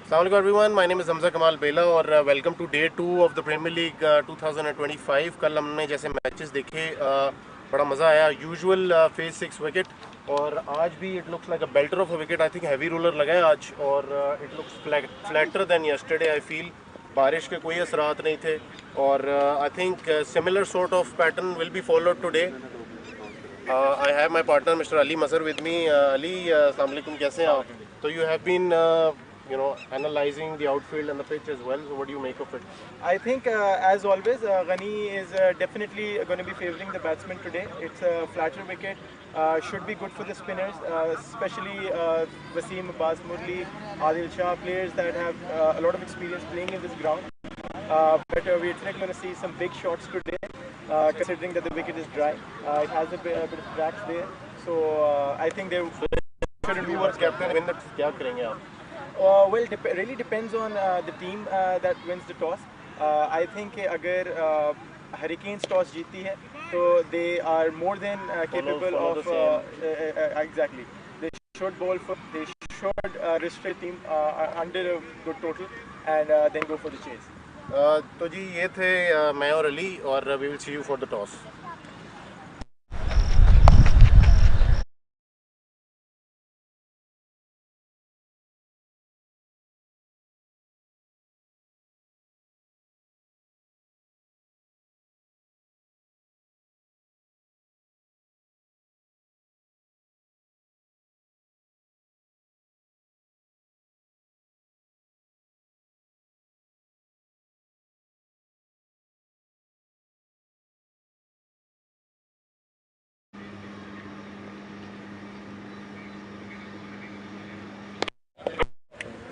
Assalamualaikum everyone, my name is Hamza Kamal Bela और welcome to day 2 of the premier league 2025। कल हमने जैसे matches देखे, बड़ा मज़ा आया। यूजुअल फेज 6 विकेट, और आज भी it looks like a belter of a wicket. I think heavy roller लगा है आज, और it looks flatter than yesterday. I feel बारिश के कोई असरात नहीं थे, और I think similar sort of pattern will be followed today. I have my partner mister Ali Mazhar with me. Ali, अस्सलाम वालेकुम, कैसे हैं आप? So you have been, analyzing the outfield and the pitch as well. So what do you make of it? I think, as always, Ghani is definitely going to be favouring the batsman today. It's a flatter wicket, should be good for the spinners, especially Wasim, Abbas Murli, Adil Shah, players that have a lot of experience playing in this ground. But we're definitely going to see some big shots today, considering that the wicket is dry. It has a bit of cracks there. So I think they Should you as captain win the, क्या करेंगे आप? well, really depends on the team that wins the toss. I think अगर Hurricanes toss जीती है तो they are more than capable follow of exactly. They should bowl for. They should restrict team under a good total and then go for the chase. तो जी ये थे मैं और अली, और we will see you for the toss.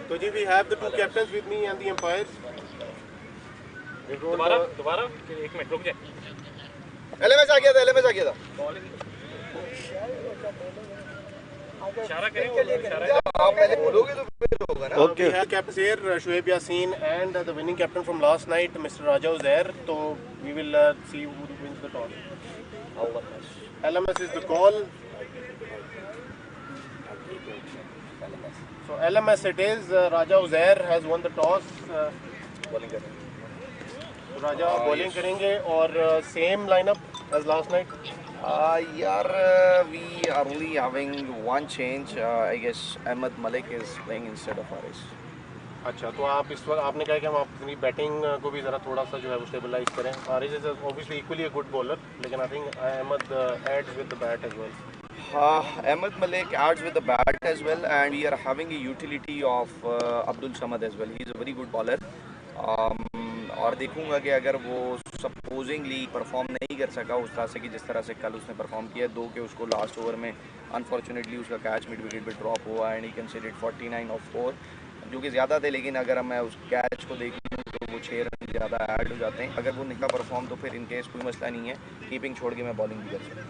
तो जी we have the two captains with me and the umpires. दोबारा एक मिनट रुक जाए। एलएमएस आ गया था इशारा करें आप पहले बोलोगे तो फिर होगा ना। We have captains here, Shoaib Yasin and the winning captain from last night, Mr. Raja Uzair. So we will see who wins the toss. LMS is the call. So LMS it is. Raja Uzair has won the toss. Bowling करें राजा bowling करेंगे, और same lineup as last night. यार we are only having one change I guess Ahmed Malik is playing instead of Haris. अच्छा, तो आप इस वक्त आपने कहा कि हम अपनी बैटिंग को भी ज़रा थोड़ा सा जो है वो स्टेबलाइज करें. Haris is obviously equally a good bowler, लेकिन I think Ahmed adds with the bat as well. Ahmed Malik adds with the bat as well, and we are having a utility of Abdul Samad as well. He is a very good bowler. और देखूंगा कि अगर वो supposedly perform नहीं कर सका उस तरह से कि जिस तरह से कल उसने परफॉर्म किया, दो के उसको लास्ट ओवर में अनफॉर्चुनेटली उसका कैच मिड विकेट पे ड्रॉप हुआ एंड ही कंसीडर्ड 49 ऑफ 4, जो कि ज़्यादा थे, लेकिन अगर मैं उस कैच को देख लूँ तो वो 6 रन ज़्यादा ऐड हो जाते हैं. अगर वो नहीं परफॉर्म तो फिर इनकेस कोई मसला नहीं है, कीपिंग छोड़ के मैं बॉलिंग भी कर सकता हूँ.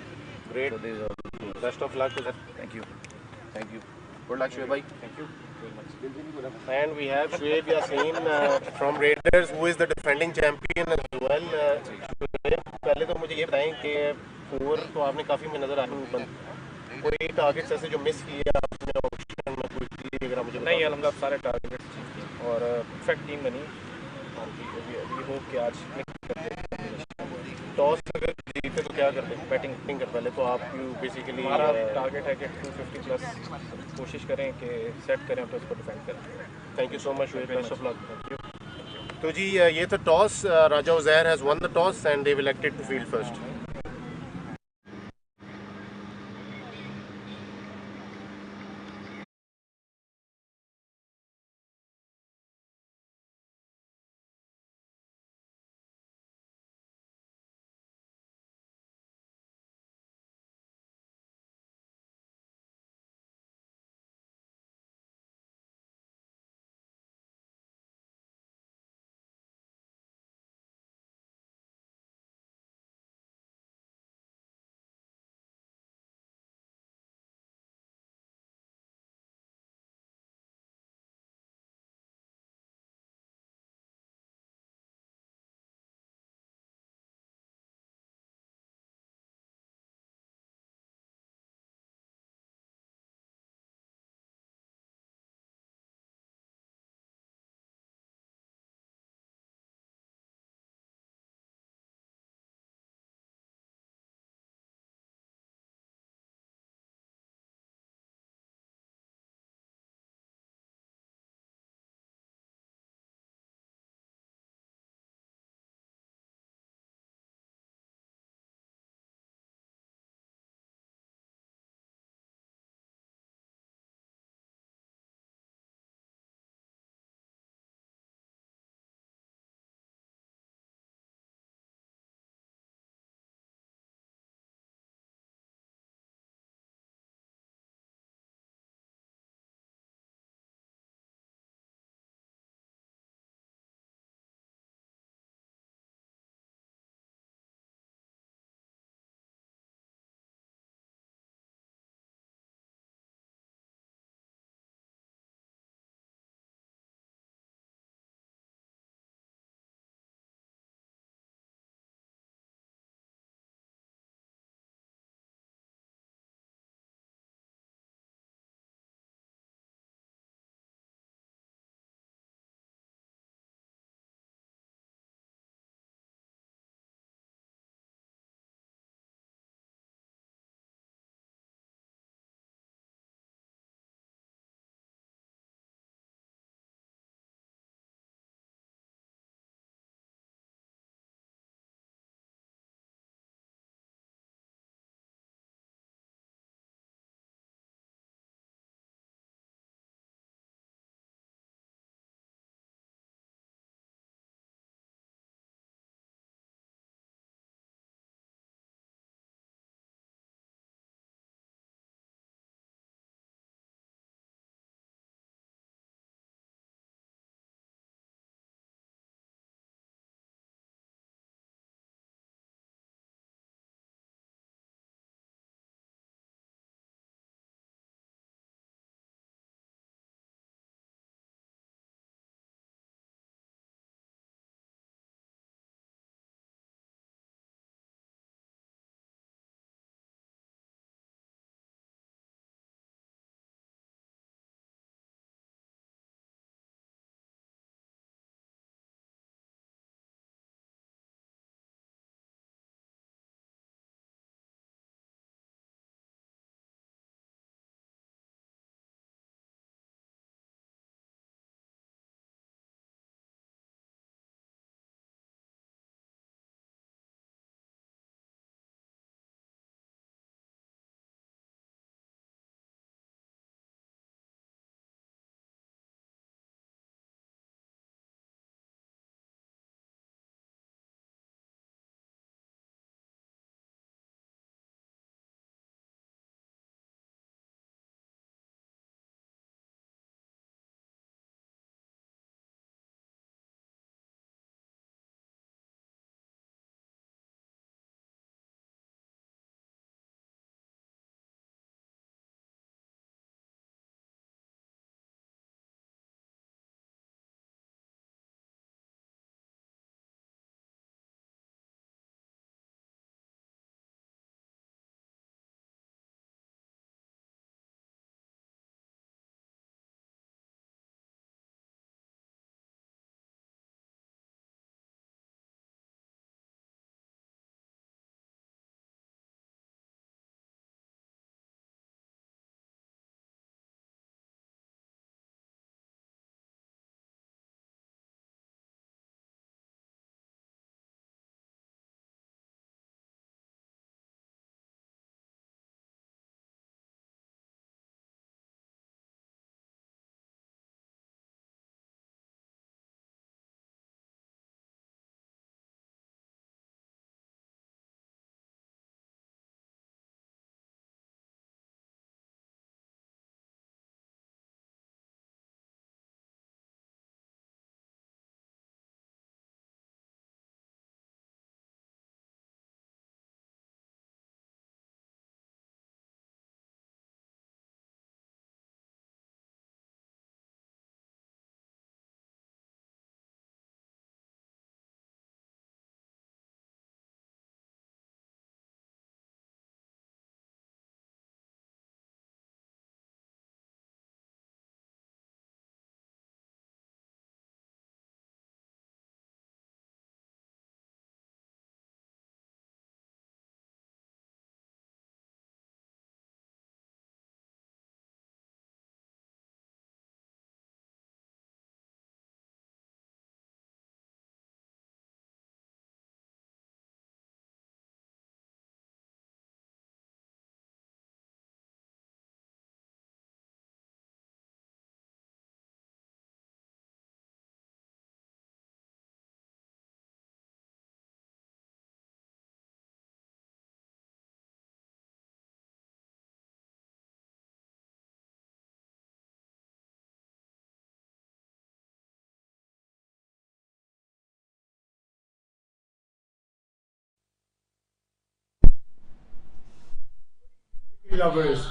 Great, best of luck. Thank you good luck Shoaib भाई. Thank you very much. And we have Shoaib Yasin from Raiders, who is the defending champion as well. Shoaib, पहले तो मुझे ये बताएं कि 4 तो आपने काफ़ी में नज़र आया, कोई टारगेट्स ऐसे जो मिस किए आपने ऑप्शन में कोई, अगर आप मुझे नहीं, अल्हम्दुलिल्लाह सारे टारगेट और परफेक्ट टीम बनी. वी होप कि आज टॉस अगर जीते तो क्या करते हैं? बैटिंग कर पहले तो आप बेसिकली हमारा टारगेट है कि 250 प्लस कोशिश करें कि सेट करें तो उसको डिफेंड करें. Thank you so much Shoaib, best of luck. Thank you. तो जी ये था toss. Raja Uzair has won the toss and they will elected to field first. Lovers.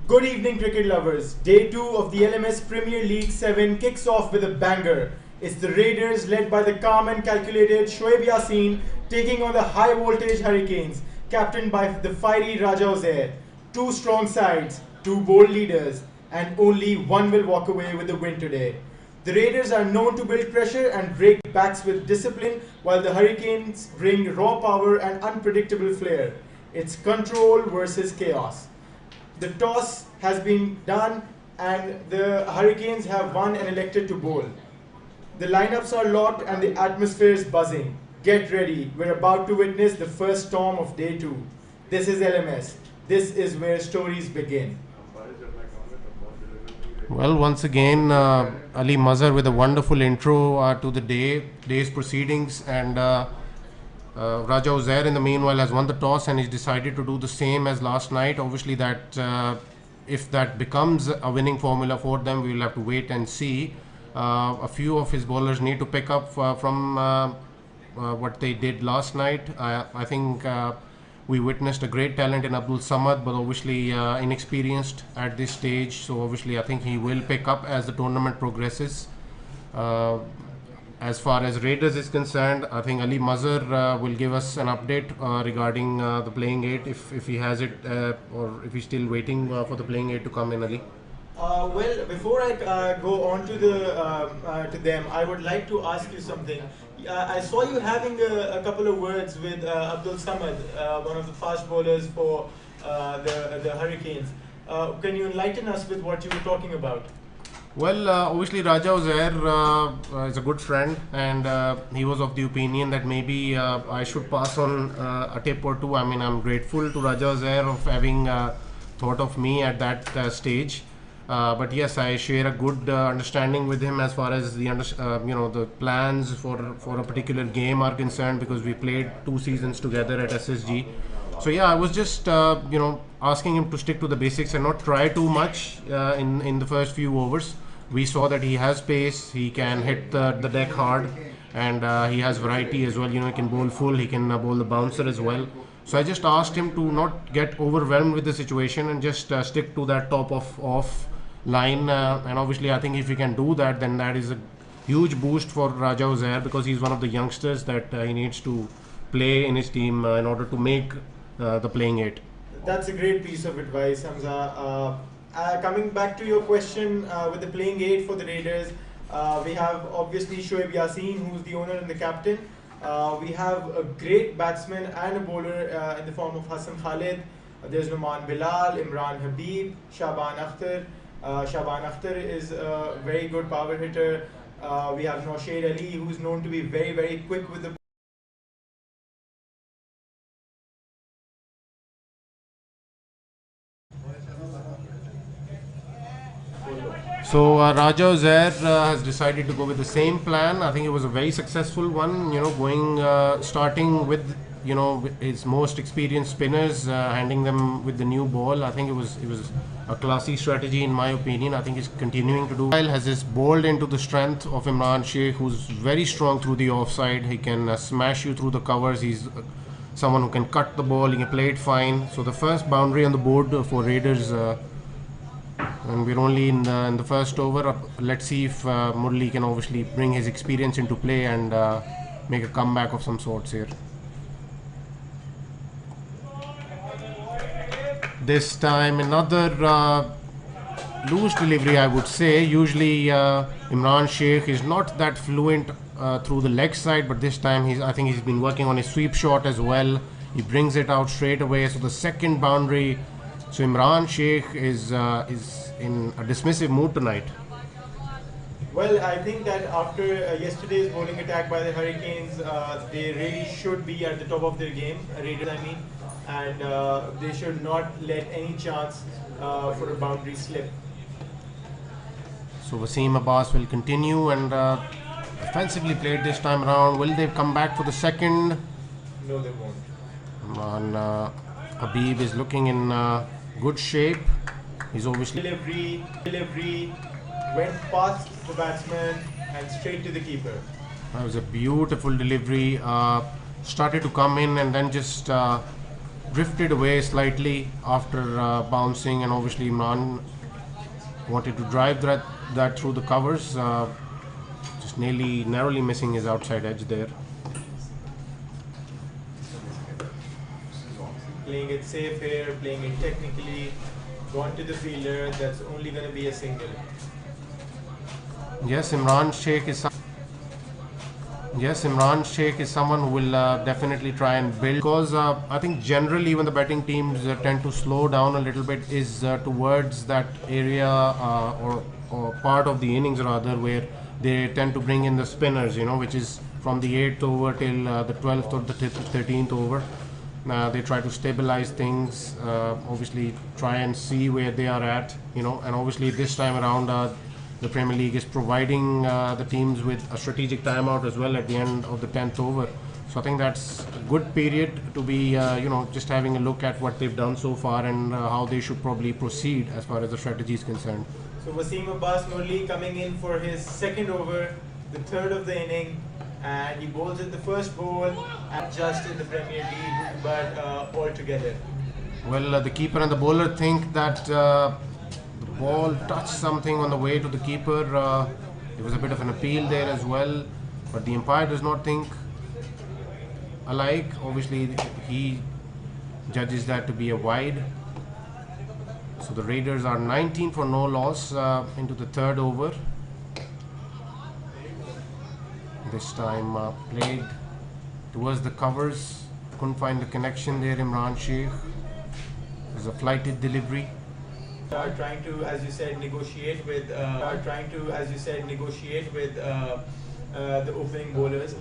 Good evening, cricket lovers. Day 2 of the LMS Premier League 7 kicks off with a banger. It's the Raiders, led by the calm and calculated Shoaib Yasin, taking on the high voltage Hurricanes, captained by the fiery Raja Uzair. Two strong sides, two bold leaders, and only one will walk away with the win today. The Raiders are known to build pressure and break backs with discipline, while the Hurricanes bring raw power and unpredictable flair. It's control versus chaos. The toss has been done and the Hurricanes have won and elected to bowl. The lineups are locked and the atmosphere is buzzing. Get ready, we're about to witness the first storm of day 2. This is LMS. This is where stories begin. Well, once again, Ali Mazhar with a wonderful intro to the day's proceedings, and Raja Uzair in the meanwhile has won the toss and he's decided to do the same as last night. Obviously, that if that becomes a winning formula for them, we will have to wait and see. A few of his bowlers need to pick up from what they did last night. I think we witnessed a great talent in Abdul Samad, but obviously inexperienced at this stage. So obviously, I think he will pick up as the tournament progresses. As far as Raiders is concerned, I think Ali Mazhar will give us an update regarding the playing 8 if he has it or if he's still waiting for the playing 8 to come in, Ali. Well, before I go on to to them, I would like to ask you something. I saw you having a couple of words with Abdul Samad, one of the fast bowlers for the Hurricanes. Can you enlighten us with what you were talking about? Well, obviously Raja Uzair is a good friend, and he was of the opinion that maybe I should pass on a tip or two. I mean, I'm grateful to Raja Uzair of having thought of me at that stage. But yes, I share a good understanding with him as far as the the plans for a particular game are concerned, because we played 2 seasons together at SSG. So yeah, I was just asking him to stick to the basics and not try too much in the first few overs. We saw that he has pace, he can hit the deck hard, and he has variety as well. He can bowl full, he can bowl the bouncer as well. So I just asked him to not get overwhelmed with the situation and just stick to that top of off line. And obviously, I think if he can do that, then that is a huge boost for Raja Uzair, because he's one of the youngsters that he needs to play in his team in order to make the playing 8. That's a great piece of advice, Hamza. Coming back to your question with the playing 8 for the Raiders, we have obviously Shoaib Yasin, who's the owner and the captain. We have a great batsman and a bowler in the form of Hassan Khalid. There's Numan Bilal, Imran Habib, Shaban Akhtar. Shaban Akhtar is a very good power hitter. We have Noshair Ali, who's known to be very, very quick with the So Raja Uzair has decided to go with the same plan. I think it was a very successful one. Starting with with his most experienced spinners, handing them with the new ball. I think it was a classy strategy in my opinion. I think he's continuing to do. Has this bowled into the strength of Imran Sheikh, who's very strong through the offside. He can smash you through the covers. He's someone who can cut the ball. He can play it fine. So the first boundary on the board for Raiders. And we're only in the first over. Let's see if Murli can obviously bring his experience into play and make a comeback of some sorts here. This time another loose delivery, I would say. Usually Imran Sheikh is not that fluent through the leg side, but this time I think he's been working on his sweep shot as well. He brings it out straight away. So the second boundary. So Imran Sheikh is in a dismissive mood tonight. Well, I think that after yesterday's bowling attack by the Hurricanes, they really should be at the top of their game, Raiders I mean, and they should not let any chance for a boundary slip. So Wasim Abbas will continue and offensively played this time around. Will they come back for the second? No, they won't. And Habib is looking in good shape. He's obviously delivery went past the batsman and straight to the keeper. That was a beautiful delivery. Started to come in and then just drifted away slightly after bouncing, and obviously Imran wanted to drive that through the covers, just narrowly missing his outside edge there. Playing it safe here, playing it technically, gone to the fielder, that's only going to be a single. Yes, Imran Sheikh is someone who will definitely try and build, because I think generally when the batting teams tend to slow down a little bit is towards that area or part of the innings rather, where they tend to bring in the spinners, which is from the 8th over till the 12th or the 13th over. They try to stabilize things, obviously try and see where they are at, and obviously this time around the Premier League is providing the teams with a strategic timeout as well at the end of the 10th over. So I think that's a good period to be, just having a look at what they've done so far and how they should probably proceed as far as the strategy is concerned. So Wasim Abbas Murli coming in for his second over, the third of the inning, and he bowls at the first ball, and just in the Premier League, but all together. Well, the keeper and the bowler think that the ball touched something on the way to the keeper. There was a bit of an appeal there as well, but the umpire does not think alike. Obviously, he judges that to be a wide. So the Raiders are 19 for no loss into the third over. This time played towards the covers. Couldn't find the connection there. Imran Sheikh. There's a flighted delivery. Trying to, as you said, negotiate with the opening bowlers.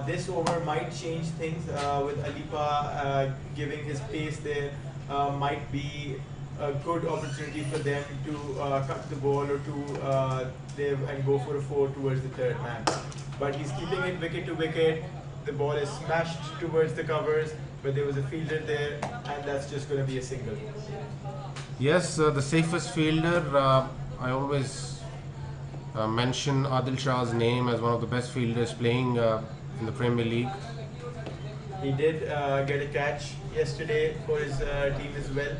This over might change things with Alipa giving his pace there. Might be a good opportunity for them to cut the ball or to live and go for a 4 towards the third man. But he's keeping it wicket to wicket. The ball is smashed towards the covers, but there was a fielder there, and that's just going to be a single. Yes, the safest fielder. I always mention Adil Shah's name as one of the best fielders playing in the Premier League. He did get a catch yesterday for his team as well.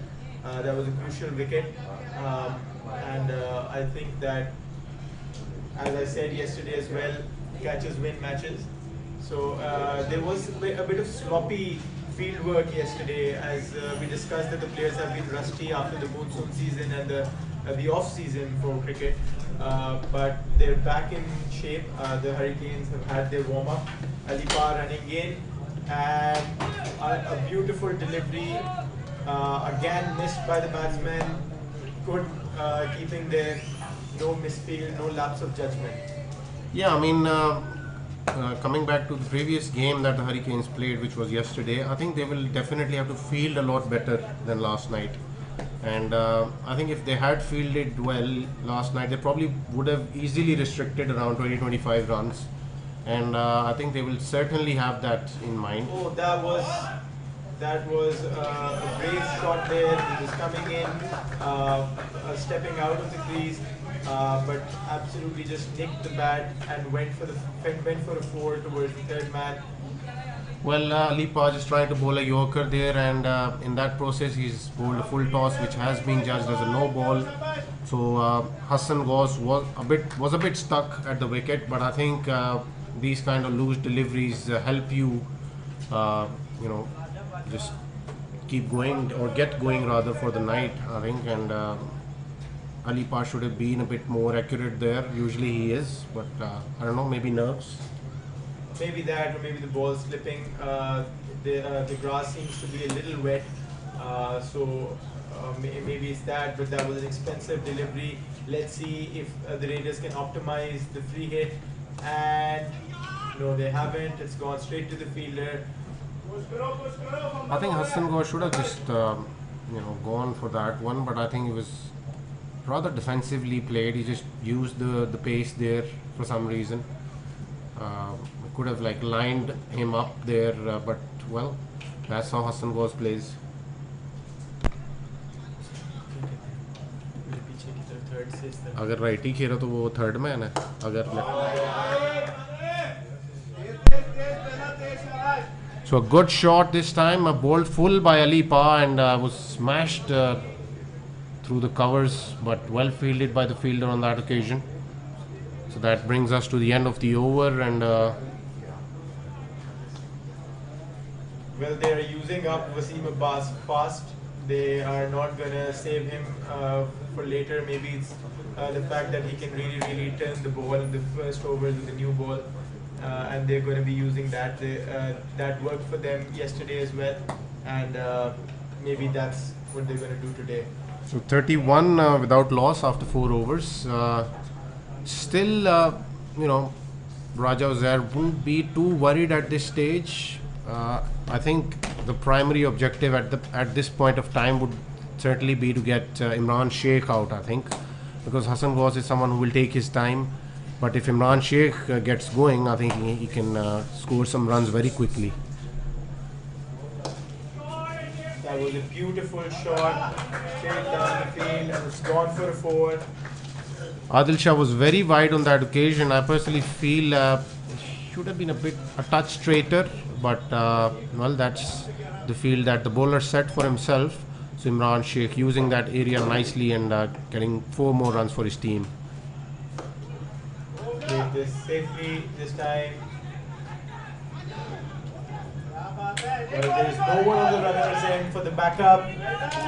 That was a crucial wicket, and I think that, as I said yesterday as well, catches win matches. So there was a bit of sloppy field work yesterday, as we discussed that the players have been rusty after the monsoon season and the off season for cricket, but they're back in shape. The Hurricanes have had their warm up. Alipa running in, and a beautiful delivery, again missed by the batsman. Good keeping there, no misfield, no lapse of judgment. Yeah, I mean, coming back to the previous game that the Hurricanes played, which was yesterday, I think they will definitely have to field a lot better than last night. And I think if they had fielded well last night, they probably would have easily restricted around 20-25 runs. And I think they will certainly have that in mind. Oh, that was a great shot there. He was coming in, stepping out of the crease, but absolutely just nicked the bat and went for a 4 towards the third man. Well, Alipa just trying to bowl a Yorker there, and in that process he's bowled a full toss, which has been judged as a no ball. So Hassan was a bit stuck at the wicket, but I think these kind of loose deliveries help you, just keep going or get going rather for the night, I think. And Alipa should have been a bit more accurate there. Usually he is, but I don't know, maybe nerves. Maybe that, or maybe the ball slipping. The grass seems to be a little wet, so maybe it's that. But that was an expensive delivery. Let's see if the Raiders can optimize the free hit. And no, they haven't. It's gone straight to the fielder. I think Hassan Ghosh should have just gone for that one, but I think it was rather defensively played. He just used the pace there for some reason. Could have lined him up there, but well, that's how Hassan Ghosh plays. अगर righty खेला तो वो third man है, अगर So a good shot this time, a bowled full by Ali Pa, and was smashed through the covers, but well fielded by the fielder on that occasion. So that brings us to the end of the over, and Well, they are using up Wasim Abbas fast. They are not gonna save him for later. Maybe it's the fact that he can really turn the ball in the first overs with the new ball, and they're going to be using that. That worked for them yesterday as well, and maybe that's what they're going to do today. so 31 without loss after 4 overs. Still, Raja Uzair wouldn't be too worried at this stage. I think the primary objective at this point of time would certainly be to get Imran Sheikh out. I think because Hassan Ghaus is someone who will take his time. But if Imran Sheikh gets going, I think he can score some runs very quickly. That was a beautiful shot, straight down the field, and it's gone for a 4. Adil Shah was very wide on that occasion. I personally feel should have been a touch straighter, but well, that's the field that the bowler set for himself. So Imran Sheikh using that area nicely and getting 4 more runs for his team. Did this safely this time. Well, there's no one on the runner's end for the backup.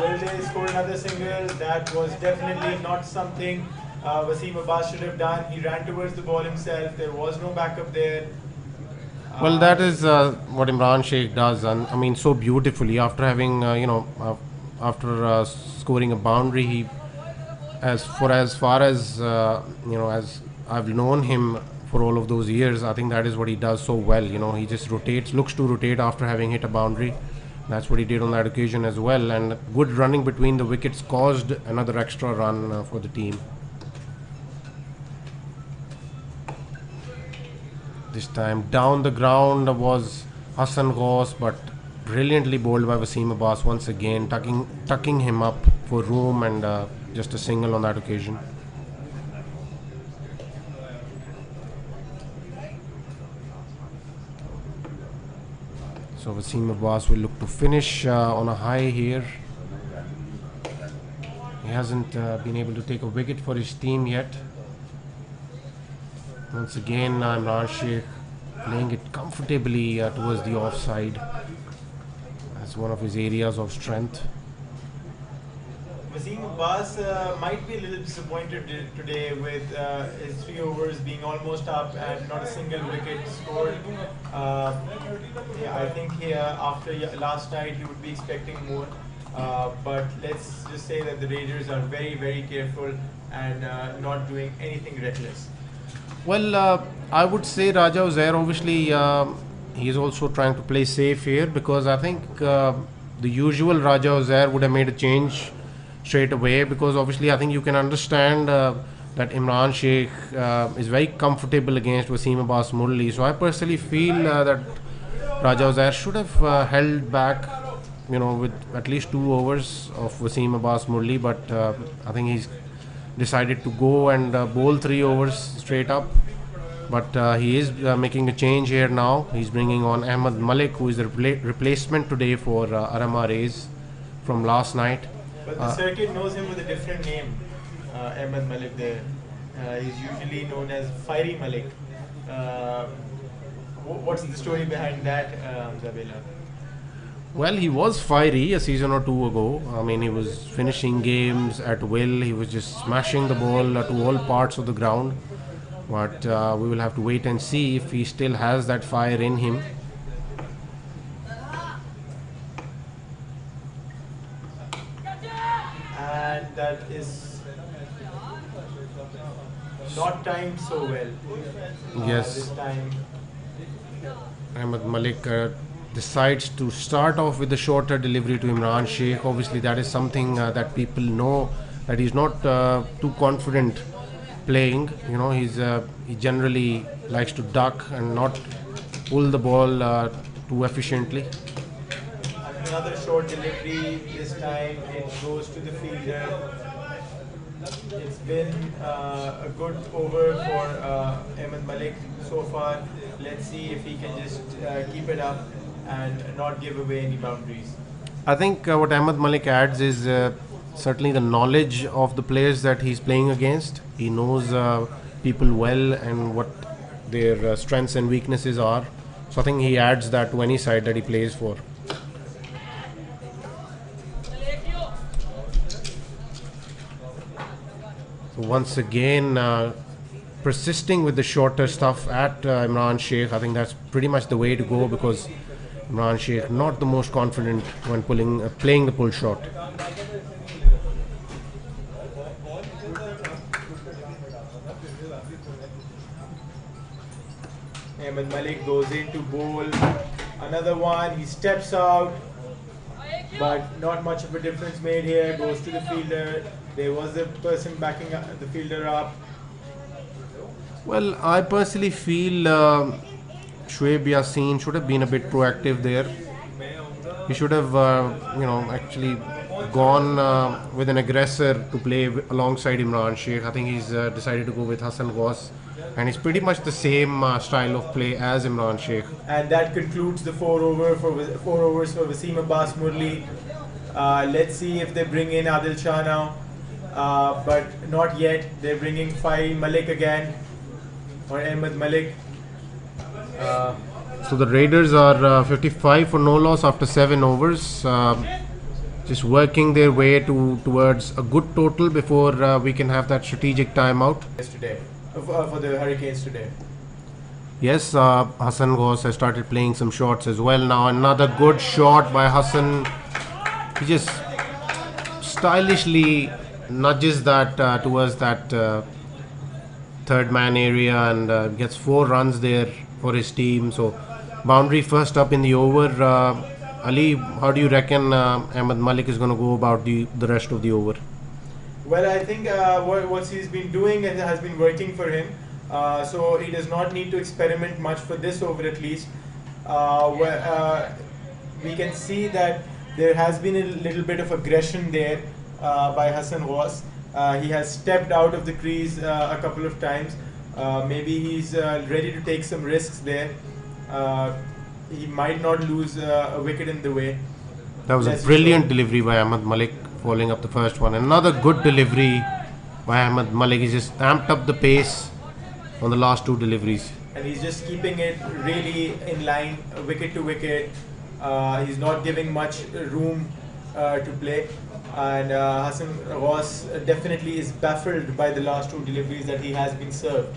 Will they score another single? That was definitely not something Wasim Abbas should have done. He ran towards the ball himself. There was no backup there. Well, that is what Imran Sheikh does, and I mean so beautifully. After having after scoring a boundary, he as far as as I've known him for all of those years, I think that is what he does so well. He just looks to rotate after having hit a boundary. That's what he did on that occasion as well, and good running between the wickets caused another extra run for the team. This time down the ground was Hassan Ghaus, but brilliantly bowled by Wasim Abbas once again, tucking him up for room, and just a single on that occasion. So Wasim Abbas will look to finish on a high here. He hasn't been able to take a wicket for his team yet. Once again, Imran Sheikh playing it comfortably towards the offside. That's one of his areas of strength. Wasim Abbas might be a little disappointed today with his 3 overs being almost up and not a single wicket scored. I think after last night he would be expecting more. But let's just say that the Raiders are very careful and not doing anything reckless. Well, I would say Raja Uzair, obviously, he is also trying to play safe here, because I think the usual Raja Uzair would have made a change straight away, because obviously I think you can understand that Imran Sheikh is very comfortable against Wasim Abbas Murli. So I personally feel that Raja Uzair should have held back, with at least 2 overs of Wasim Abbas Murli, but I think he's decided to go and bowl 3 overs straight up. But he is making a change here now. He's bringing on Ahmed Malik, who is the replacement today for Arama Rays from last night. But the circuit knows him with a different name, Ahmed Malik there. He's usually known as Fiery Malik. What's the story behind that, Zabela? Well, he was fiery a season or 2 ago. I mean, he was finishing games at will. He was just smashing the ball to all parts of the ground. But we will have to wait and see if he still has that fire in him. And that is not timed so well. Yes. This time. Ahmed Malik decides to start off with the shorter delivery to Imran Sheikh. Obviously, that is something that people know, that he's not too confident playing. He generally likes to duck and not pull the ball too efficiently. Another short delivery. This time it goes to the fielder. It's been a good over for Ahmed Malik so far. Let's see if he can just keep it up. and not give away any boundaries. I think what Ahmed Malik adds is certainly the knowledge of the players that he's playing against. He knows people well and what their strengths and weaknesses are. So I think he adds that to any side that he plays for. So once again, persisting with the shorter stuff at Imran Sheikh. I think that's pretty much the way to go, because Imran Sheikh not the most confident when playing the pull shot. Ahmed Malik goes in to bowl another one. He steps out, but not much of a difference made here. Goes to the fielder. There was a person backing the fielder up. Well, I personally feel Shoaib Yassin should have been a bit proactive there. He should have, actually gone with an aggressor to play alongside Imran Sheikh. I think he's decided to go with Hassan Ghaus, and it's pretty much the same style of play as Imran Sheikh. And that concludes the 4 overs for Wasim Abbas Murli. Let's see if they bring in Adil Shah now, but not yet. They're bringing Fai Malik again, or Ahmed Malik. So the Raiders are 55 for no loss after 7 overs. Just working their way towards a good total before we can have that strategic timeout. Yesterday, for the Hurricanes today. Yes, Hassan Ghaus has started playing some shots as well now. Another good shot by Hassan. He just stylishly nudges that towards that third man area and gets 4 runs there for his team. So boundary first up in the over. Ali, how do you reckon Ahmed Malik is going to go about the rest of the over? Well, I think what he's been doing has been working for him. So he does not need to experiment much for this over at least. We can see that there has been a little bit of aggression there by Hassan Ghaus. He has stepped out of the crease a couple of times. Maybe he's ready to take some risks there. He might not lose a wicket in the way. That was a brilliant delivery by Ahmed Malik, following up the first one. Another good delivery by Ahmed Malik. He just amped up the pace on the last 2 deliveries. And he's just keeping it really in line, wicket to wicket. He's not giving much room to play. And Hassan Ghaus definitely is baffled by the last 2 deliveries that he has been served.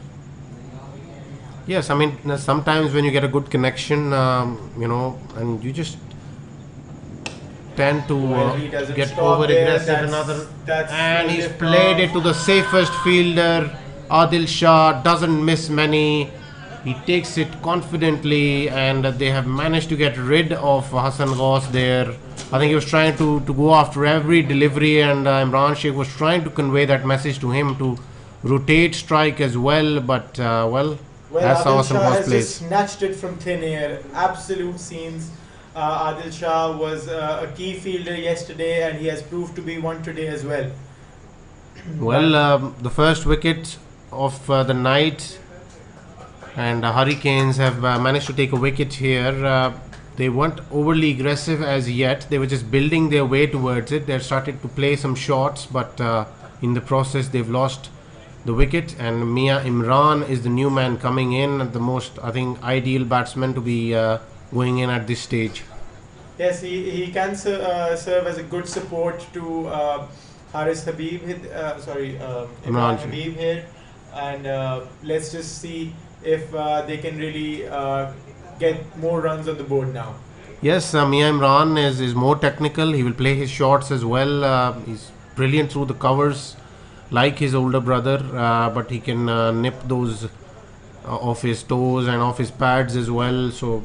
Yes, I mean, sometimes when you get a good connection, and you just tend to get over aggressive. And he's played it to the safest fielder. Adil Shah doesn't miss many. He takes it confidently, and they have managed to get rid of Hassan Ghaus there. I think he was trying to go after every delivery, and Imran Sheikh was trying to convey that message to him to rotate strike as well, but that's how Hassan Ghaus plays. Just snatched it from thin air. Absolute scenes. Adil Shah was a key fielder yesterday, and he has proved to be one today as well. Well, the first wicket of the night, and Hurricanes have managed to take a wicket here. They weren't overly aggressive as yet. They were just building their way towards it. They started to play some shots, but in the process they've lost the wicket, and Mia Imran is the new man coming in, the most, I think, ideal batsman to be going in at this stage. Yes, he can serve as a good support to Haris Habib, Imran Habib here, and let's just see if they can really get more runs on the board now. Yes, Mia Imran is more technical. He will play his shots as well. He's brilliant through the covers, like his older brother, but he can nip those off his toes and off his pads as well. So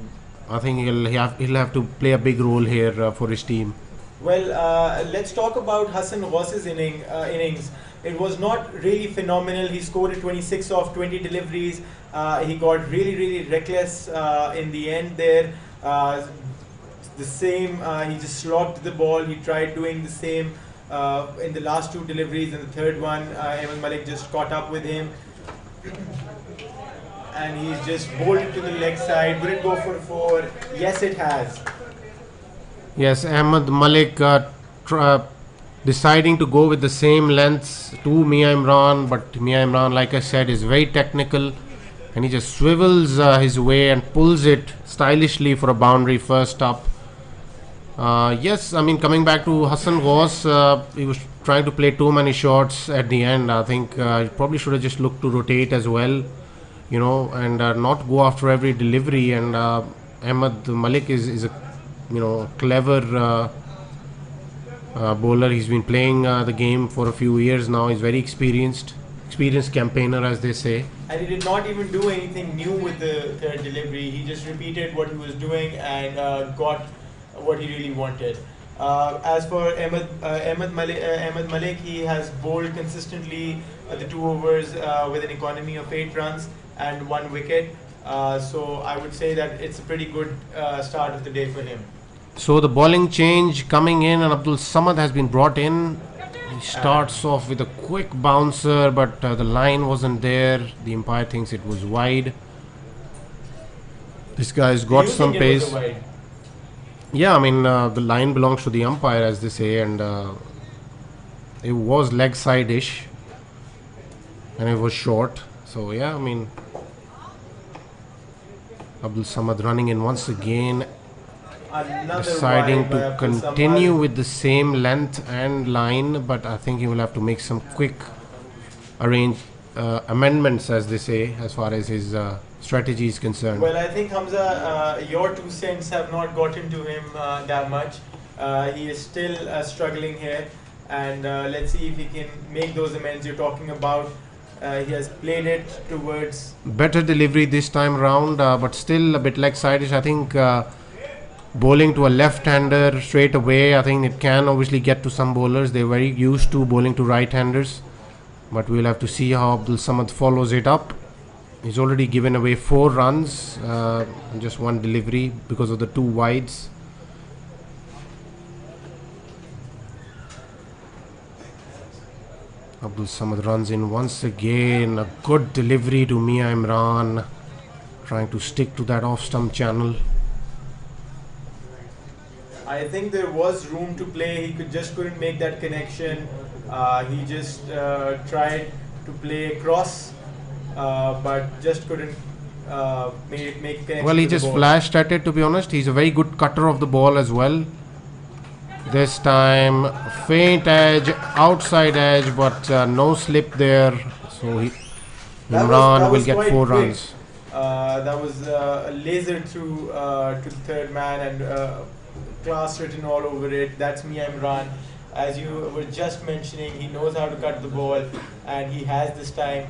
I think he'll have to play a big role here for his team. Well, let's talk about Hassan Ghaus's innings. It was not really phenomenal. He scored 26 off 20 deliveries. He got really reckless in the end there. The same, he just slogged the ball. He tried doing the same in the last 2 deliveries, and the third one, Ahmed Malik just caught up with him. and he's just bolted to the leg side. Would it go for 4? Yes, it has. Yes, Ahmed Malik deciding to go with the same lengths to Mia Imran, but Mia Imran, like I said, is very technical, and he just swivels his way and pulls it stylishly for a boundary first up. Yes, I mean, coming back to Hassan Ghaus, he was trying to play too many shots at the end. I think he probably should have just looked to rotate as well, and not go after every delivery. And Ahmed Malik is a clever bowler. He's been playing the game for a few years now. He's very experienced campaigner, as they say. And he did not even do anything new with the third delivery. He just repeated what he was doing and got what he really wanted. As for Ahmed Malik, he has bowled consistently the 2 overs with an economy of 8 runs and 1 wicket. So I would say that it's a pretty good start of the day for him. So the bowling change coming in, and Abdul Samad has been brought in. He starts off with a quick bouncer, but the line wasn't there. The umpire thinks it was wide. This guy's got some pace. Yeah, I mean, the line belongs to the umpire, as they say, and it was leg side-ish, and it was short. So yeah, I mean, Abdul Samad running in once again, deciding to continue with the same length and line, but I think he will have to make some quick amendments, as they say, as far as his strategy is concerned. Well, I think, Hamza, your 2 cents have not gotten to him that much. He is still struggling here, and let's see if he can make those amends you're talking about. He has played it towards better delivery this time round, but still a bit leg side-ish. I think bowling to a left-hander straight away, I think it can obviously get to some bowlers. They're very used to bowling to right-handers, but we'll have to see how Abdul Samad follows it up. He's already given away 4 runs, just 1 delivery because of the 2 wides. Abdul Samad runs in once again. A good delivery to Mia Imran, trying to stick to that off-stump channel. I think there was room to play. He just couldn't make that connection. He just tried to play across, but just couldn't make connection. Well, he just flashed at it, to be honest. He's a very good cutter of the ball as well. This time, faint edge, outside edge, but no slip there. So Imran will get 4 runs. That was a laser through to the third man, and class written all over it. That's Mia Imran. As you were just mentioning, he knows how to cut the ball, and he has this time.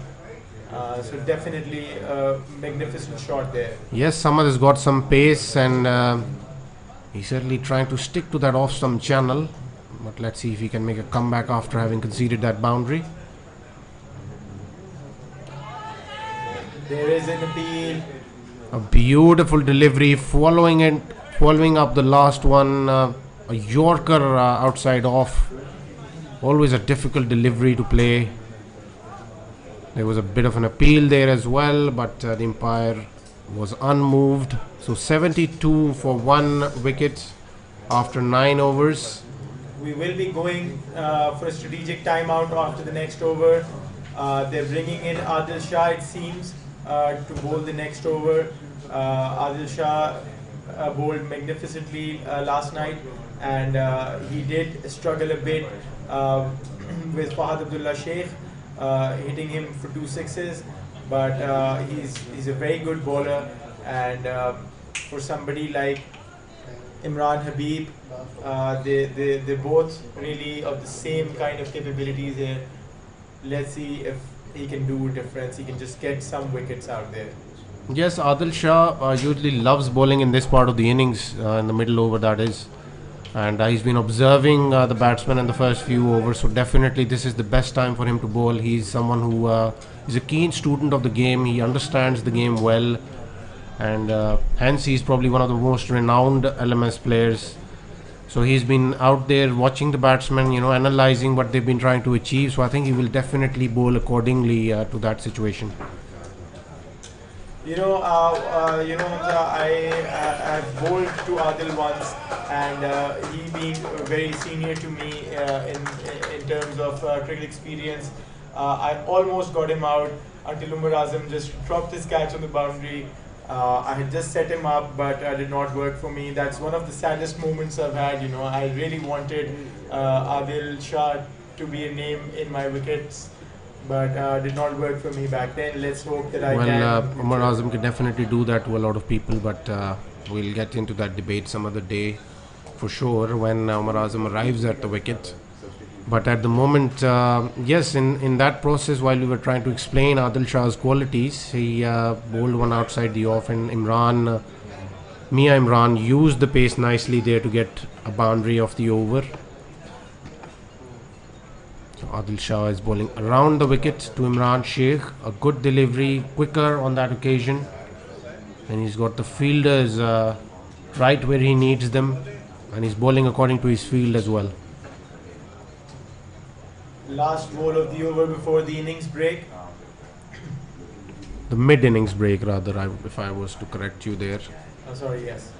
So definitely a magnificent shot there. Yes, Samad has got some pace, and he's certainly trying to stick to that off-stump channel. But let's see if he can make a comeback after having conceded that boundary. There is an appeal. A beautiful delivery, following up the last one. A Yorker outside off. Always a difficult delivery to play. There was a bit of an appeal there as well, but the umpire was unmoved. So 72 for 1 wicket after 9 overs. We will be going for a strategic timeout after the next over. They're bringing in Adil Shah, it seems, to bowl the next over. Adil Shah bowled magnificently last night, and he did struggle a bit with Fahad Abdullah Sheikh hitting him for 2 sixes, but he's a very good bowler, and for somebody like Imran Habib, they both really of the same kind of capabilities here. Let's see if he can do a difference. He can just get some wickets out there. Yes, Adil Shah usually loves bowling in this part of the innings, in the middle over, that is. And he's been observing the batsman in the first few overs, so definitely this is the best time for him to bowl. He's someone who is a keen student of the game. He understands the game well, and hence he's probably one of the most renowned LMS players. So he's been out there watching the batsmen, analysing what they've been trying to achieve. So I think he will definitely bowl accordingly to that situation. I've bowled to Adil once, and he being very senior to me in terms of cricket experience, I almost got him out until Umar Azam just dropped his catch on the boundary. I had just set him up, but did not work for me. That's one of the saddest moments I've had. I really wanted Adil Shah to be a name in my wickets, but did not work for me back then. Let's hope that I can. Well, in the Umar future. Azam can definitely do that to a lot of people, but we'll get into that debate some other day for sure when Umar Azam arrives at the wicket. But at the moment, yes, in that process, while we were trying to explain Adil Shah's qualities, he bowled one outside the off, and Mia Imran used the pace nicely there to get a boundary of the over. So Adil Shah is bowling around the wicket to Imran Sheikh. A good delivery, quicker on that occasion. And he's got the fielders right where he needs them. And he's bowling according to his field as well. Last ball of the over before the innings break. The mid innings break, rather, if I was to correct you there. Oh, sorry, yes.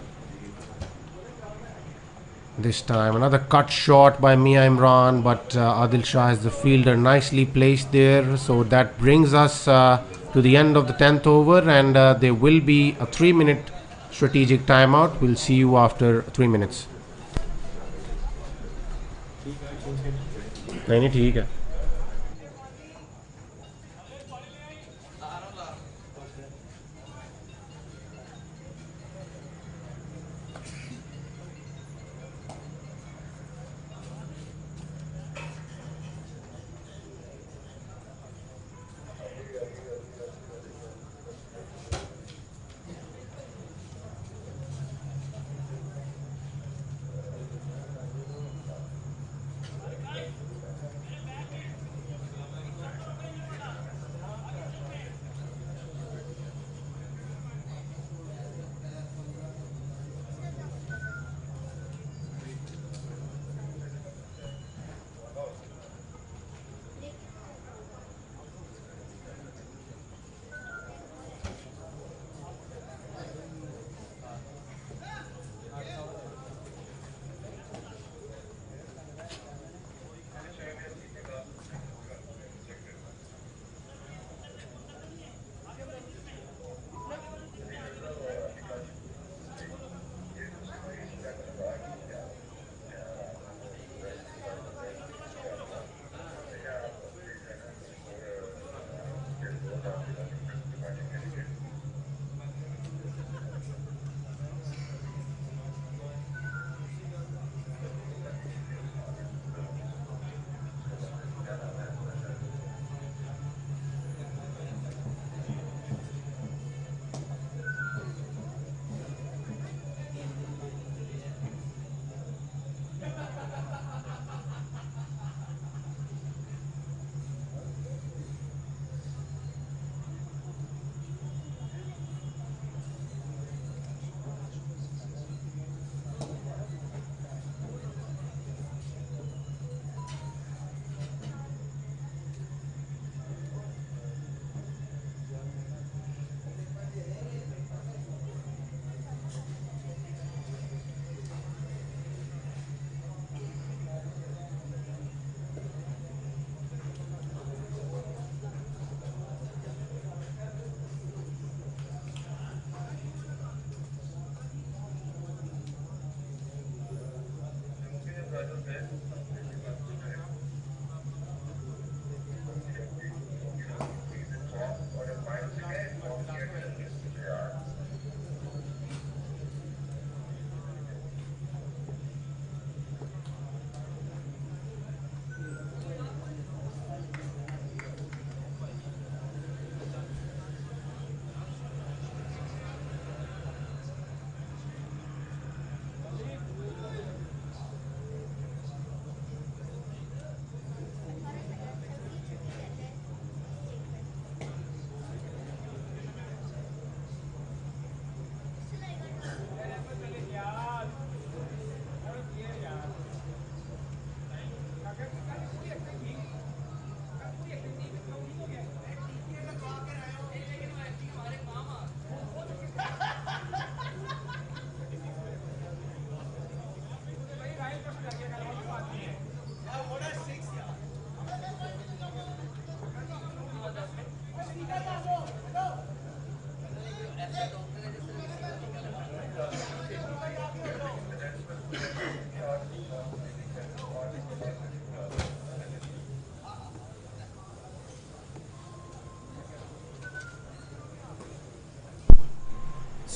This time, another cut shot by Mia Imran, but Adil Shah is the fielder nicely placed there. So that brings us to the end of the 10th over, and there will be a 3-minute strategic timeout. We'll see you after 3 minutes. नहीं ठीक है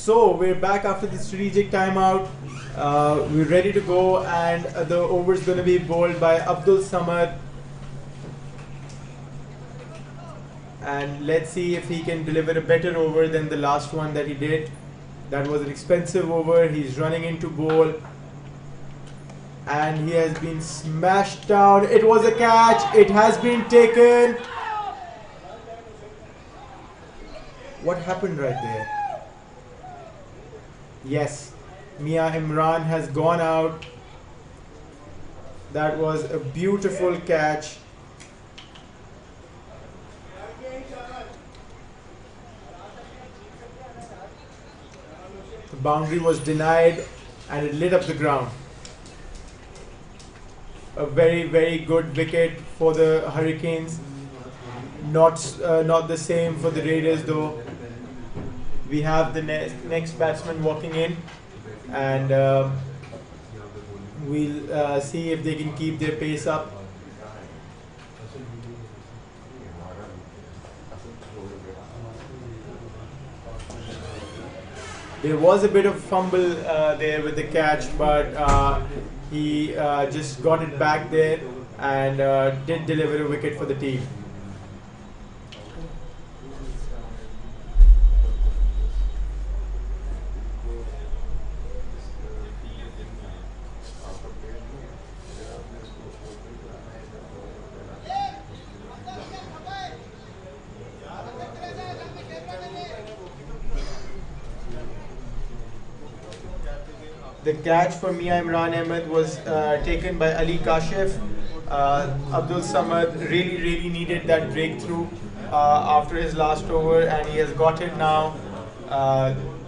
So we're back after the strategic timeout. We're ready to go, and the over is going to be bowled by Abdul Samad. And let's see if he can deliver a better over than the last one that he did. That was an expensive over. He's running into bowl, and he has been smashed down. It was a catch. It has been taken. What happened right there? Yes, Mia Imran has gone out. That was a beautiful catch. The boundary was denied and it lit up the ground. A very good wicket for the Hurricanes. Not the same for the Raiders though. We have the next batsman walking in, and we'll see if they can keep their pace up. There was a bit of fumble there with the catch, but he just got it back there and did deliver a wicket for the team. The catch for Mia Imran Ahmed was taken by Ali Kashif. Abdul Samad really needed that breakthrough after his last over, and he has got it now.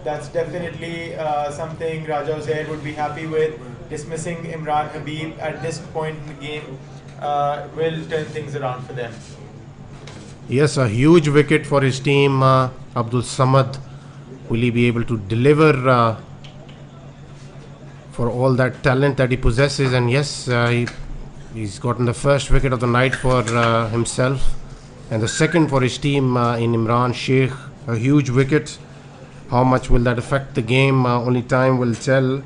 That's definitely something Raja Uzair would be happy with. Dismissing Imran Habib at this point in the game will turn things around for them. Yes, a huge wicket for his team. Abdul Samad, will he be able to deliver for all that talent that he possesses? And yes, he's gotten the first wicket of the night for himself, and the second for his team in Imran Sheikh. A huge wicket. How much will that affect the game? Only time will tell.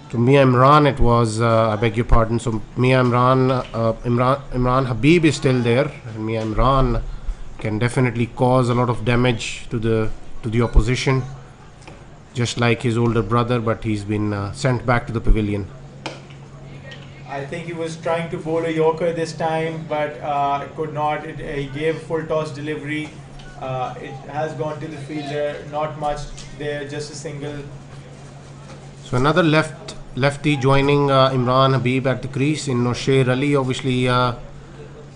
To Mia Imran it was, I beg your pardon, so Mia Imran Habib is still there, and Mia Imran can definitely cause a lot of damage to the opposition, just like his older brother, but he's been sent back to the pavilion. I think he was trying to bowl a Yorker this time, but could not. He gave full toss delivery. It has gone to the fielder. Not much there, just a single. So another lefty joining Imran Habib at the crease in Nosher Ali. Obviously,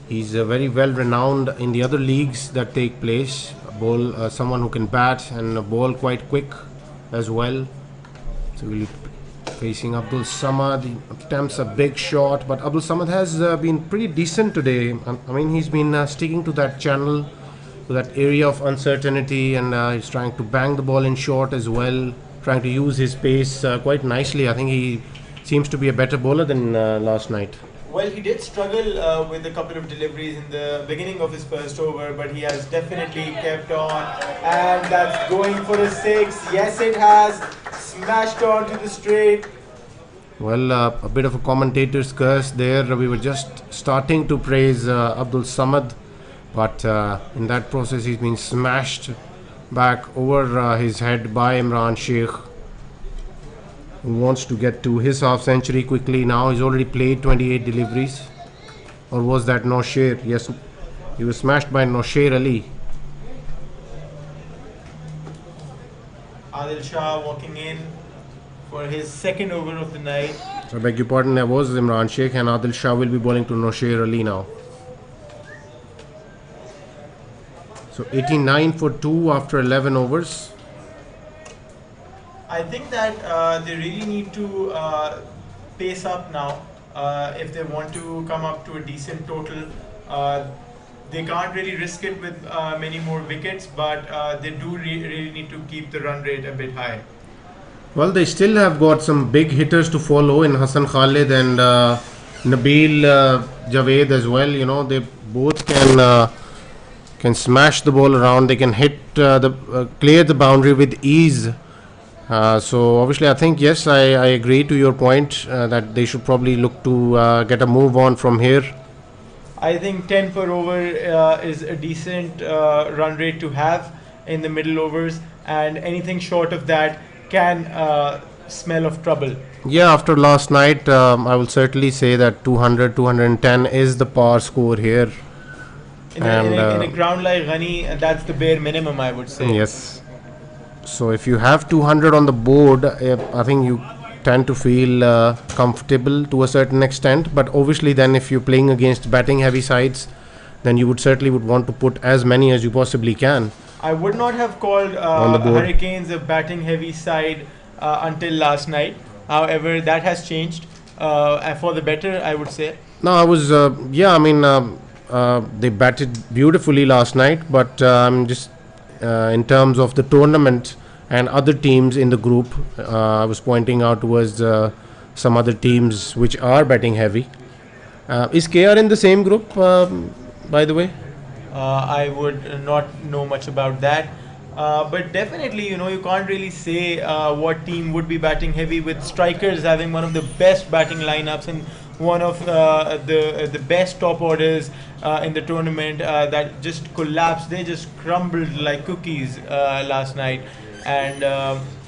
he's very well renowned in the other leagues that take place. Someone who can bat and bowl quite quick as well. So we'll be facing Abdul Samad. He attempts a big shot, but Abdul Samad has been pretty decent today. I mean, he's been sticking to that channel, to that area of uncertainty, and he's trying to bang the ball in short as well, trying to use his pace quite nicely. I think he seems to be a better bowler than last night. Well, he did struggle with a couple of deliveries in the beginning of his first over, but he has definitely kept on, and that's going for a six. Yes, it has smashed on to the straight. Well, a bit of a commentator's curse there. We were just starting to praise Abdul Samad, but in that process he's been smashed back over his head by Imran Sheikh, who wants to get to his half century quickly now. He's already played 28 deliveries. Or was that Nosher? Yes, he was smashed by Nosher Ali. Adil Shah walking in for his second over of the night. So I beg your pardon, there was Imran Sheikh, and Adil Shah will be bowling to Nosher Ali now. So 89 for 2 after 11 overs. I think that they really need to pace up now if they want to come up to a decent total. They can't really risk it with many more wickets, but they do really need to keep the run rate a bit high. Well, they still have got some big hitters to follow in Hassan Khalid and Nabil Javed as well. You know, they both can can smash the ball around. They can hit clear the boundary with ease. So obviously, I think yes, I agree to your point that they should probably look to get a move on from here. I think 10 per over is a decent run rate to have in the middle overs, and anything short of that can smell of trouble. Yeah, after last night, I will certainly say that 200, 210 is the par score here. In And, a ground like Ghani, that's the bare minimum, I would say. Yes. So if you have 200 on the board, I think you tend to feel comfortable to a certain extent. But obviously, then if you're playing against batting heavy sides, then you would certainly would want to put as many as you possibly can. I would not have called On the board. Hurricanes a batting heavy side until last night. However, that has changed for the better, I would say. No, I was they batted beautifully last night, but I'm just in terms of the tournament and other teams in the group, I was pointing out towards some other teams which are batting heavy. Is KR in the same group, by the way? I would not know much about that. But definitely, you can't really say what team would be batting heavy, with strikers having one of the best batting lineups and one of the best top orders in the tournament that just collapsed. They just crumbled like cookies last night, and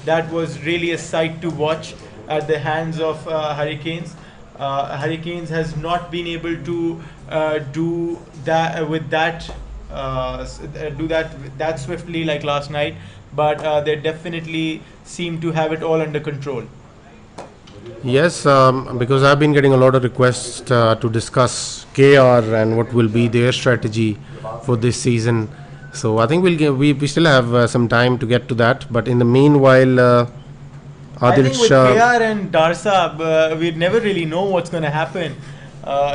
that was really a sight to watch at the hands of Hurricanes. Hurricanes has not been able to do that with that that swiftly like last night, but they definitely seem to have it all under control. Yes, because I've been getting a lot of requests to discuss KR and what will be their strategy for this season. So I think we still have some time to get to that. But in the meanwhile, I Adil think with Shah. KR and Darsab, we never really know what's going to happen.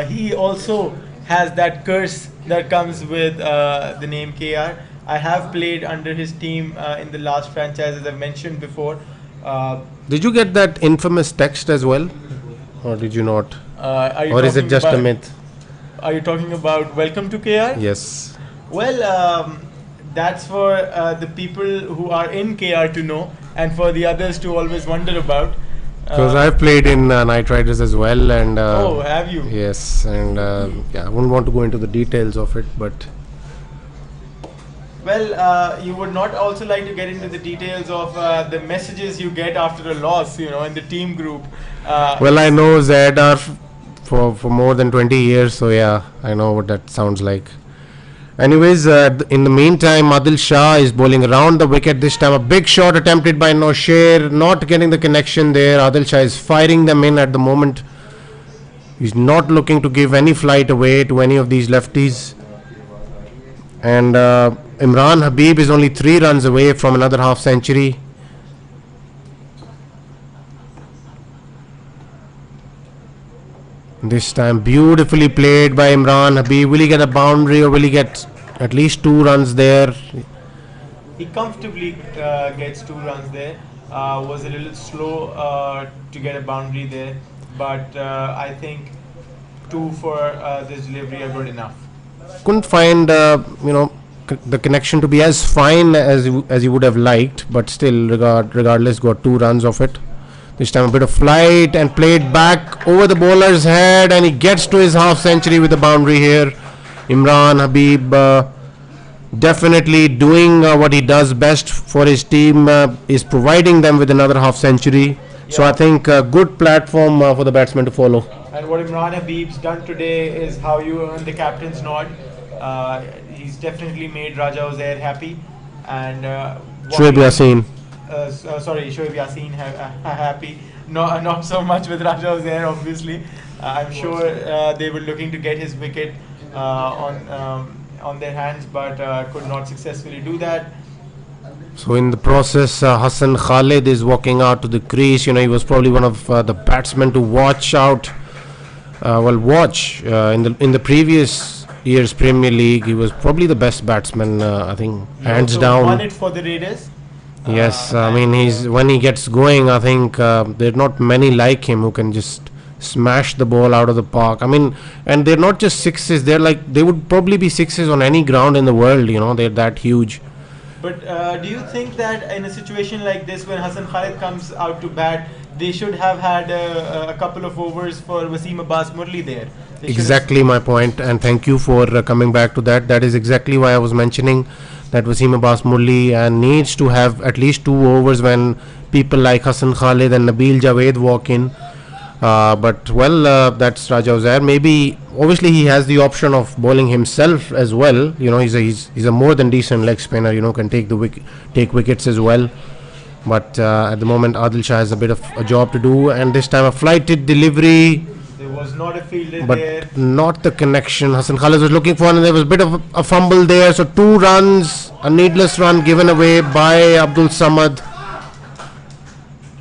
He also has that curse that comes with the name KR. I have played under his team in the last franchise, as I've mentioned before. Did you get that infamous text as well, or did you not? Are you Or is it talking just a about- myth? Are you talking about Welcome to KR? Yes. Well, that's for the people who are in KR to know, and for the others to always wonder about. Because I've played in Night Riders as well, and Oh, have you? yes, and yeah, I wouldn't want to go into the details of it, but Well, you would not also like to get into the details of the messages you get after a loss, in the team group. well, I know Zadar for more than 20 years, so yeah, I know what that sounds like. Anyways, in the meantime, Adil Shah is bowling around the wicket this time. A big shot attempted by Nosher, not getting the connection there. Adil Shah is firing them in at the moment. He's not looking to give any flight away to any of these lefties. And Imran Habib is only 3 runs away from another half century. This time beautifully played by Imran Habib. Will he get a boundary or will he get at least 2 runs there? He comfortably gets 2 runs there. Was a little slow to get a boundary there, but I think 2 for this delivery are good enough. Couldn't find the connection to be as fine as you would have liked, but still regardless got 2 runs of it. This time a bit of flight and played back over the bowler's head, and he gets to his half century with a boundary here. Imran Habib definitely doing what he does best for his team, is providing them with another half century. So I think a good platform for the batsman to follow. And what Imran Habib's done today is how you earn the captain's nod. He's definitely made Raja Uzair happy, and Shoaib Yasin. Shoaib Yasin happy. No, not so much with Raja Uzair, obviously. I'm sure they were looking to get his wicket on their hands, but could not successfully do that. So in the process, Hassan Khalid is walking out to the crease. He was probably one of the batsmen to watch out. In the previous year's Premier League, he was probably the best batsman. I think hands Also down. won it for the Raiders. Yes, I mean when he gets going, I think there are not many like him who can just smash the ball out of the park. I mean, and they're not just sixes, they would probably be sixes on any ground in the world, they're that huge. But do you think that in a situation like this, when Hassan Khalid comes out to bat, they should have had a couple of overs for Wasim Abbas Murli there? Exactly my point, and thank you for coming back to that. That is exactly why I was mentioning that Wasim Abbas Murli needs to have at least 2 overs when people like Hassan Khalid and Nabil Javed walk in. But that's Raja Uzair. Maybe obviously he has the option of bowling himself as well. He's a more than decent leg spinner. Can take wickets as well. But at the moment, Adil Shah has a bit of a job to do, and this time a flighted delivery. There was not a fielder but there. Not the connection Hassan Khalid was looking for, and there was a bit of a fumble there. So 2 runs, a needless run given away by Abdul Samad.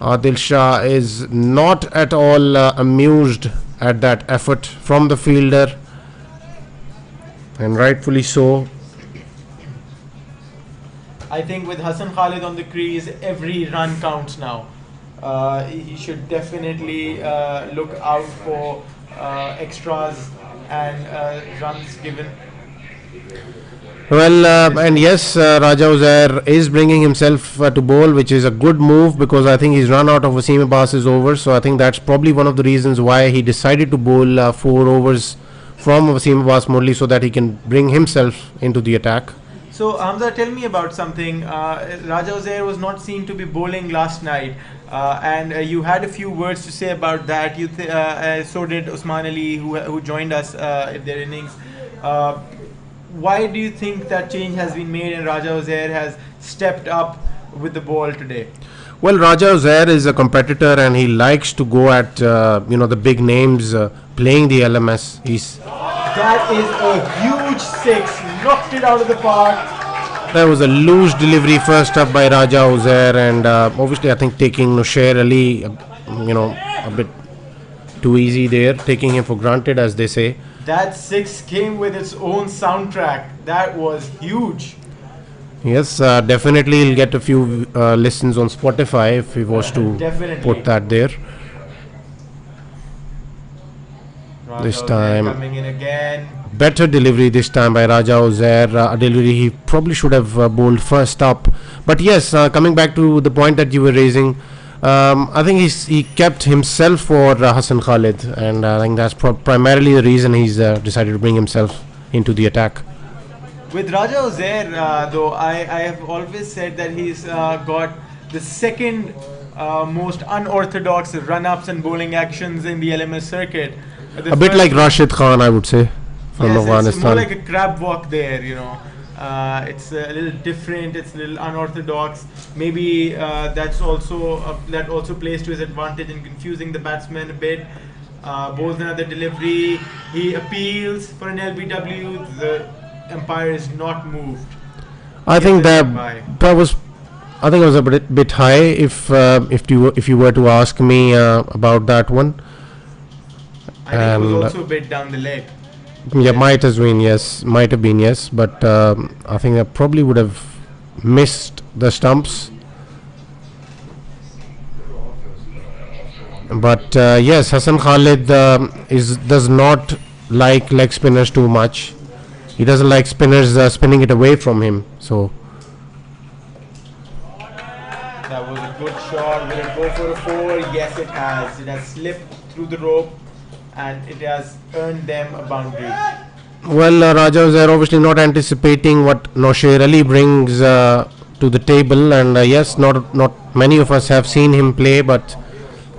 Adil Shah is not at all amused at that effort from the fielder, and rightfully so. I think with Hassan Khalid on the crease, every run counts now. He should definitely look out for extras and runs given. And yes, Raja Uzair is bringing himself to bowl, which is a good move, because I think he's run out of Wasim Abbas's overs. So I think that's probably one of the reasons why he decided to bowl 4 overs from Wasim Abbas Murli, so that he can bring himself into the attack. So Hamza, tell me about something. Raja Uzair was not seen to be bowling last night, and you had a few words to say about that. So did Usman Ali, who joined us in their innings. Why do you think that change has been made and Raja Uzair has stepped up with the ball today? Well, Raja Uzair is a competitor, and he likes to go at the big names playing the LMS. That is a huge 6, knocked it out of the park. There was a loose delivery first up by Raja Uzair, and obviously I think taking Nushair Ali, a bit too easy there, taking him for granted, as they say. That 6 came with its own soundtrack. That was huge. Yes, definitely he'll get a few listens on Spotify if he was to put that there. Raja this Uzair time coming in again. Better delivery this time by Raja Uzair. A delivery he probably should have bowled first up. But yes, coming back to the point that you were raising, I think he kept himself for Hassan Khalid, and I think that's primarily the reason he's decided to bring himself into the attack. With Raja Uzair, though, I have always said that he's got the second most unorthodox run-ups and bowling actions in the LMS circuit. A bit like Rashid Khan, I would say, from Afghanistan. It's more like a crab walk there, it's a little different, it's a little unorthodox. Maybe that also plays to his advantage in confusing the batsman a bit. Bowls another delivery, he appeals for an LBW, the umpire is not moved. I think that was a bit high if you were to ask me about that one. I think it was also a bit down the leg. Yeah, might have been yes, but I think I probably would have missed the stumps. But yes, Hassan Khalid does not like leg spinners too much. He doesn't like spinners spinning it away from him. So that was a good shot. Will it go for a 4? Yes, it has. It has slipped through the rope, and it has earned them a boundary. Well, Raja Uzair obviously not anticipating what Nushair Ali brings to the table, and yes, not many of us have seen him play, but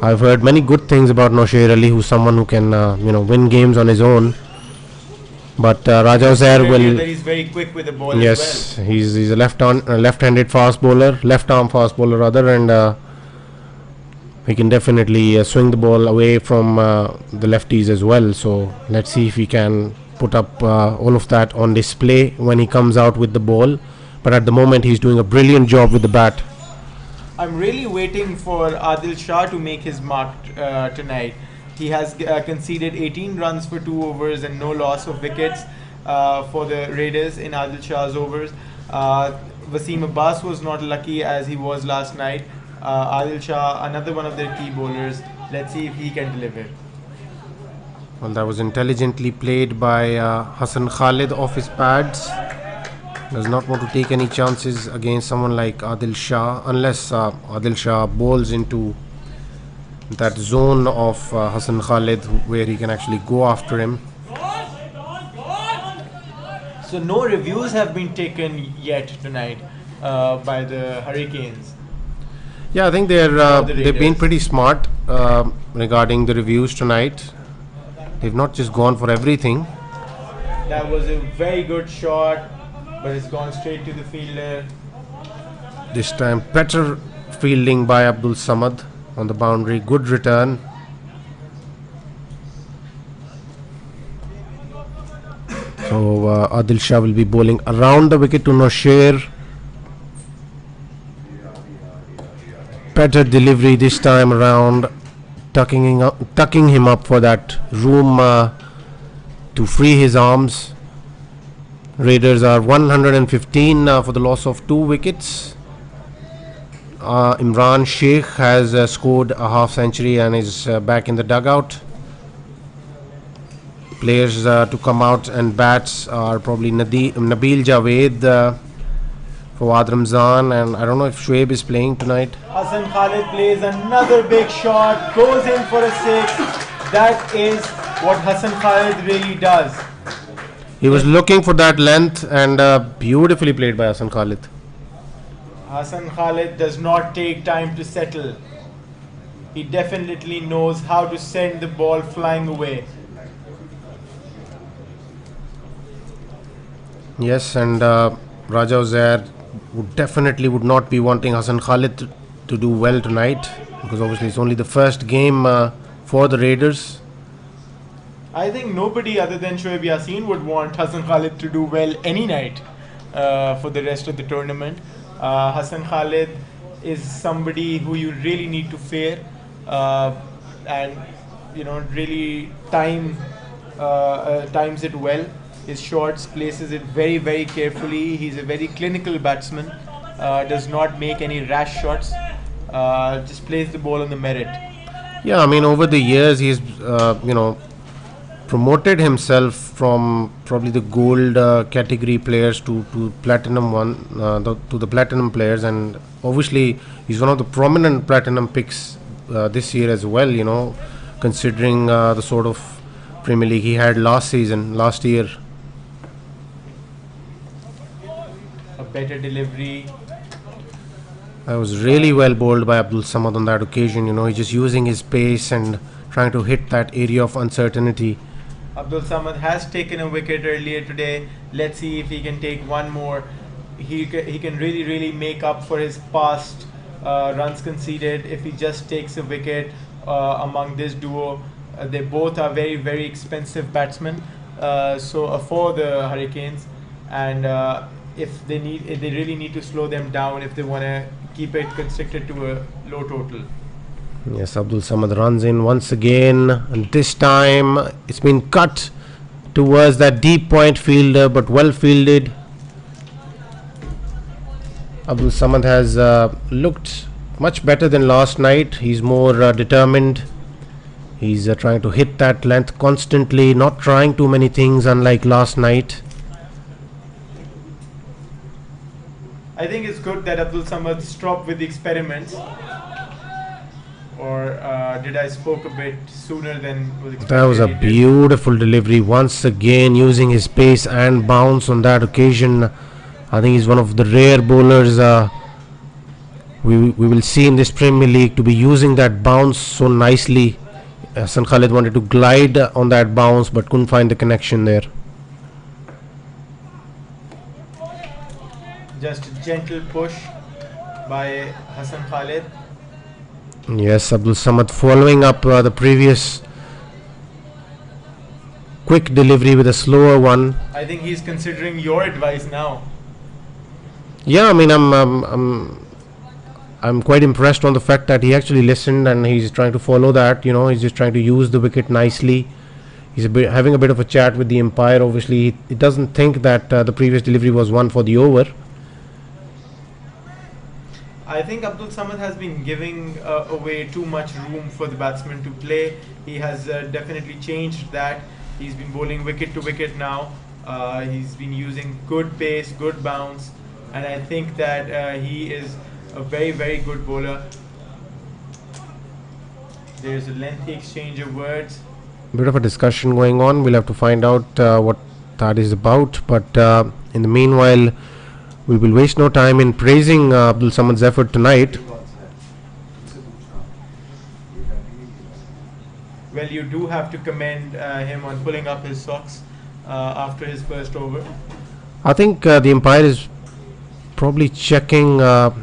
I've heard many good things about Nushair Ali, who's someone who can win games on his own. But Raja Uzair will. He's very quick with the ball. Yes, he's a left-handed fast bowler, left-arm fast bowler rather, and he can definitely swing the ball away from the lefties as well. So let's see if he can put up all of that on display when he comes out with the ball. But at the moment, he's doing a brilliant job with the bat. I'm really waiting for Adil Shah to make his mark tonight. He has conceded 18 runs for 2 overs and no loss of wickets for the Raiders in Adil Shah's overs. Wasim Abbas was not lucky as he was last night. Adil Shah, another one of their key bowlers. Let's see if he can deliver. Well, that was intelligently played by Hassan Khalid off his pads. Does not want to take any chances against someone like Adil Shah, unless Adil Shah bowls into that zone of Hassan Khalid where he can actually go after him. So no reviews have been taken yet tonight by the Hurricanes. Yeah, I think they've been pretty smart regarding the reviews tonight. They've not just gone for everything. That was a very good shot, but it's gone straight to the fielder. This time better fielding by Abdul Samad on the boundary. Good return. So Adil Shah will be bowling around the wicket to Nosher. Better delivery this time around, tucking him up for that room to free his arms. Raiders are 115 for the loss of 2 wickets. Imran Sheikh has scored a half century and is back in the dugout. Players to come out and bats are probably Nabil Javed, Fawad Ramzan, and I don't know if Shoaib is playing tonight. Hassan Khalid plays another big shot, goes in for a 6. That is what Hassan Khalid really does. He was looking for that length and beautifully played by Hassan Khalid. Hassan Khalid does not take time to settle. He definitely knows how to send the ball flying away. Yes, and Raja Uzair would not be wanting Hassan Khalid to do well tonight, because obviously it's only the first game for the Raiders. I think nobody other than Shoaib Yaseen would want Hassan Khalid to do well any night for the rest of the tournament. Hassan Khalid is somebody who you really need to fear and really times it well. His shots, places it very, very carefully. He's a very clinical batsman. Does not make any rash shots. Just plays the ball on the merit. Yeah, I mean, over the years he's promoted himself from probably the gold category players to platinum to the platinum players, and obviously he's one of the prominent platinum picks this year as well. Considering the sort of Premier League he had last year. A better delivery. That was really well bowled by Abdul Samad on that occasion. He's just using his pace and trying to hit that area of uncertainty. Abdul Samad has taken a wicket earlier today. Let's see if he can take one more. He can really, really make up for his past runs conceded if he just takes a wicket among this duo. They both are very, very expensive batsmen. So for the Hurricanes, and if they really need to slow them down if they want to keep it constricted to a low total. Yes, Abdul Samad runs in once again, and this time it's been cut towards that deep point fielder, but well fielded. Abdul Samad has looked much better than last night. He's more determined. He's trying to hit that length constantly, not trying too many things, unlike last night. I think it's good that Abdul Samad stopped with the experiments. Or did I spoke a bit sooner than was expected? That was a beautiful delivery once again, using his pace and bounce on that occasion. I think he's one of the rare bowlers we will see in this Premier League to be using that bounce so nicely. Hassan Khalid wanted to glide on that bounce but couldn't find the connection there. Just a gentle push by Hassan Khalid. Yes, Abdul Samad following up the previous quick delivery with a slower one. I think he's considering your advice now. Yeah, I mean, I'm quite impressed on the fact that he actually listened and he's trying to follow that. He's just trying to use the wicket nicely. He's having a bit of a chat with the umpire. Obviously, he doesn't think that the previous delivery was one for the over. I think Abdul Samad has been giving away too much room for the batsman to play. He has definitely changed that. He's been bowling wicket to wicket now. He's been using good pace, good bounce, and I think that he is a very, very good bowler. There's a lengthy exchange of words. Bit of a discussion going on. We'll have to find out what that is about. But in the meanwhile, we will waste no time in praising Abdul Samad's effort tonight. Well, you do have to commend him on pulling up his socks after his first over. I think the umpire is probably checking if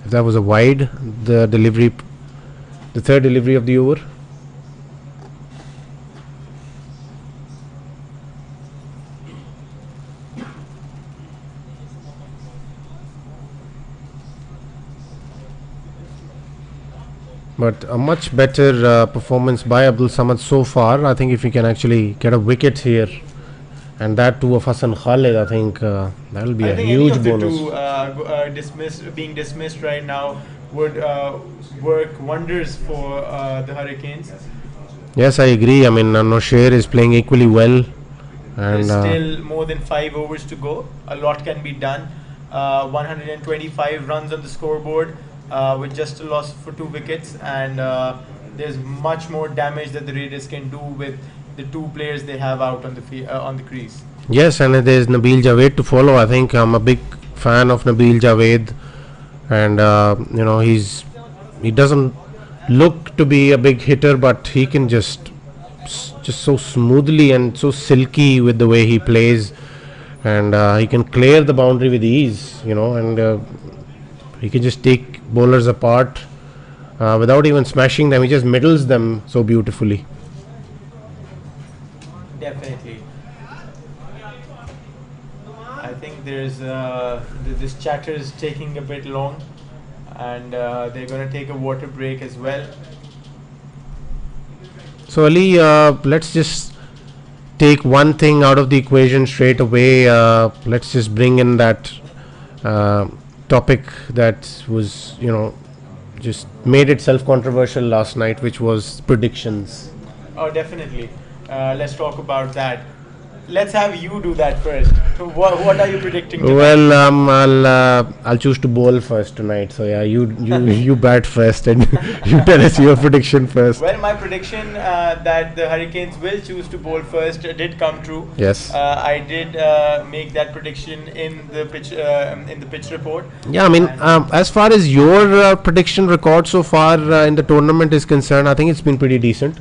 that was a wide, the delivery, the third delivery of the over. But a much better performance by Abdul Samad so far. I think if he can actually get a wicket here, and that too of Hassan Khalid, I think that will be a huge bonus. I think any of the two being dismissed right now would work wonders for the Hurricanes. Yes, I agree. I mean, Nosher is playing equally well, and There's still more than 5 overs to go. A lot can be done. 125 runs on the scoreboard with just a loss for 2 wickets, and there's much more damage that the Raiders can do with the 2 players they have out on the crease. yes, and there's Nabil Javed to follow. I think I'm a big fan of Nabil Javed, and he doesn't look to be a big hitter, but he can just so smoothly and so silky with the way he plays, and he can clear the boundary with ease, and he can just take bowlers apart without even smashing them. He just middles them so beautifully. Definitely. I think there's this chatter is taking a bit long, and they're going to take a water break as well. So Ali, let's just take one thing out of the equation straight away. Let's just bring in that topic that was, just made itself controversial last night, which was predictions. Oh, definitely. Let's talk about that. Let's have you do that first. So what are you predicting tonight? Well, I'll choose to bowl first tonight. So yeah, you bat first, and you tell us your prediction first. Well, my prediction that the Hurricanes will choose to bowl first did come true. Yes. I did make that prediction in the pitch report. Yeah, I mean, as far as your prediction record so far in the tournament is concerned, I think it's been pretty decent.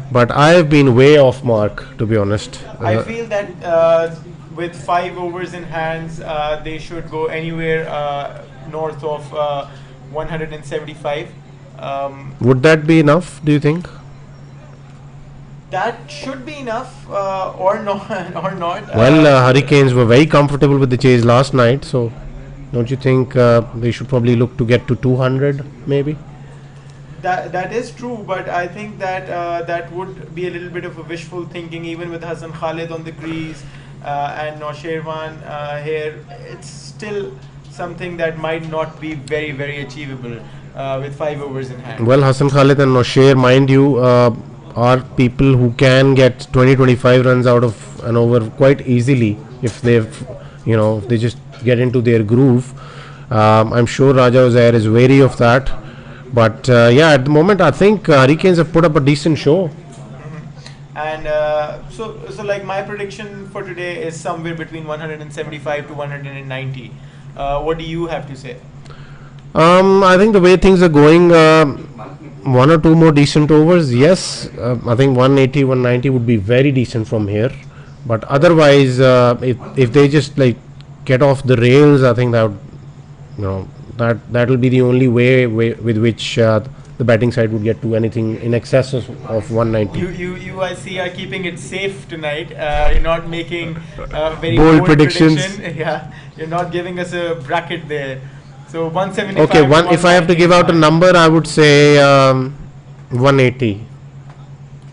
But I've been way off mark, to be honest. I feel that with 5 overs in hands, they should go anywhere north of 175. Would that be enough, do you think? That should be enough, or not, or not. Well, Hurricanes were very comfortable with the chase last night, so don't you think they should probably look to get to 200, maybe? That is true, but I think that that would be a little bit of a wishful thinking, even with Hassan Khalid on the crease and Noshirwan here. It's still something that might not be very, very achievable with 5 overs in hand. Well, Hassan Khalid and Nosher, mind you, are people who can get 20-25 runs out of an over quite easily if if they just get into their groove. I'm sure Raja Uzair is wary of that. But yeah, at the moment, I think Hurricanes have put up a decent show. And so like my prediction for today is somewhere between 175 to 190. What do you have to say? I think the way things are going, 1 or 2 more decent overs, yes. I think 180, 190 would be very decent from here. But otherwise, if they just get off the rails, I think that would, that will be the only way with which the batting side would get to anything in excess of 190. You I see are keeping it safe tonight. You're not making very bold predictions. Yeah, you're not giving us a bracket there. So 175. Okay, if I have to give out a number, I would say 180.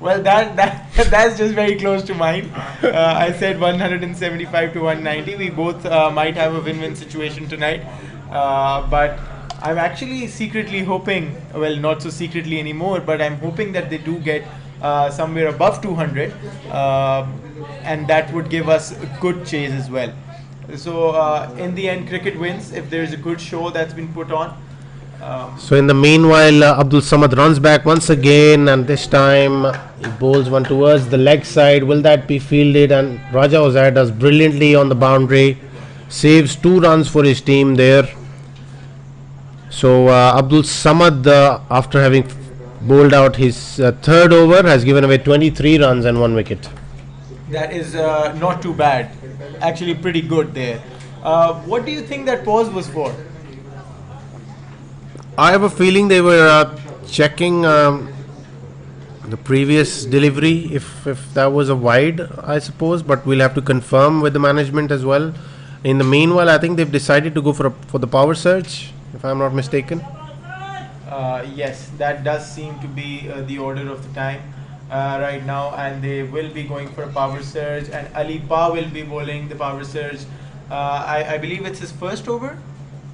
Well, that's just very close to mine. I said 175 to 190. We both might have a win-win situation tonight. But I'm actually secretly hoping, well, not so secretly anymore, but I'm hoping that they do get somewhere above 200, and that would give us a good chase as well. So, in the end, cricket wins if there's a good show that's been put on. So in the meanwhile, Abdul Samad runs back once again, and this time he bowls one towards the leg side. Will that be fielded? And Raja Ozair does brilliantly on the boundary, saves 2 runs for his team there. So Abdul Samad, after having bowled out his third over, has given away 23 runs and 1 wicket. That is not too bad. Actually, pretty good there. What do you think that pause was for? I have a feeling they were checking the previous delivery, if that was a wide, I suppose, but we'll have to confirm with the management as well. In the meanwhile, I think they've decided to go for the power surge, if I'm not mistaken. Yes, that does seem to be the order of the time right now, and they will be going for a power surge, and Ali Pa will be bowling the power surge. I believe it's his first over.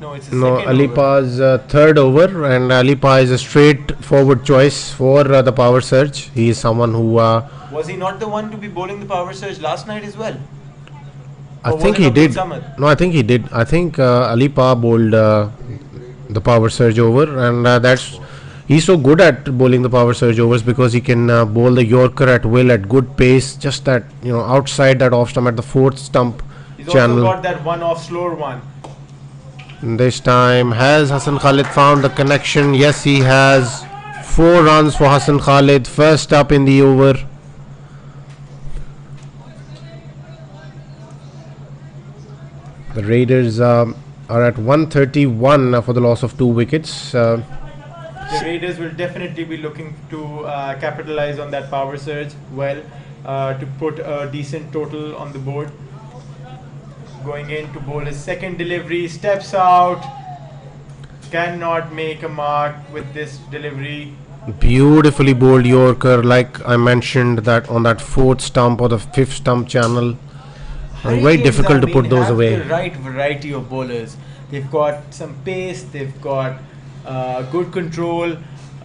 No, it's his No, second Ali over. Pa's third over, and Ali Pa is a straightforward choice for the power surge. He is someone who Was he not the one to be bowling the power surge last night as well? I Or was think it he Abdul did. Samad? No, I think he did. I think Ali Pa bowled the power surge over, and he's so good at bowling the power surge overs because he can bowl the Yorker at will at good pace, just that outside that off stump at the fourth stump He's channel. also got that one off slower one. This time, has Hassan Khalid found the connection? Yes, he has. 4 runs for Hassan Khalid, first up in the over. The Raiders are at 131 for the loss of 2 wickets. The Raiders will definitely be looking to capitalize on that power surge well, to put a decent total on the board. Going in to bowl his second delivery, steps out, cannot make a mark with this delivery. Beautifully bowled Yorker, like I mentioned, that on that fourth stump or the fifth stump channel. And very Hurricanes, difficult to I put mean, those have away. the right variety of bowlers. They've got some pace, they've got good control,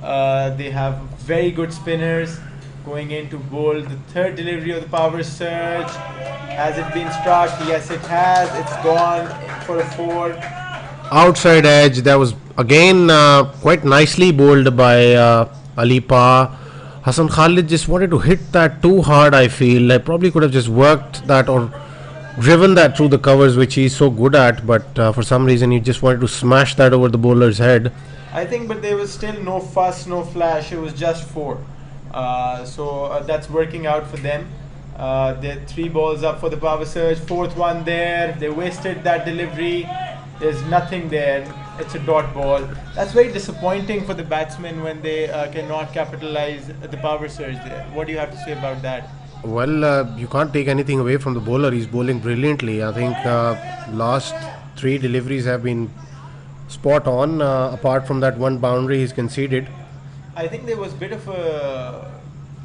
they have very good spinners. Going in to bowl the third delivery of the power surge. Has it been struck? Yes, it has. It's gone for a 4. Outside edge, that was again quite nicely bowled by Ali Pa. Hassan Khalid just wanted to hit that too hard, I feel. I probably could have just worked that or driven that through the covers, which he's so good at, but for some reason he just wanted to smash that over the bowler's head. I think, but there was still no fuss, no flash. It was just 4. So that's working out for them. They're 3 balls up for the power surge, 4th one there. They wasted that delivery. There's nothing there. It's a dot ball. That's very disappointing for the batsmen when they cannot capitalize the power surge there. What do you have to say about that? Well, you can't take anything away from the bowler. He's bowling brilliantly. I think last 3 deliveries have been spot on, apart from that one boundary he's conceded. I think there was a bit of a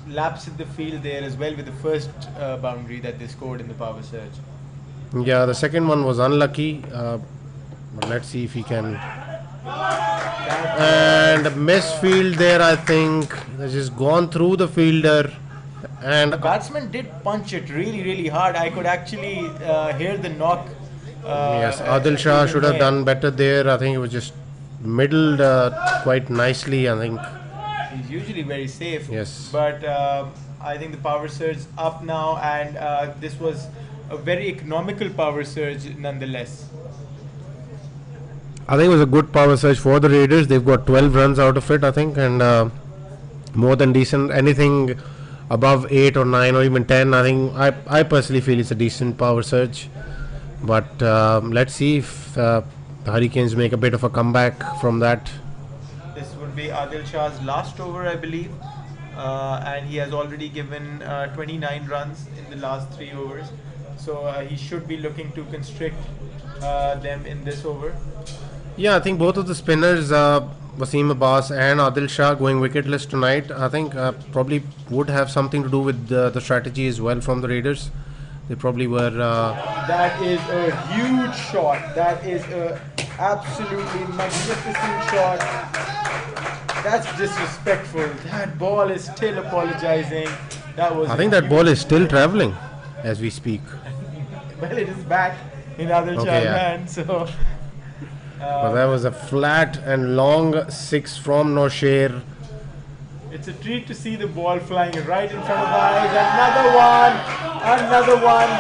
lapse in the field there as well with the first boundary that they scored in the power surge. Yeah, the second one was unlucky. But let's see if he can. And a misfield there, I think. Has just gone through the fielder. And The batsman did punch it really, really hard. I could actually hear the knock. yes, Adil Shah should have done better there. I think it was just middled quite nicely, I think. He's usually very safe. Yes. But I think the power surge is up now, and this was a very economical power surge nonetheless. I think it was a good power surge for the Raiders. They've got 12 runs out of it, I think, and more than decent. Anything above 8 or 9 or even 10, I think I personally feel it's a decent power surge. But let's see if the Hurricanes make a bit of a comeback from that. This would be Adil Shah's last over, I believe, and he has already given 29 runs in the last 3 overs. So he should be looking to constrict them in this over. Yeah, I think both of the spinners, Wasim Abbas and Adil Shah, going wicketless tonight, I think probably would have something to do with the strategy as well from the Raiders. They probably were. That is a huge shot. That is a Absolutely magnificent shot. That's disrespectful. That ball is still apologizing. That was. I think that ball is still traveling as we speak. Well, it is back in Adil Okay, Shah's yeah. hand. So But that was a flat and long 6 from Nosher. it's a treat to see the ball flying right in front of the eyes. Another one. Another one.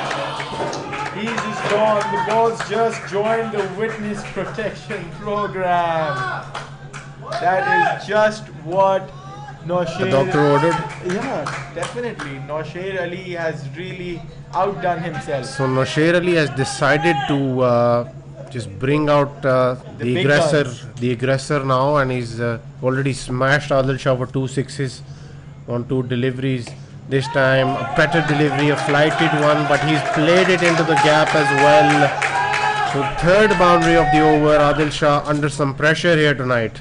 He's just gone. The ball's just joined the witness protection program. That is just what Nosher. The doctor ordered. Yeah, definitely. Nosher Ali has really outdone himself. So Nosher Ali has decided to just bring out the big aggressor, guns. the aggressor now, and he's already smashed Adil Shah for 2 sixes on 2 deliveries. This time a better delivery, a flighted one, but he's played it into the gap as well. So third boundary of the over. Adil Shah under some pressure here tonight.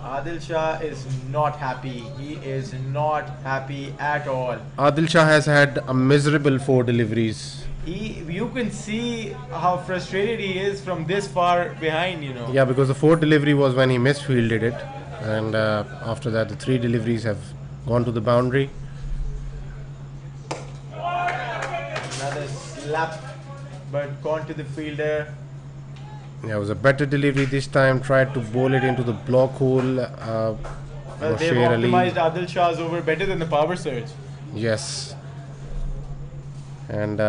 Adil Shah is not happy. He is not happy at all. Adil Shah has had a miserable 4 deliveries. You can see how frustrated he is from this far behind, you know. Yeah, because the 4th delivery was when he misfielded it, and after that the 3 deliveries have gone to the boundary. Another slap, but gone to the fielder. Yeah, it was a better delivery this time. Tried to bowl it into the block hole. Well, they've Nosher Ali. optimized Adil Shah's over better than the power surge. Yes. And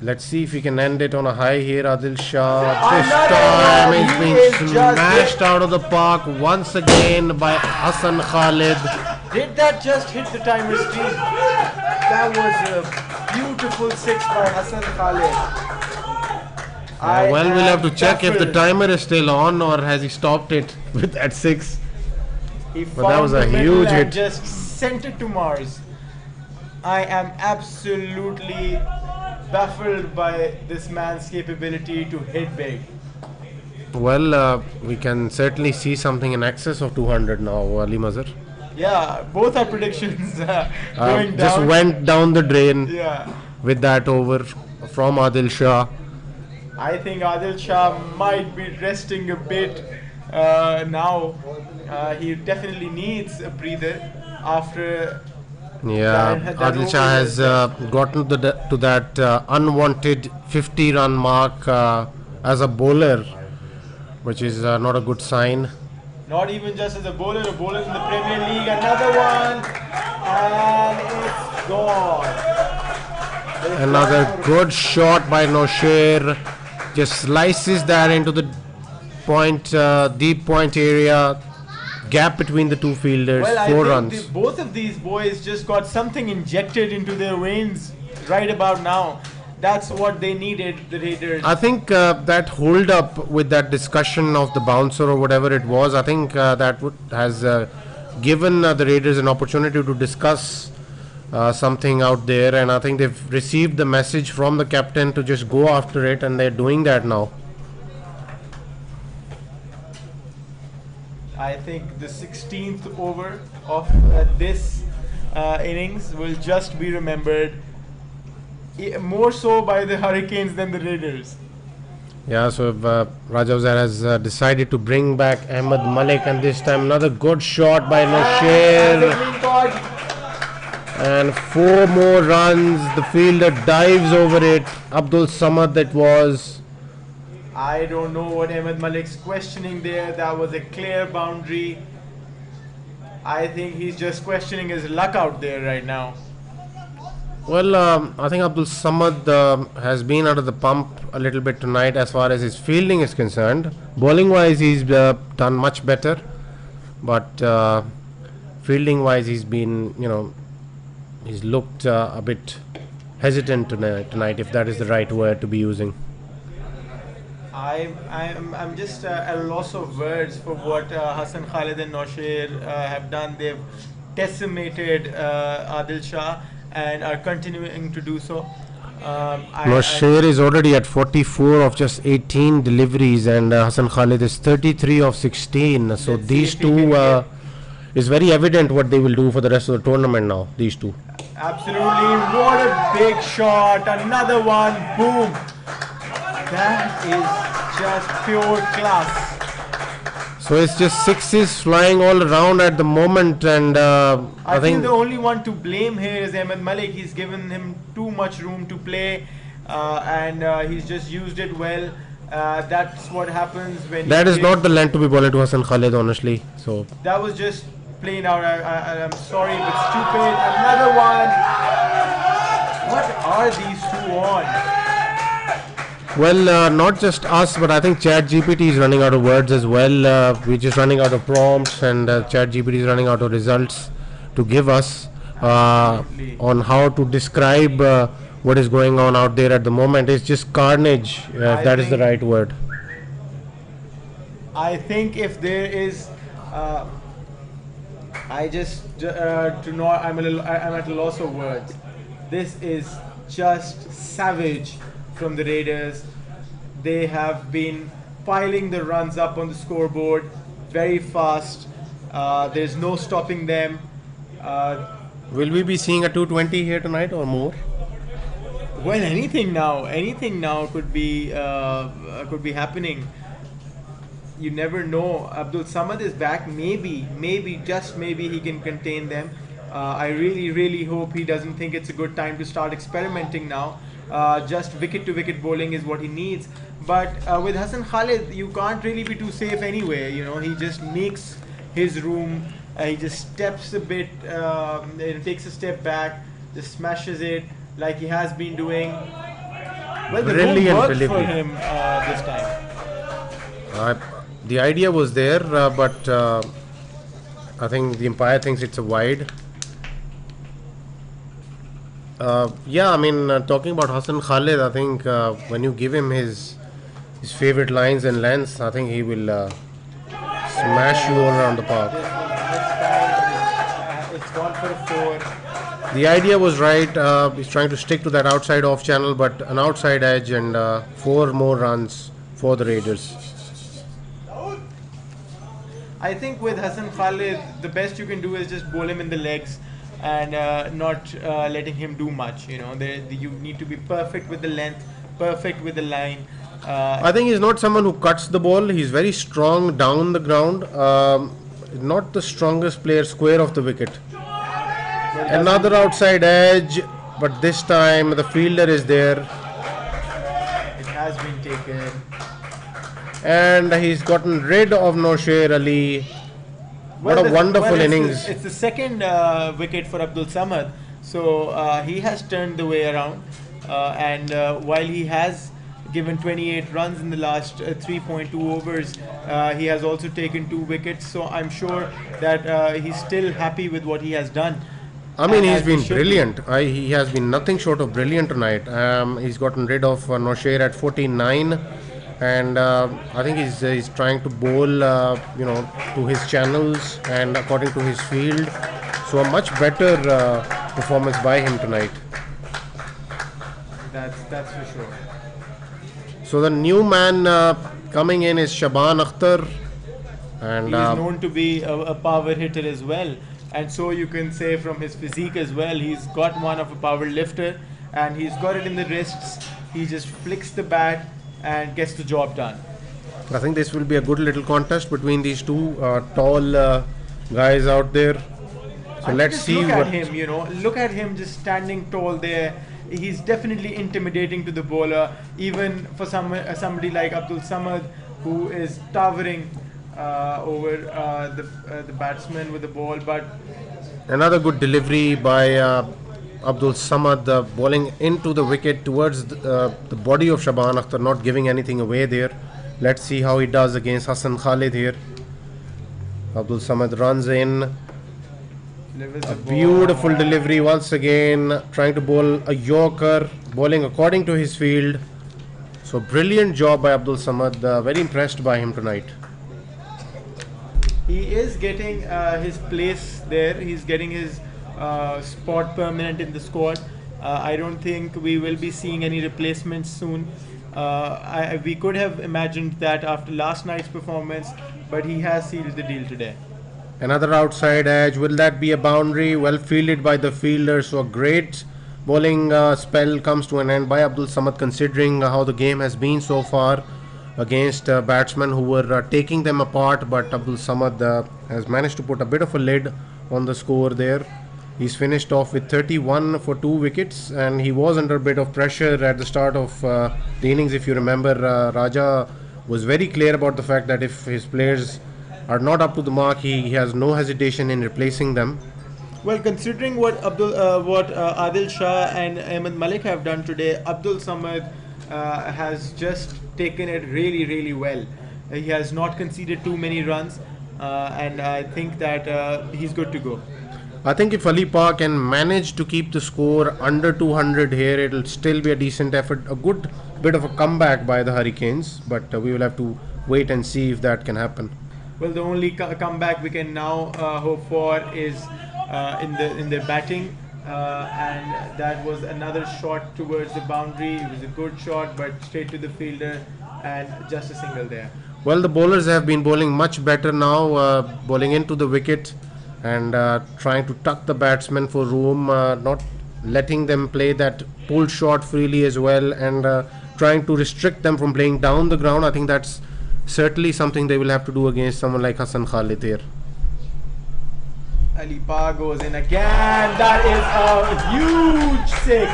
let's see if we can end it on a high here. Adil Shah. This time He he's is been just smashed out of the park once again by Hassan Khalid. Did that just hit the timer screen? That was a beautiful 6 by Hassan Khalid. Well, we'll have to am check if the baffled. timer is still on or has he stopped it with at 6. He But that found was the a middle huge and hit. just sent it to Mars. I am absolutely baffled by this man's capability to hit big. Well, we can certainly see something in excess of 200 now, Ali Mazhar. Yeah, both our predictions going Just down. went down the drain Yeah, with that over from Adil Shah. I think Adil Shah might be resting a bit now. He definitely needs a breather after. Yeah, That Adil Shah over has was gotten to that unwanted 50-run mark as a bowler, which is not a good sign. Not even just as a bowler in the Premier League. Another one, and it's gone. Another good shot by Nosher. Just slices that into the point, deep point area. Gap between the 2 fielders. Well, 4 I runs. think both of these boys just got something injected into their veins right about now. That's what they needed, the Raiders. I think that hold up with that discussion of the bouncer or whatever it was, I think that has given the Raiders an opportunity to discuss something out there, and I think they've received the message from the captain to just go after it, and they're doing that now. I think the 16th over of this innings will just be remembered more so by the Hurricanes than the Raiders. Yeah, so Rajawzar has decided to bring back Ahmed Malik, and this time another good shot by And Nosher. the green card. And 4 more runs. The fielder dives over it. Abdul Samad that was. I don't know what Ahmed Malik's questioning there. That was a clear boundary. I think he's just questioning his luck out there right now. Well, I think Abdul Samad has been out of the pump a little bit tonight as far as his fielding is concerned. Bowling wise, he's done much better, but fielding wise, he's been, he's looked a bit hesitant tonight, if that is the right word to be using. I'm just at a loss of words for what Hassan Khalid and Nosher have done. They've decimated Adil Shah and are continuing to do so. Nosher is already at 44 of just 18 deliveries, and Hassan Khalid is 33 of 16. So Let's see these if he can two get- is very evident what they will do for the rest of the tournament now. These two. Absolutely, what a big shot! Another one, boom! That is just pure class. So it's just sixes flying all around at the moment, and I think the only one to blame here is Ahmed Malik. He's given him too much room to play, and he's just used it well. That's what happens when. That is not the length to be bowling to Hassan Khalid, honestly. So that was just plain out. I'm sorry, but stupid. Another one. What are these two on? well, not just us, but I think ChatGPT is running out of words as well. We're just running out of prompts, and ChatGPT is running out of results to give us on how to describe what is going on out there at the moment. It's just carnage, if that is the right word. I think if there is, I just do not. I'm at a loss of words. This is just savage from the Raiders. They have been piling the runs up on the scoreboard very fast. There's no stopping them. Will we be seeing a 220 here tonight or more? Well, anything now could be happening. You never know. Abdul Samad is back. Maybe, just maybe he can contain them. I really hope he doesn't think it's a good time to start experimenting now. Just wicket to wicket bowling is what he needs. But with Hassan Khalid, you can't really be too safe anyway. You know, he just makes his room. He just steps a bit, takes a step back, just smashes it like he has been doing. Well, the room worked for him this time. The idea was there, but I think the umpire thinks it's a wide. Yeah, I mean, talking about Hassan Khalid, I think when you give him his favorite lines and lengths, I think he will smash you all around the park. It's gone for a 4. The idea was right. He's trying to stick to that outside off channel, but an outside edge and 4 more runs for the Raiders. I think with Hassan Khalid, the best you can do is just bowl him in the legs and not letting him do much. You know, you need to be perfect with the length, perfect with the line. I think he's not someone who cuts the ball. He's very strong down the ground. Not the strongest player square of the wicket. Another outside edge, but this time the fielder is there. It has been taken. And he's gotten rid of Nosher Ali. What a wonderful innings. It's the second wicket for Abdul Samad. So he has turned the way around. And while he has given 28 runs in the last 3.2 overs, he has also taken 2 wickets. So I'm sure that he's still happy with what he has done. I mean, he's been brilliant. He has been nothing short of brilliant tonight. He's gotten rid of Nosher at 49. And I think he's trying to bowl, to his channels and according to his field. So a much better performance by him tonight. That's for sure. So the new man coming in is Shaban Akhtar, and he's known to be a power hitter as well. And so you can say from his physique as well, he's got one of a power lifter, and he's got it in the wrists. He just flicks the bat and gets the job done. I think this will be a good little contest between these two tall guys out there. So let's see look at him, look at him just standing tall there. He's definitely intimidating to the bowler, even for somebody like Abdul Samad, who is towering over the batsman with the ball. But another good delivery by Abdul Samad, bowling into the wicket towards the body of Shaban Akhtar, not giving anything away there. Let's see how he does against Hassan Khalid here. Abdul Samad runs in. A beautiful delivery once again, trying to bowl a Yorker, bowling according to his field. So brilliant job by Abdul Samad. Very impressed by him tonight. He is getting his place there. He's getting his spot permanent in the squad. I don't think we will be seeing any replacements soon. We could have imagined that after last night's performance, but he has sealed the deal today. Another outside edge. Will that be a boundary? Well fielded by the fielder. So a great bowling spell comes to an end by Abdul Samad, considering how the game has been so far. against batsmen who were taking them apart, but Abdul Samad has managed to put a bit of a lid on the score there. He's finished off with 31 for 2 wickets, and he was under a bit of pressure at the start of the innings. If you remember, Raja was very clear about the fact that if his players are not up to the mark, he has no hesitation in replacing them. Well, considering what Adil Shah and Ahmed Malik have done today, Abdul Samad has just taken it really, really well. He has not conceded too many runs, and I think that he's good to go. I think if Ali Pa can manage to keep the score under 200 here, it'll still be a decent effort, a good bit of a comeback by the Hurricanes, but we will have to wait and see if that can happen. Well, the only comeback we can now hope for is in the batting, and that was another shot towards the boundary. It was a good shot, but straight to the fielder, and just a single there. Well, the bowlers have been bowling much better now, bowling into the wicket and trying to tuck the batsmen for room, not letting them play that pull shot freely as well, and trying to restrict them from playing down the ground. I think that's certainly something they will have to do against someone like Hassan Khalid here. Ali Pa goes in again. That is a huge six.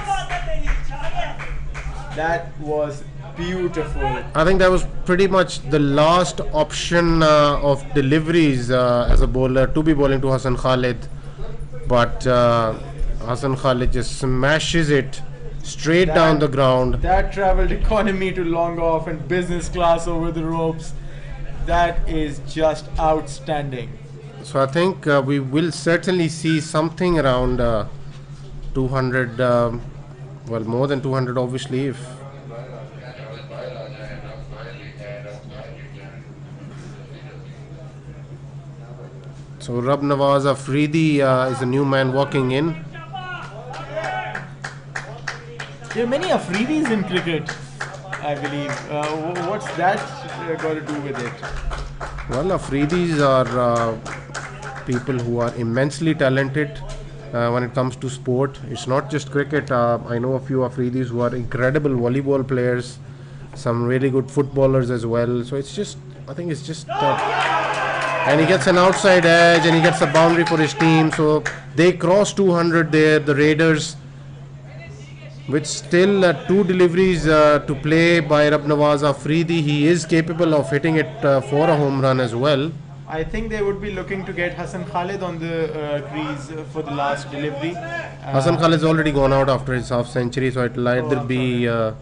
That was beautiful. I think that was pretty much the last option of deliveries as a bowler to be bowling to Hassan Khalid, but Hassan Khalid just smashes it straight down the ground. That travelled economy to long off and business class over the ropes. That is just outstanding. So I think we will certainly see something around 200, well, more than 200 obviously. If so, Rab Nawaz Afridi is a new man walking in. There are many Afridis in cricket, I believe. What's that got to do with it? Well, Afridis are people who are immensely talented when it comes to sport. It's not just cricket. I know a few Afridis who are incredible volleyball players, some really good footballers as well. So it's just, I think it's just and he gets an outside edge and he gets a boundary for his team. So they cross 200 there, the Raiders, with still 2 deliveries to play by Rab Nawaz Afridi. He is capable of hitting it for a home run as well. I think they would be looking to get Hassan Khalid on the crease for the last delivery. Hassan Khalid's already gone out after his half century, so it'll either be Rab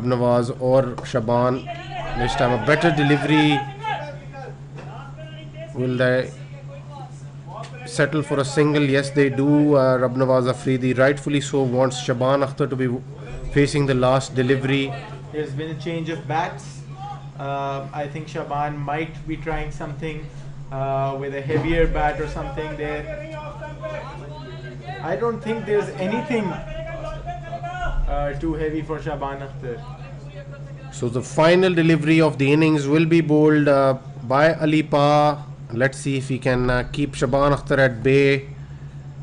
Nawaz or Shaban. This time a better delivery. Will they settle for a single? Yes, they do. Rab Nawaz Afridi, rightfully so, wants Shaban Akhtar to be facing the last delivery. There's been a change of bats. I think Shaban might be trying something with a heavier bat or something there. I don't think there's anything too heavy for Shaban Akhtar. So the final delivery of the innings will be bowled by Ali Pa. Let's see if he can keep Shaban Akhtar at bay.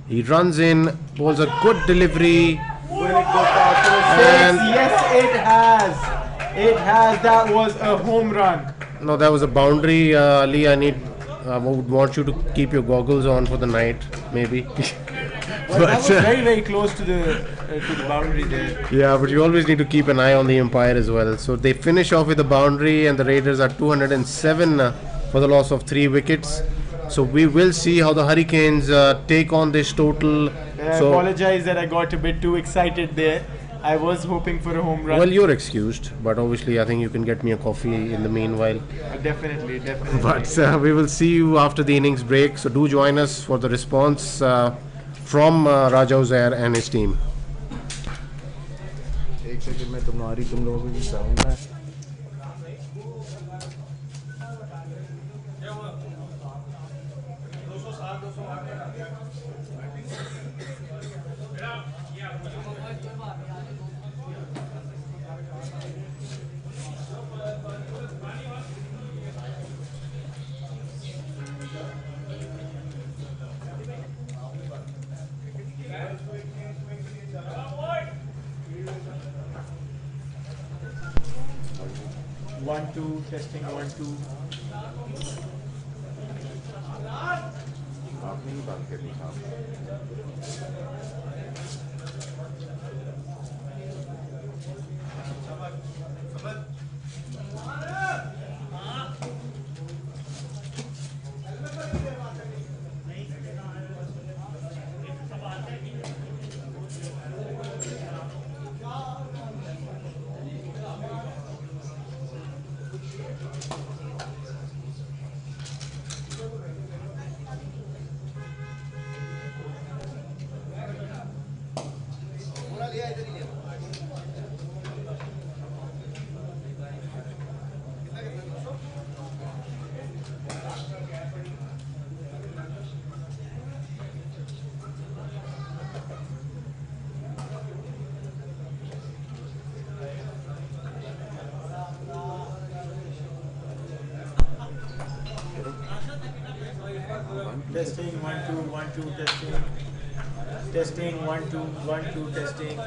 He runs in, bowls a good delivery. Will it go past the six? Yes, it has. It has. That was a home run. No, that was a boundary. Ali, I would want you to keep your goggles on for the night, maybe. Well, that was very, very close to the boundary there. Yeah, but you always need to keep an eye on the umpire as well. So they finish off with a boundary, and the Raiders are 207 for the loss of 3 wickets. So we will see how the Hurricanes take on this total. I apologize that I got a bit too excited there. I was hoping for a home run. Well, you're excused, but obviously I think you can get me a coffee in the meanwhile. Definitely. But we will see you after the innings break. So do join us for the response from Raja Uzair and his team. एक second में तुम लोगों को sound है 2, testing 1 2. आप नहीं बात करनी साहब. Testing 1 2 1 2 testing. Testing 1 2 1 2 testing.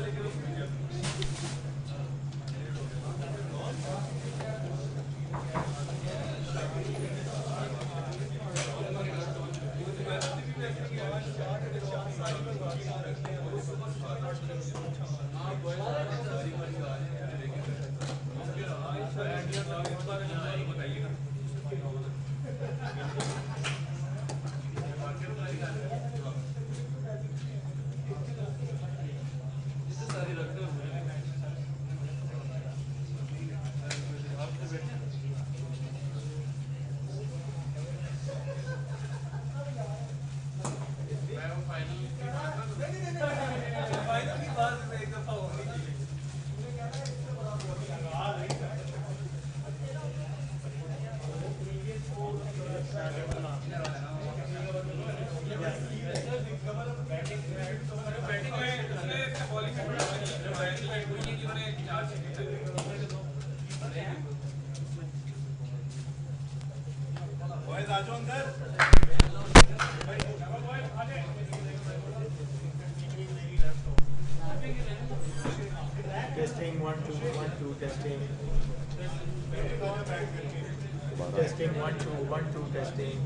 Testing 1 2 1 2 testing. Testing 1 2 1 2 testing.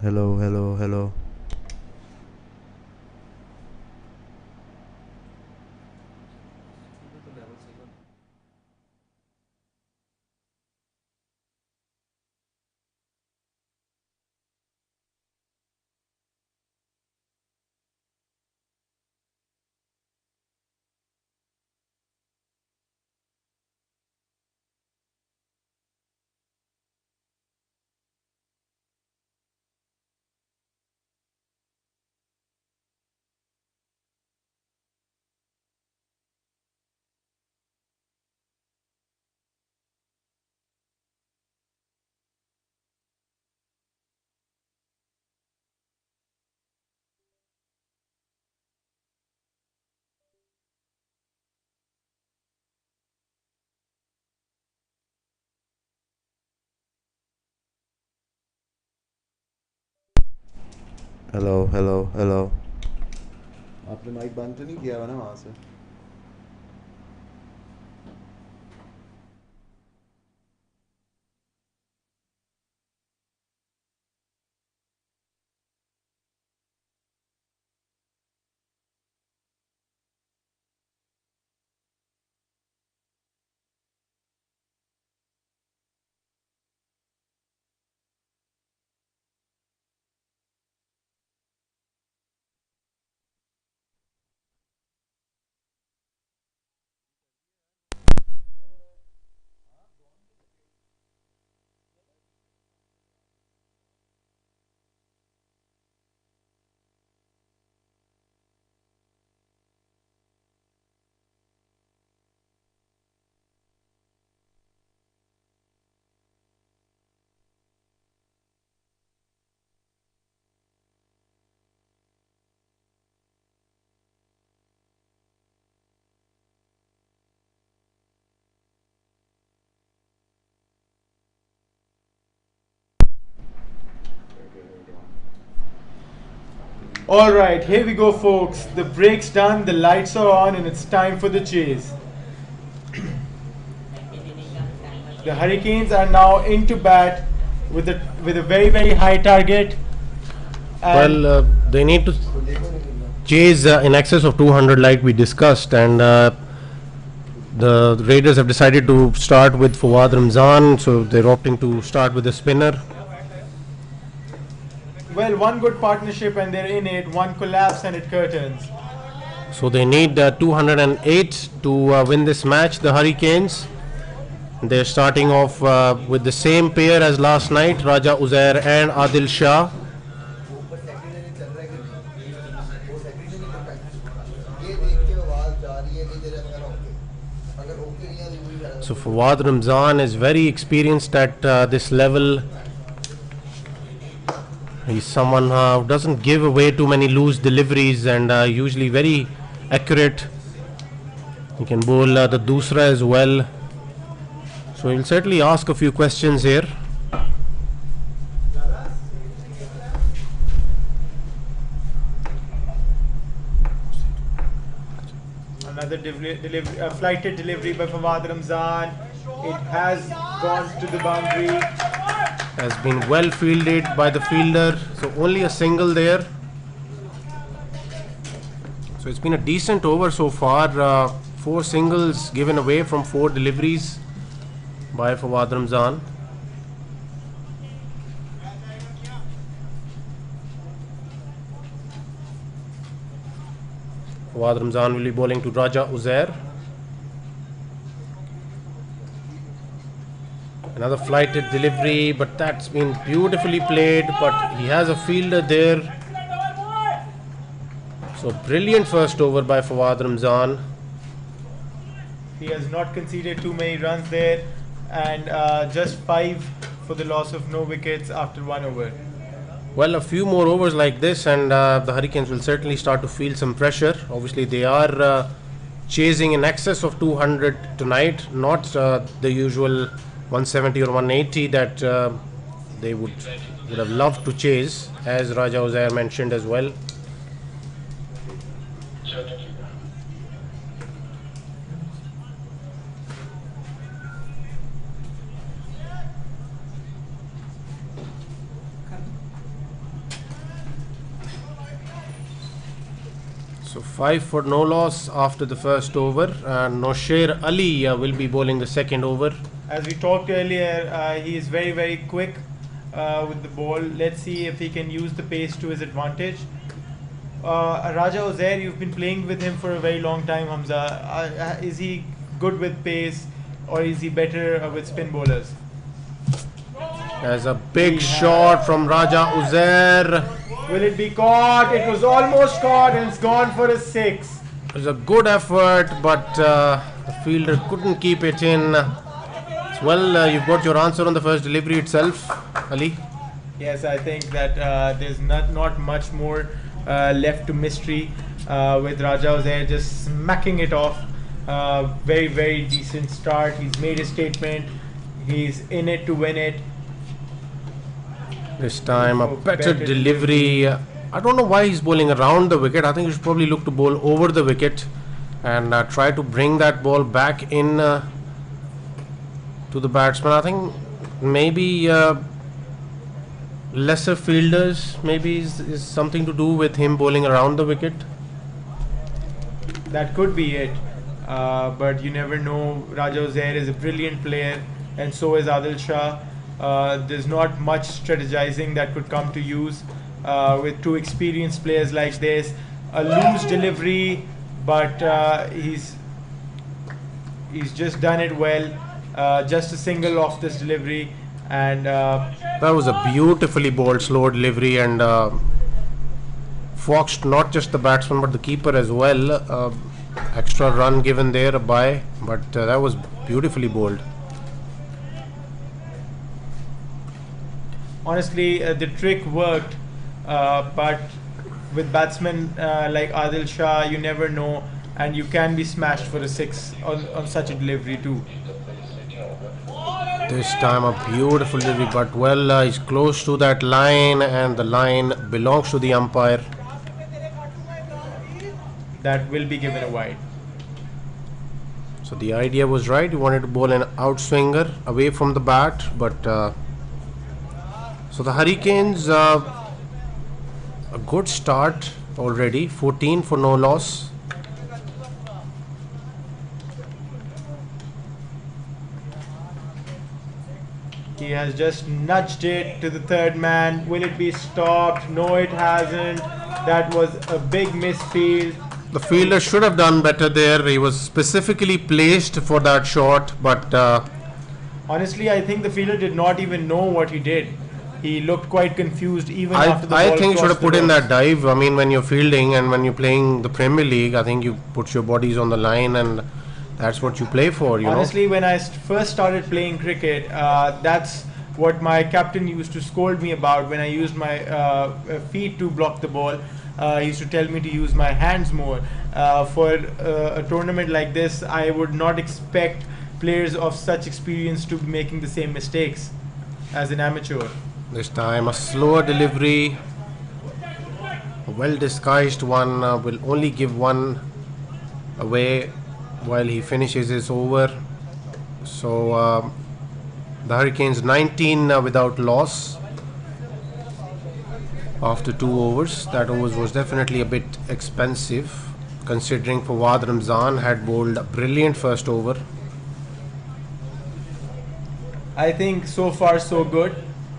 Hello, hello, hello. Hello hello hello. आपने माइक बंद तो नहीं किया हुआ ना वहाँ से? All right, here we go, folks. The break's done, the lights are on, and it's time for the chase. The Hurricanes are now into bat with a very very high target. And Well, they need to chase in excess of 200 like we discussed, and the Raiders have decided to start with Fawad Ramzan, so they're opting to start with a spinner. well, one good partnership and they're in it. One collapse and it curtains. So they need 208 to win this match, the Hurricanes. They're starting off with the same pair as last night, Raja Uzair and Adil Shah. So Fawad Ramzan is very experienced at this level. He's someone who doesn't give away too many loose deliveries and usually very accurate. He can bowl the dusra as well. So he'll certainly ask a few questions here. Another flighted delivery by Fawad Ramzan. It has gone to the boundary. Has been well fielded by the fielder. So only a single there. So it's been a decent over so far. 4 singles given away from 4 deliveries by Fawad Ramzan. Fawad Ramzan will be bowling to Raja Uzair. Another flighted delivery, but that's been beautifully played, but he has a fielder there. So brilliant first over by Fawad Ramzan. He has not conceded too many runs there, and just 5 for the loss of no wickets after 1 over. Well, a few more overs like this and the Hurricanes will certainly start to feel some pressure. Obviously they are chasing in excess of 200 tonight, not the usual 170 or 180 that they would have loved to chase, as Raja Uzair mentioned as well. So 5 for no loss after the first over, and Nosher Ali will be bowling the second over. As we talked earlier, he is very, very quick with the ball. Let's see if he can use the pace to his advantage. Raja Uzair, you've been playing with him for a very long time, Hamza. Is he good with pace, or is he better with spin bowlers? There's a big shot from Raja Uzair. Will it be caught? It was almost caught, and it's gone for a 6. It was a good effort, but the fielder couldn't keep it in. Well, you've got your answer on the first delivery itself, Ali. Yes, I think that there's not much more left to mystery with Raja Uzair just smacking it off. Very, very decent start. He's made a statement. He's in it to win it. This time a better delivery. I don't know why he's bowling around the wicket. I think he should probably look to bowl over the wicket and try to bring that ball back in to the batsman. I think maybe lesser fielders maybe is something to do with him bowling around the wicket. That could be it, but you never know. Raja Uzair is a brilliant player, and so is Adil Shah. There's not much strategizing that could come to use with two experienced players like this. A loose delivery, but he's just done it well. Just a single off this delivery, and that was a beautifully bowled slow delivery, and foxed not just the batsman but the keeper as well. Extra run given there, a bye, but that was beautifully bowled. Honestly, the trick worked, but with batsmen like Adil Shah, you never know, and you can be smashed for a 6 on such a delivery too. This time a beautiful delivery, but well, he's close to that line, and the line belongs to the umpire. That will be given a wide. So the idea was right. He wanted to bowl an outswinger away from the bat, but so the Hurricanes, a good start already, 14 for no loss. He has just nudged it to the third man. Will it be stopped? No, it hasn't. That was a big misfield. The fielder should have done better there. He was specifically placed for that shot, but honestly, I think the fielder did not even know what he did. He looked quite confused even after the ball I think he should have put in ropes. that dive. I mean, when you're fielding and when you're playing the Premier League, I think you put your bodies on the line, and that's what you play for, you Honestly, know. when I first started playing cricket, that's what my captain used to scold me about when I used my feet to block the ball. He used to tell me to use my hands more. For a tournament like this, I would not expect players of such experience to be making the same mistakes as an amateur. This time a slower delivery, a well disguised one, will only give one away while he finishes his over. So the Hurricanes 19 without loss after 2 overs. That overs was definitely a bit expensive, considering Fawad Ramzan had bowled a brilliant first over. I think so far so good.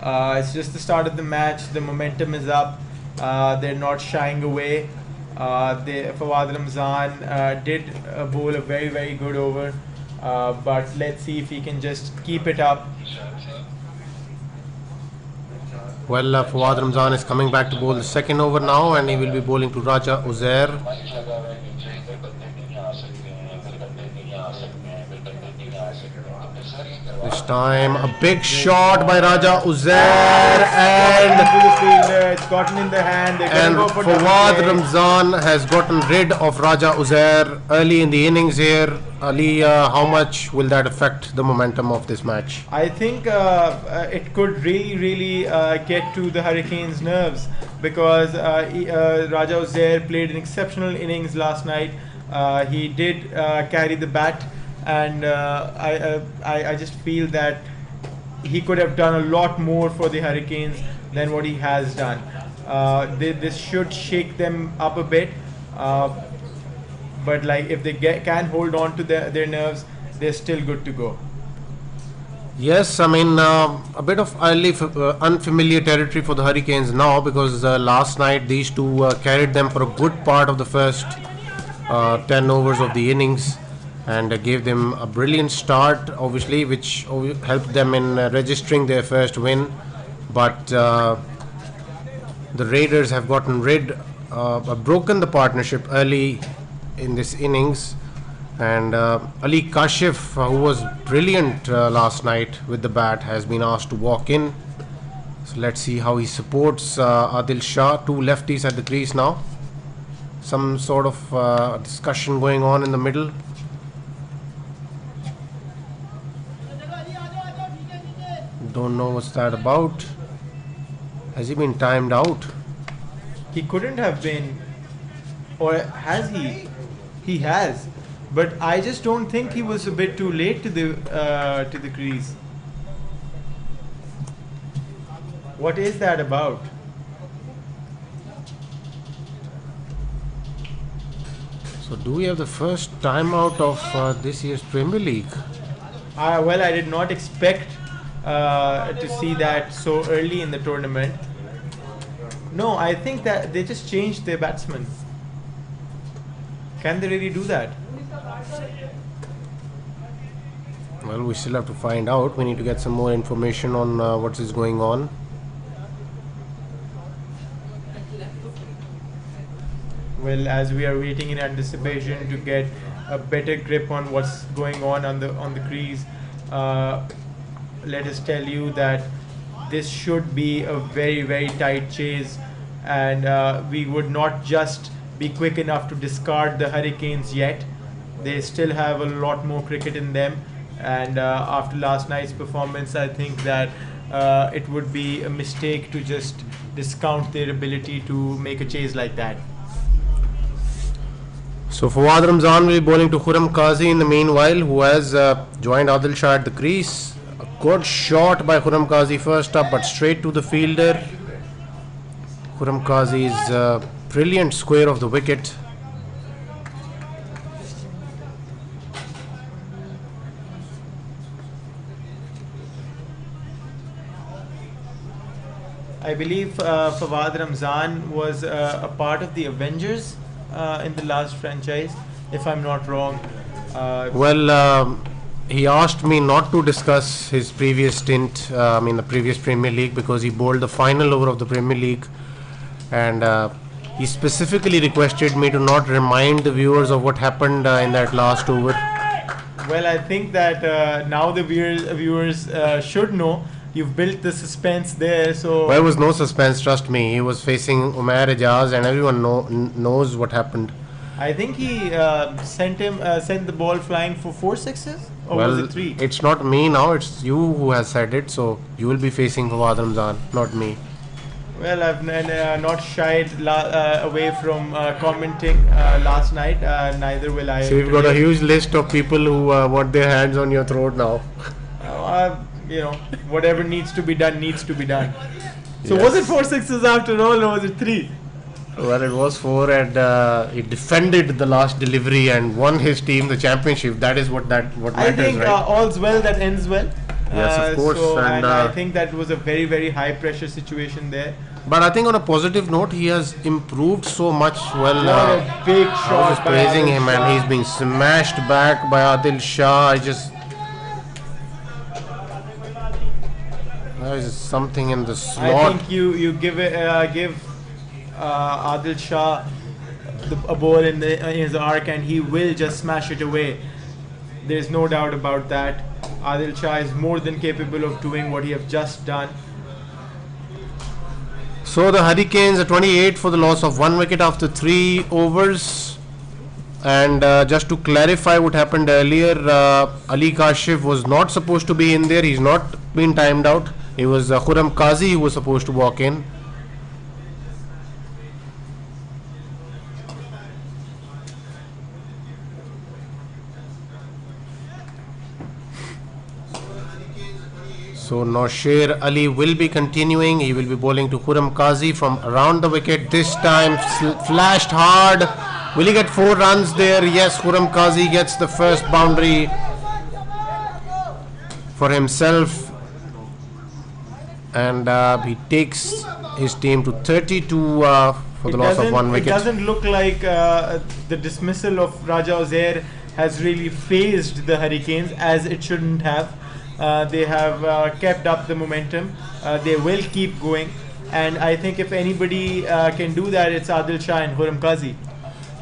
It's just the start of the match. The momentum is up. They're not shying away. Fawad Ramzan did bowl a very, very good over. But let's see if he can just keep it up. Well, Fawad Ramzan is coming back to bowl the second over now, and he will be bowling to Raja Uzair. This time a big shot by Raja Uzair, and It's gotten in the hand. Fawad Ramzan has gotten rid of Raja Uzair early in the innings here. Ali, how much will that affect the momentum of this match? I think it could really get to the Hurricanes' nerves, because Raja Uzair played an exceptional innings last night. He did carry the bat, and I just feel that he could have done a lot more for the Hurricanes than what he has done. This should shake them up a bit. But like if they can hold on to their nerves, they're still good to go. Yes, I mean a bit of unfamiliar territory for the Hurricanes now, because last night these two carried them for a good part of the first 10 overs of the innings, and gave them a brilliant start, obviously, which helped them in registering their first win. But the Raiders have broken the partnership early in this innings, and Ali Kashif, who was brilliant last night with the bat, has been asked to walk in. So let's see how he supports Adil Shah. Two lefties at the crease now. Some sort of discussion going on in the middle. Don't know what's that about. Has he been timed out? He couldn't have been, or has he? He has, but I just don't think he was a bit too late to the crease. What is that about? So do we have the first timeout of this year's Premier League? Well, I did not expect to see that so early in the tournament. No, I think that they just changed their batsman. Can they really do that? Well, we still have to find out. We need to get some more information on what is going on. Well, as we are waiting in anticipation to get a better grip on what's going on the crease, let us tell you that this should be a very, very tight chase, and we would not just be quick enough to discard the Hurricanes yet. They still have a lot more cricket in them, and after last night's performance, I think that it would be a mistake to just discount their ability to make a chase like that. So Fawad Ramzan will be bowling to Khurram Qazi in the meanwhile, who has joined Adil Shah at the crease. A good shot by Khurram Qazi first up, but straight to the fielder. Khurram Qazi's brilliant square of the wicket. I believe Fawad Ramzan was a part of the Avengers in the last franchise, if I'm not wrong. He asked me not to discuss his previous stint, the previous Premier League, because he bowled the final over of the Premier League, and he specifically requested me to not remind the viewers of what happened in that last over. Well, I think that now the viewers should know. You've built the suspense there, so... There was no suspense, trust me. He was facing Umair Ijaz, and everyone knows what happened. I think he sent the ball flying for 4 sixes, or was it 3? It's not me now, it's you who has said it, so you will be facing Fawad Ramzan, not me. Well, I've not shied away from commenting last night, neither will I. So we've got a huge list of people who want their hands on your throat now. Whatever needs to be done needs to be done. So Yes. was it 4 sixes after all, or was it 3? Well, it was 4, and he defended the last delivery and won his team the championship. That is what matters, I think right? all's well that ends well. Yes, of course. And I think that was a very, very high pressure situation there. But I think on a positive note, he has improved so much. Well, What a big I shot was by praising Adil him, Shah. and he's being smashed back by Adil Shah. There is something in the slot. I think you give Adil Shah a ball in his arc, and he will just smash it away. There's no doubt about that. Adil Shah is more than capable of doing what he have just done. So the Hurricanes are 28 for the loss of 1 wicket after 3 overs. And just to clarify what happened earlier, Ali Kashif was not supposed to be in there. He's not been timed out. It was Khurram Qazi who was supposed to walk in. So Nausher Ali will be continuing. He will be bowling to Khurram Qazi from around the wicket. This time flashed hard, Will he get 4 runs there? Yes, Khurram Qazi gets the first boundary for himself, and he takes his team to 32 for the loss of 1 wicket. It doesn't look like the dismissal of Raja Uzair has really phased the Hurricanes, as it shouldn't have. They have kept up the momentum. They will keep going, and I think if anybody can do that, it's Adil Shah and Khurram Qazi.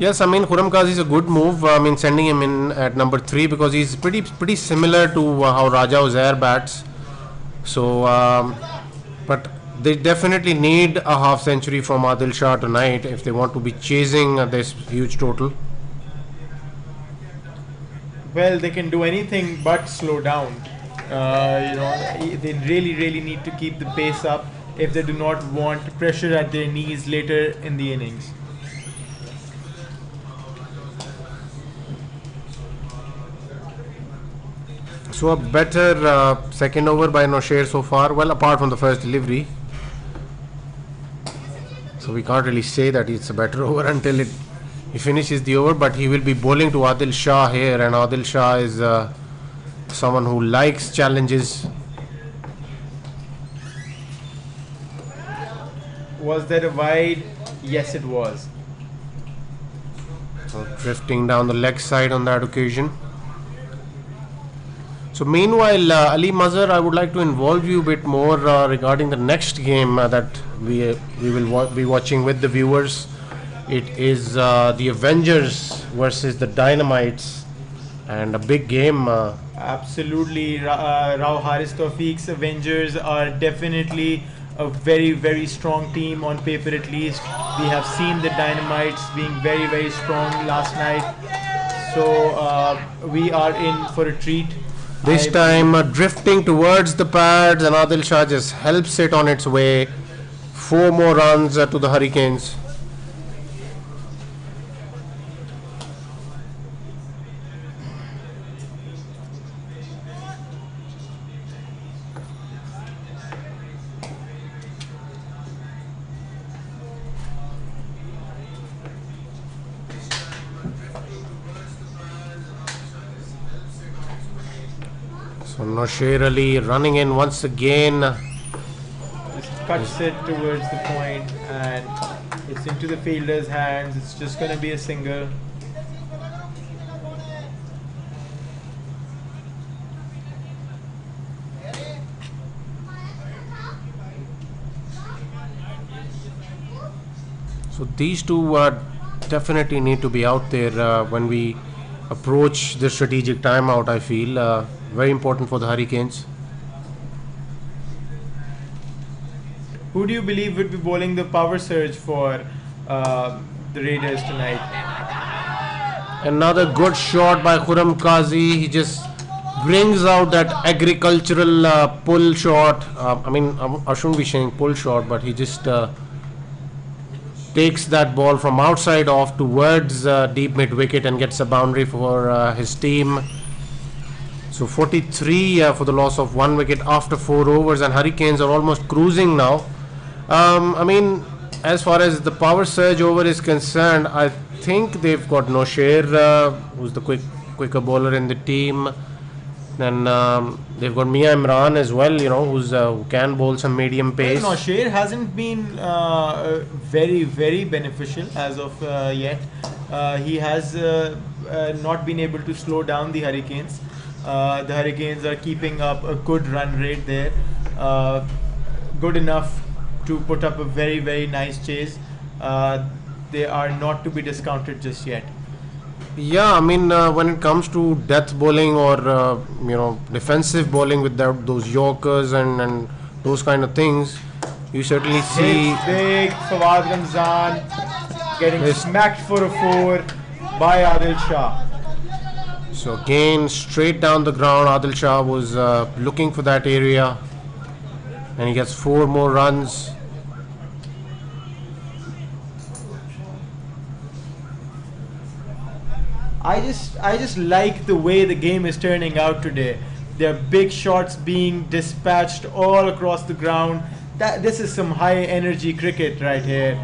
Yes, I mean Khurram Qazi is a good move. I mean sending him in at number 3 because he's pretty similar to how Raja Uzair bats. So, but they definitely need a half century from Adil Shah tonight if they want to be chasing this huge total. Well, they can do anything but slow down. They really need to keep the pace up if they do not want pressure at their knees later in the innings. So a better second over by Nosher so far, well apart from the first delivery. So we can't really say that it's a better over until he finishes the over, but he will be bowling to Adil Shah here, and Adil Shah is someone who likes challenges. Was that a wide? Yes, it was. So drifting down the leg side on that occasion. So meanwhile, Ali Mazhar, I would like to involve you a bit more regarding the next game that we will be watching with the viewers. It is the Avengers versus the Dynamites, and a big game. Absolutely, Rao Haris Tawfiq's Avengers are definitely a very strong team on paper. At least we have seen the Dynamites being very strong last night. So we are in for a treat. This time drifting towards the pads, and Adil Shah just helps it on its way. 4 more runs to the Hurricanes. So Nosher Ali running in once again. Just cuts it towards the point, and it's into the fielder's hands. It's just going to be a single. So these two definitely need to be out there when we approach the strategic timeout. I feel very important for the Hurricanes. Who do you believe would be bowling the power surge for the Raiders tonight? Another good shot by Khurram Qazi. He just brings out that agricultural pull shot. I shouldn't be saying pull shot, but he just takes that ball from outside off towards deep mid wicket and gets a boundary for his team. So 43 for the loss of 1 wicket after 4 overs, and Hurricanes are almost cruising now. As far as the power surge over is concerned, I think they've got Nosher, who's the quicker bowler in the team. Then they've got Mia Imran as well, who can bowl some medium pace. Well, Nosher hasn't been very beneficial as of yet. He has not been able to slow down the Hurricanes. The Hurricanes are keeping up a good run rate there, good enough to put up a very nice chase. They are not to be discounted just yet. Yeah, when it comes to death bowling or defensive bowling with those Yorkers and those kind of things, you certainly see Hits big Fawad Ramzan getting smacked for a 4 by Adil Shah. So again, straight down the ground, Adil Shah was looking for that area, and he gets 4 more runs. I just like the way the game is turning out today. There are big shots being dispatched all across the ground. This is some high energy cricket right here.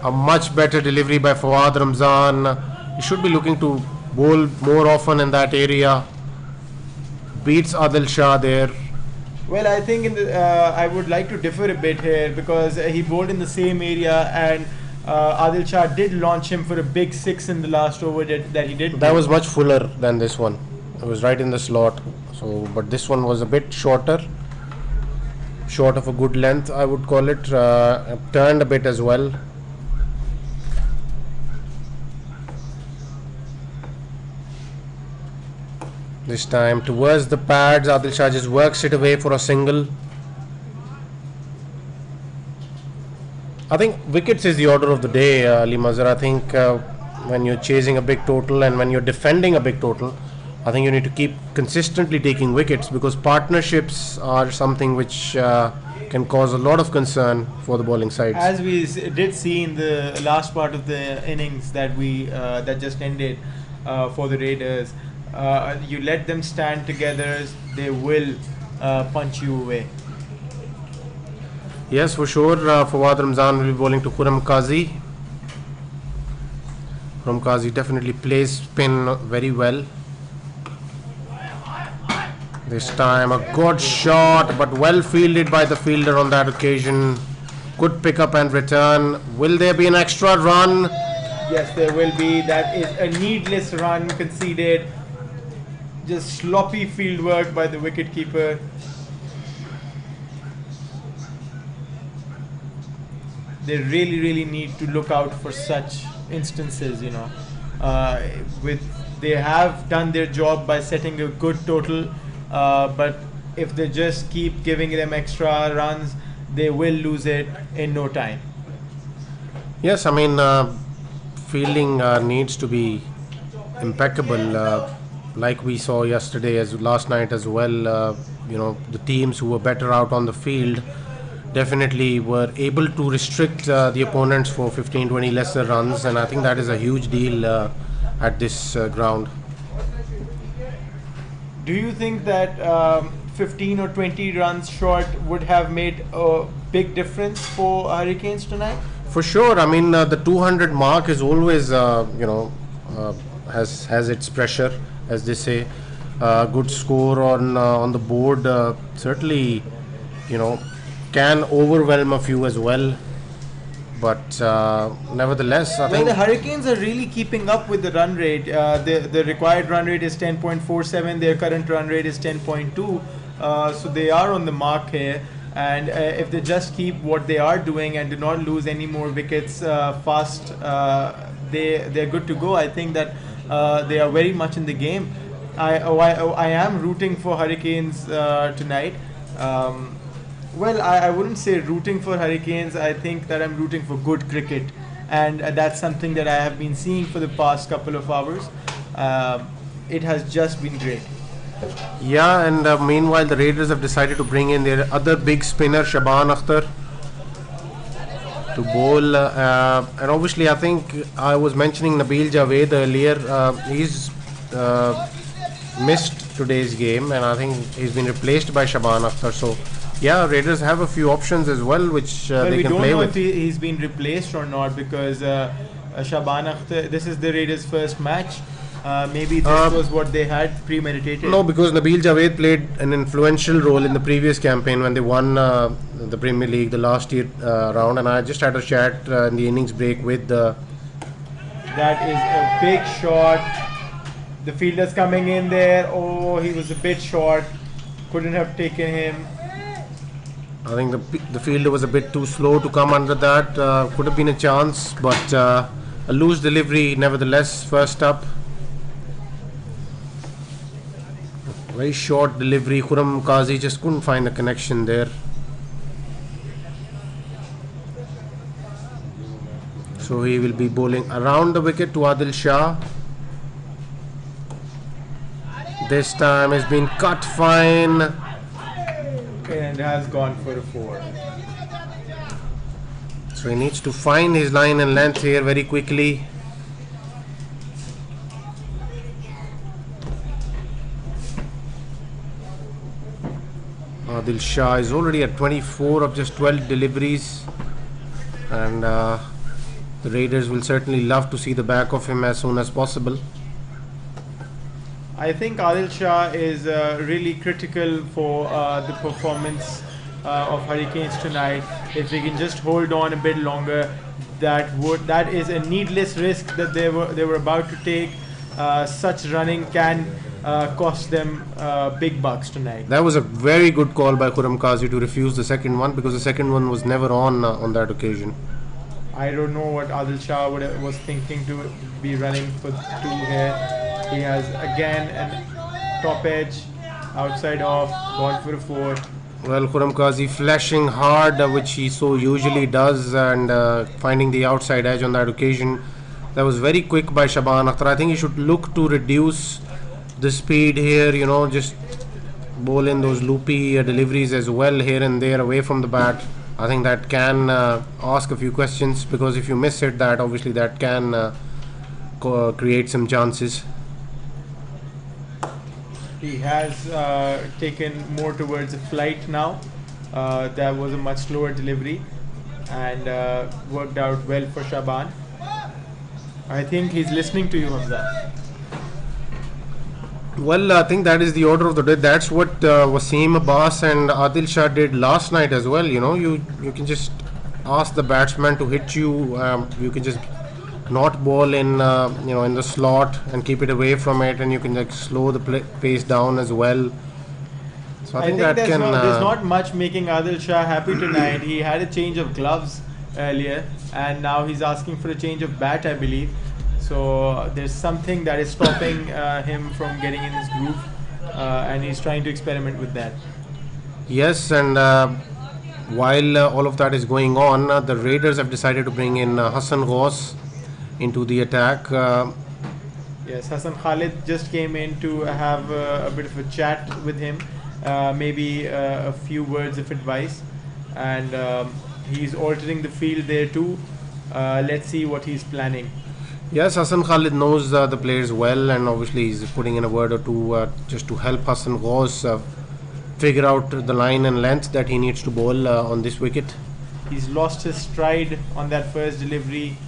A much better delivery by Fawad Ramzan. He should be looking to bowl more often in that area. Beats Adil Shah there. Well, I think I would like to differ a bit here because he bowled in the same area, and Adil Shah did launch him for a big six in the last over that he did. That was much fuller than this one. It was right in the slot. So, but this one was a bit shorter. Short of a good length, I would call it. Turned a bit as well. This time towards the pads, Adil Shah just works it away for a single. I think wickets is the order of the day, Ali Mazhar. I think when you're chasing a big total and when you're defending a big total, I think you need to keep consistently taking wickets, because partnerships are something which can cause a lot of concern for the bowling sides. As we did see in the last part of the innings that that just ended for the Raiders, you let them stand together, they will punch you away. Yes, for sure. Fawad Ramzan will be bowling to Khurram Qazi. Khurram Qazi definitely plays spin very well. This time a good shot, but well fielded by the fielder on that occasion. Good pick up and return. Will there be an extra run? Yes, there will be. That is a needless run conceded. Just sloppy field work by the wicketkeeper. They really need to look out for such instances, you know. They have done their job by setting a good total, but if they just keep giving them extra runs, they will lose it in no time. Yes, I mean, fielding needs to be impeccable, like we saw yesterday, as last night as well. You know, the teams who were better out on the field definitely were able to restrict the opponents for 15-20 lesser runs, and I think that is a huge deal at this ground. Do you think that 15 or 20 runs short would have made a big difference for Hurricanes tonight? For sure. I mean, the 200 mark is always, has its pressure, as they say. Good score on the board certainly, can overwhelm a few as well. But nevertheless, I think the Hurricanes are really keeping up with the run rate. The required run rate is 10.47. Their current run rate is 10.2. So they are on the mark here. And if they just keep what they are doing and do not lose any more wickets fast, they're good to go. I think that they are very much in the game. I am rooting for Hurricanes tonight. Well, I wouldn't say rooting for Hurricanes. I think that I'm rooting for good cricket, and that's something that I have been seeing for the past couple of hours. It has just been great. Yeah, and meanwhile the Raiders have decided to bring in their other big spinner, Shaban Akhtar, to bowl. And obviously, I think I was mentioning Nabil Javed earlier. He's missed today's game, and I think he's been replaced by Shaban Akhtar. So yeah, Raiders have a few options as well, which they can play with. We don't know if he's been replaced or not, because Shaban Akhtar, this is the Raiders' first match. Maybe this was what they had premeditated. No, because Nabil Javed played an influential role in the previous campaign when they won the Premier League the last year round, and I just had a chat in the innings break with the... That is a big shot. The fielder's coming in there. Oh, he was a bit short. Couldn't have taken him. I think the fielder was a bit too slow to come under that. Could have been a chance, but a loose delivery nevertheless. First up, very short delivery. Khurram Qazi just couldn't find a connection there. So he will be bowling around the wicket to Adil Shah. This time has been cut fine. And has gone for a 4. So he needs to find his line and length here very quickly. Adil Shah is already at 24 of just 12 deliveries, and The Raiders will certainly love to see the back of him as soon as possible. I think Adil Shah is really critical for the performance of Hurricanes tonight. If we can just hold on a bit longer, that is a needless risk that they were about to take. Such running can cost them big bucks tonight. That was a very good call by Khurram Qazi to refuse the second one, because the second one was never on that occasion. I don't know what Adil Shah was thinking to be running for two here. He has again an top edge, outside off, gone for a four. Well, Khurram Qazi flashing hard, which he so usually does, and finding the outside edge on that occasion. That was very quick by Shaban Akhtar. I think he should look to reduce the speed here, just bowl in those loopy deliveries as well here and there away from the bat. I think that can ask a few questions, because if you miss it, that obviously that can create some chances. He has taken more towards a flight now. That was a much slower delivery and worked out well for Shaban. I think he's listening to you, Hamza. Well, I think that is the order of the day. That's what Wasim Abbas and Adil Shah did last night as well. You can just ask the batsman to hit you. You can just not ball in in the slot and keep it away from it, and you can slow the pace down as well. So I think that there's can. There's not much making Adil Shah happy tonight. He had a change of gloves earlier, and now he's asking for a change of bat, I believe. So there's something that is stopping him from getting in his groove, and he's trying to experiment with that. Yes, and while all of that is going on, the Raiders have decided to bring in Hassan Ghaus into the attack. Yes, Hassan Khalid just came in to have a bit of a chat with him, maybe a few words of advice, and he's altering the field there too. Let's see what he's planning. Yes, Hassan Khalid knows the players well, and obviously he's putting in a word or two just to help Hassan Ghaus figure out the line and length that he needs to bowl on this wicket. He's lost his stride on that first delivery,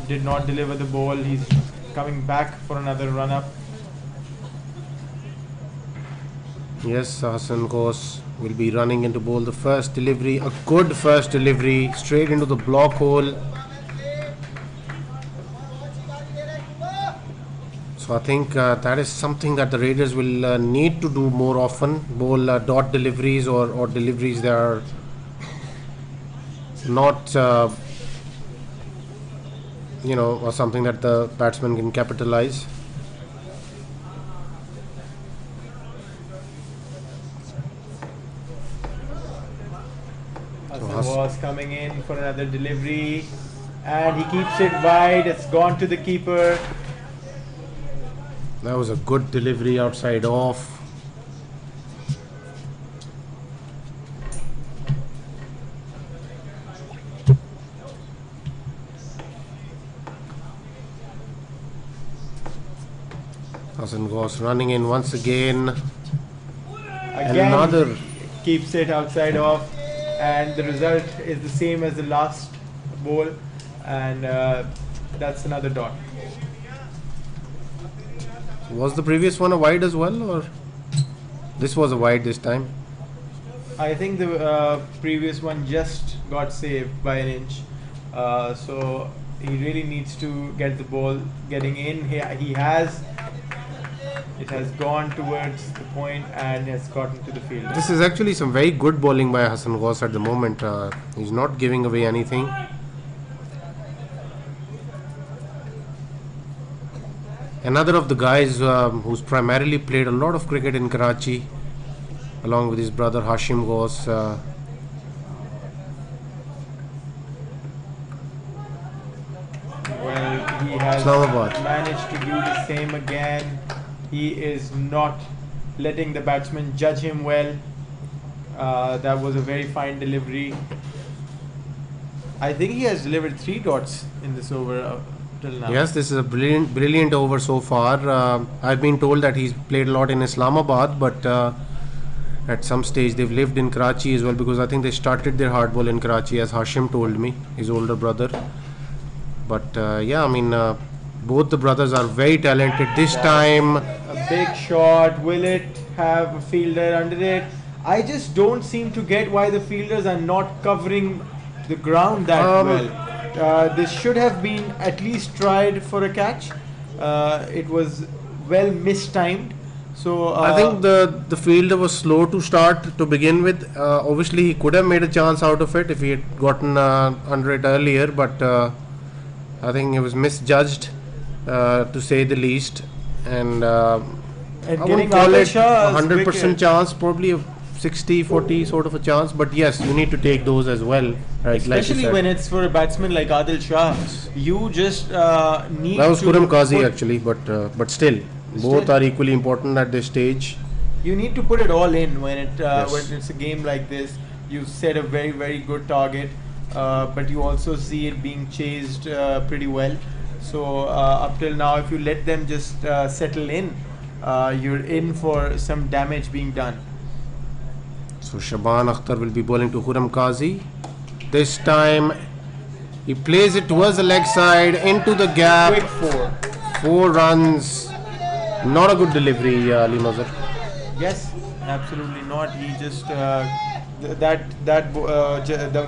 did not deliver the ball. He's coming back for another run-up. Yes, Hassan Ghaus will be running into bowl the first delivery, a good first delivery, straight into the block hole. So I think that is something that the Raiders will need to do more often, bowl dot deliveries or deliveries that are not or something that the batsman can capitalize. Hassan was coming in for another delivery, and he keeps it wide. It's gone to the keeper. That was a good delivery outside off. Hassan Ghaus running in once again. Again, Another keeps it outside off, and the result is the same as the last ball, and that's another dot. Was the previous one a wide as well, or this was a wide this time? I think the previous one just got saved by an inch, so he really needs to get the ball getting in. He has. It has gone towards the point and has gotten to the field. This is actually some very good bowling by Hassan Ghaus at the moment. He's not giving away anything. Another of the guys who's primarily played a lot of cricket in Karachi, along with his brother Hashim Ghaus. Well, he has Islamabad. managed to do the same again. He is not letting the batsman judge him well. That was a very fine delivery. I think he has delivered 3 dots in this over till now. Yes, this is a brilliant over so far. I've been told that he's played a lot in Islamabad, but at some stage they've lived in Karachi as well, because I think they started their hard ball in Karachi, as Hashim told me, his older brother. But yeah, I mean, both the brothers are very talented. This time, A big shot. Will it have a fielder under it? I just don't seem to get why the fielders are not covering the ground that well. This should have been at least tried for a catch. It was well mistimed. So I think the fielder was slow to start to begin with. Obviously, he could have made a chance out of it if he had gotten under it earlier, but I think it was misjudged, to say the least. And I and won't getting call Adil it Shah's 100% wicket. chance, probably a 60-40 sort of a chance. But yes, you need to take those as well, right? Especially like when it's for a batsman like Adil Shah, you just need that was to Khurram Qazi put- actually, but still, both are equally important at this stage. You need to put it all in when Yes. when it's a game like this. You set a very good target, but you also see it being chased pretty well. So up till now, if you let them just settle in, you're in for some damage being done. So Shaban Akhtar will be bowling to Khurram Qazi. This time he plays it towards the leg side into the gap. Quick four. 4 runs. Not a good delivery, Ali Mazhar. Yes, absolutely not. He just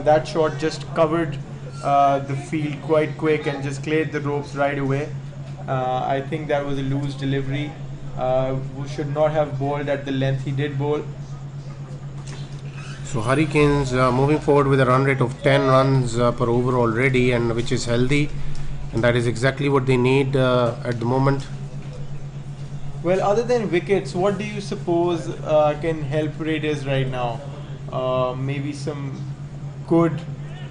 that shot just covered the field quite quick and just cleared the ropes right away. I think that was a loose delivery. We should not have bowled at the length he did bowl. So Hurricanes moving forward with a run rate of 10 runs per over already, and which is healthy, and that is exactly what they need at the moment. Well, other than wickets, what do you suppose can help Raiders right now? Maybe some good,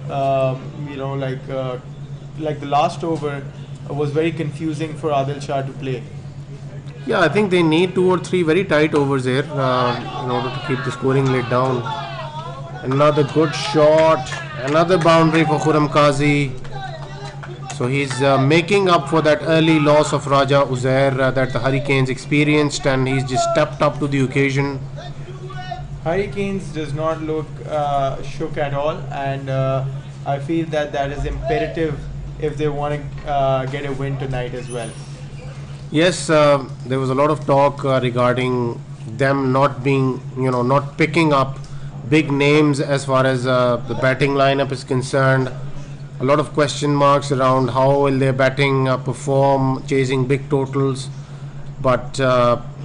like the last over was very confusing for Adil Shah to play. Yeah, I think they need 2 or 3 very tight overs here in order to keep the scoring lid down. Another good shot, another boundary for Khurram Qazi. So he's making up for that early loss of Raja Uzair that the Hurricanes experienced, and he's just stepped up to the occasion. Hurricanes does not look shook at all, and I feel that is imperative if they want to get a win tonight as well. Yes, there was a lot of talk regarding them not being, not picking up big names as far as the batting lineup is concerned. A lot of question marks around how will their batting perform, chasing big totals. But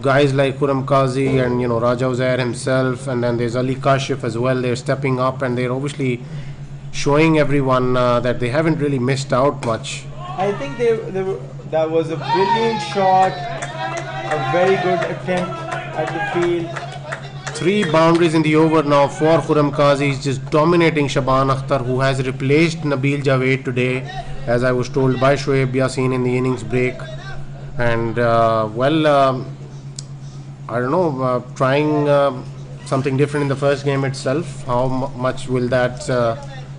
guys like Khurram Qazi and Raja Uzair himself, and then there's Ali Kashif as well. They're stepping up and they're obviously showing everyone that they haven't really missed out much. I think that was a brilliant shot, a very good attempt at the field. 3 boundaries in the over now for Khurram Qazi. He's just dominating Shaban Akhtar, who has replaced Nabil Javed today, as I was told by Shoaib Yasin in the innings break. And I don't know, trying something different in the first game itself. How much will that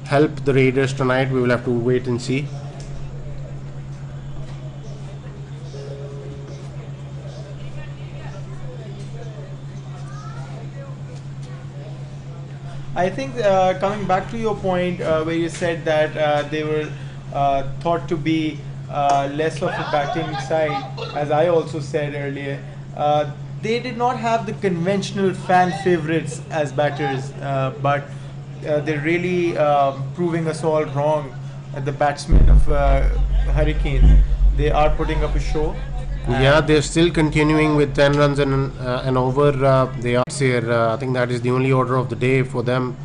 help the Raiders tonight? We will have to wait and see. I think coming back to your point where you said that they were thought to be less of a batting side, as I also said earlier, they did not have the conventional fan favorites as batters, but they're really proving us all wrong. The batsmen of Hurricanes, they are putting up a show. Yeah, they're still continuing with 10 runs and over. They are here. I think that is the only order of the day for them,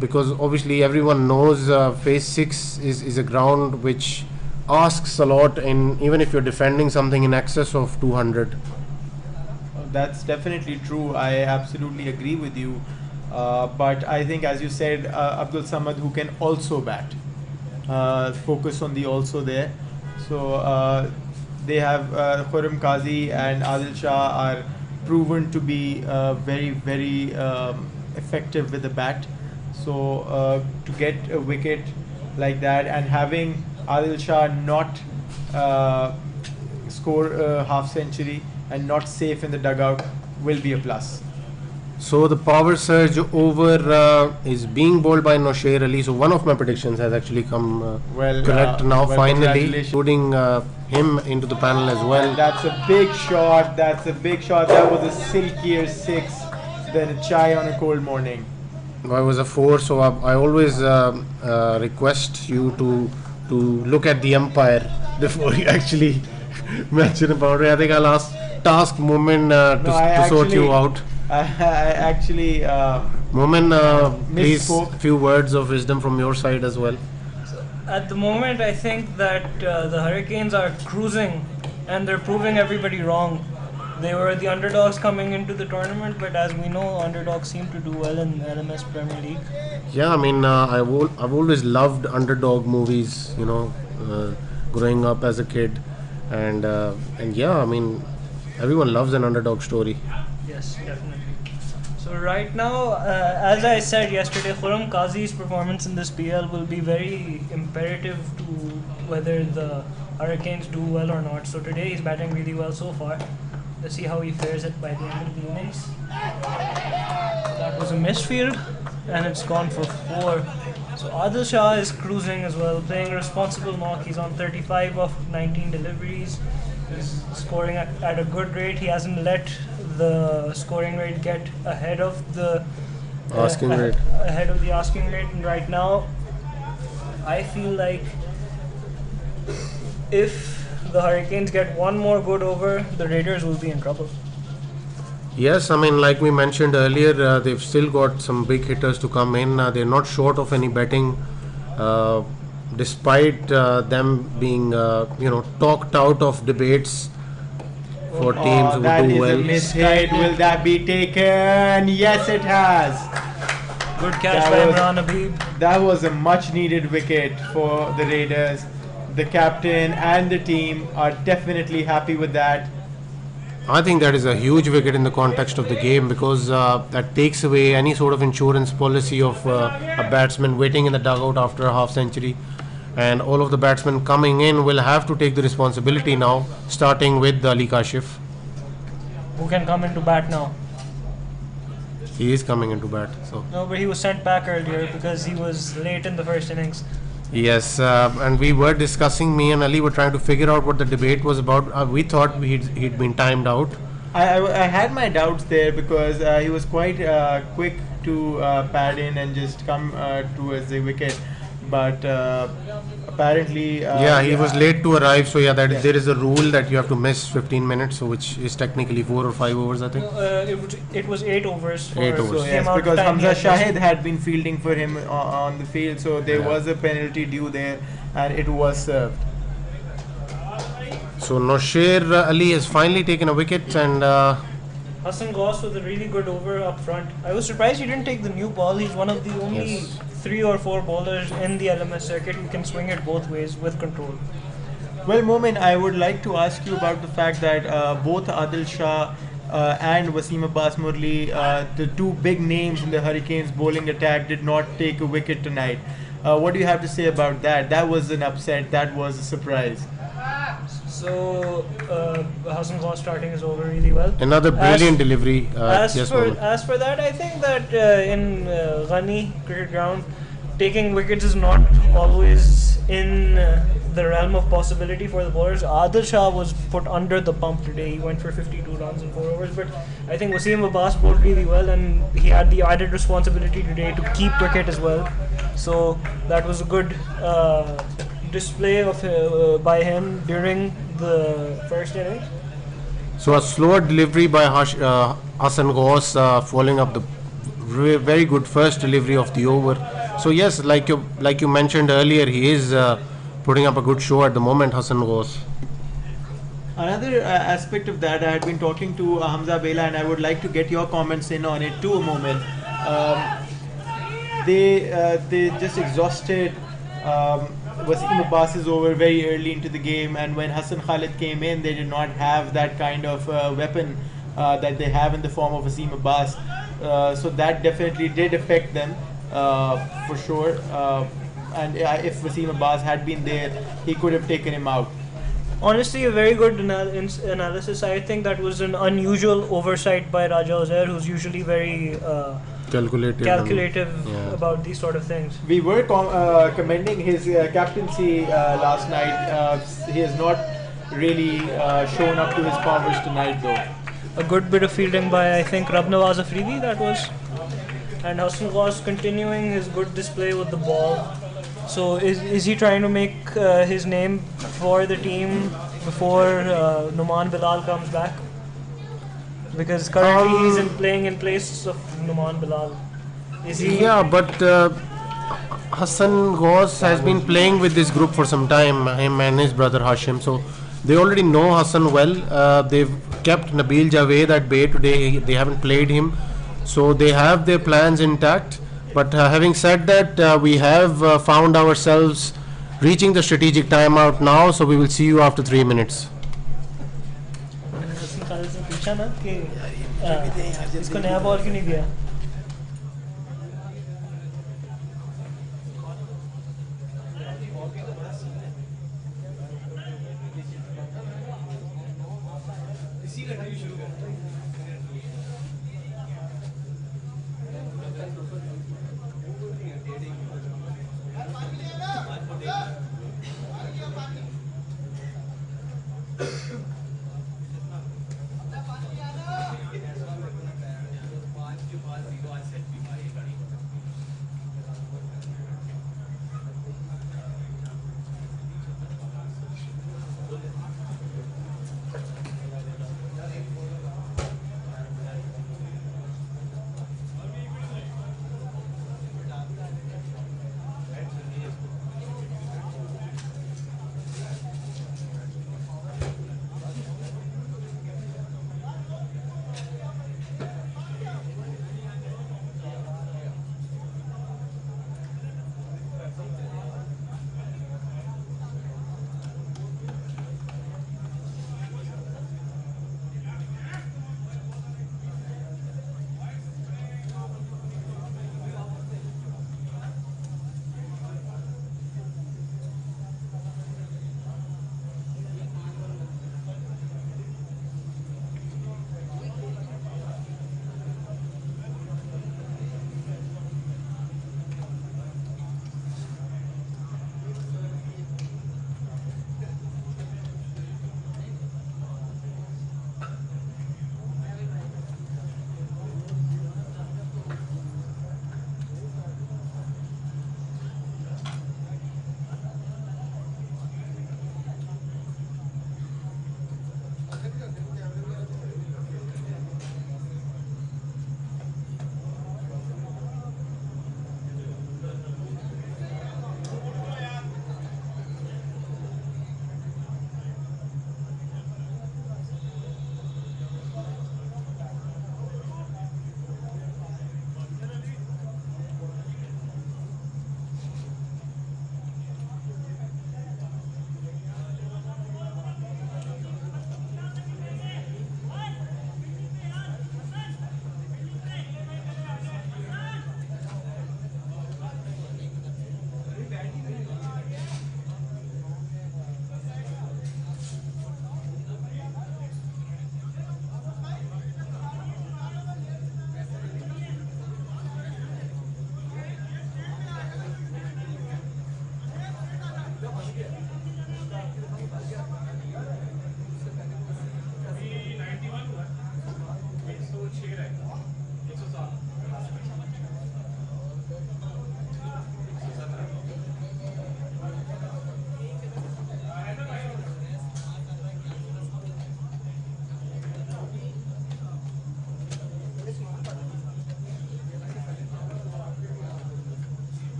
because obviously everyone knows phase 6 is a ground which asks a lot, even if you're defending something in excess of 200. That's definitely true. I absolutely agree with you. But I think, as you said, Abdul Samad, who can also bat, focus on the also there. So they have Khurram Qazi and Adil Shah are proven to be very effective with the bat. So to get a wicket like that and having Adil Shah not score a half century and not safe in the dugout will be a plus. So the power surge over is being bowled by Nosher Ali. So one of my predictions has actually come correct now, finally, congratulations. including him into the panel as well. That's a big shot. That's a big shot. That was a silkier six than a chai on a cold morning. I was a 4, so I always request you to look at the umpire before you actually mention a boundary. I think I'll task Moment to sort you out. I actually Moment, please, misspoke. few words of wisdom from your side as well. At the moment, I think that the Hurricanes are cruising and they're proving everybody wrong. They were the underdogs coming into the tournament, but as we know, underdogs seem to do well in LMS Premier League. Yeah, I mean, I've always loved underdog movies, growing up as a kid, and yeah, I mean, everyone loves an underdog story. Yes, definitely. So right now, as I said yesterday, Khurram Qazi's performance in this PL will be very imperative to whether the Hurricanes do well or not. So today he's batting really well so far. Let's see how he fares it by the end of the innings. That was a misfield, and it's gone for 4. So Adil Shah is cruising as well, playing a responsible knock. He's on 35 of 19 deliveries. He's scoring at a good rate. He hasn't let the scoring rate get ahead of the Asking rate. ahead of the asking rate. And right now, I feel like if the Hurricanes get one more good over, the Raiders will be in trouble. Yes, I mean, like we mentioned earlier, they've still got some big hitters to come in. They're not short of any betting, despite them being, talked out of debates for teams who That do is well. a mishit. Will that be taken? Yes, it has. Good catch That by was- Imran Habib. That was a much needed wicket for the Raiders. The captain and the team are definitely happy with that. I think that is a huge wicket in the context of the game, because that takes away any sort of insurance policy of a batsman waiting in the dugout after a half century. And all of the batsmen coming in will have to take the responsibility now, starting with Ali Kashif. Who can come into bat now? He is coming into bat. So No, but he was sent back earlier because he was late in the first innings. yes, and we were discussing, me and Ali were trying to figure out what the debate was about. We thought he'd been timed out. I had my doubts there because he was quite quick to pad in and just come towards the wicket. But apparently, Yeah, he was late to arrive. So yeah, Yeah. there is a rule that you have to miss 15 minutes, so which is technically 4 or 5 overs, I think. It was 8 overs. For 8 overs. So the yes, amount of because time he Hamza had Shahid had been fielding for him on the field, so there Yeah. was a penalty due there, and it was served. So Nosher Ali has finally taken a wicket, and Hassan Ghaus with a really good over up front. I was surprised he didn't take the new ball. He's one of the only Yes. 3 or 4 bowlers in the LMS circuit who can swing it both ways with control. Well, Momin, I would like to ask you about the fact that both Adil Shah and Wasim Abbas Murli, the two big names in the Hurricanes bowling attack, did not take a wicket tonight. What do you have to say about that? That was an upset. That was a surprise. So Hassan Ghaus starting his over really well. another brilliant delivery. Just moment. As for that, I think that in Ghani cricket ground, taking wickets is not always in the realm of possibility for the bowlers. Adil Shah was put under the pump today. He went for 52 runs in 4 overs, but I think Wasim Abbas bowled really well, and he had the added responsibility today to keep wicket as well. So that was a good display of by him during the first innings. So a slower delivery by Hassan Ghaus, following up the very good first delivery of the over. So yes, like you mentioned earlier, he is putting up a good show at the moment, Hassan Ghaus. Another aspect of that, I had been talking to Hamza Bela, and I would like to get your comments in on it too a moment. They just exhausted Wasim Abbas is over very early into the game, and when Hassan Khalid came in, they did not have that kind of weapon that they have in the form of Wasim Abbas. So that definitely did affect them for sure. And if Wasim Abbas had been there, he could have taken him out. Honestly, a very good analysis. I think that was an unusual oversight by Raja Uzair, who's usually very calculative Yeah. about these sort of things. We were commending his captaincy last night. He has not really shown up to his powers tonight, though. A good bit of fielding by, I think, Rab Nawaz Afridi, that was. And Hassan Ghaus continuing his good display with the ball. So is he trying to make his name for the team before Numan Bilal comes back? Because currently he's playing in place of Numan Bilal. Is he? Yeah, but Hassan Ghaus has been playing with this group for some time, him and his brother Hashim. So they already know Hassan well. They've kept Nabil Javed at bay today. They haven't played him. So they have their plans intact. But having said that, we have found ourselves reaching the strategic timeout now. So we will see you after 3 minutes. Hasan Khalid से पूछा ना कि इसको नया ball क्यों नहीं दिया?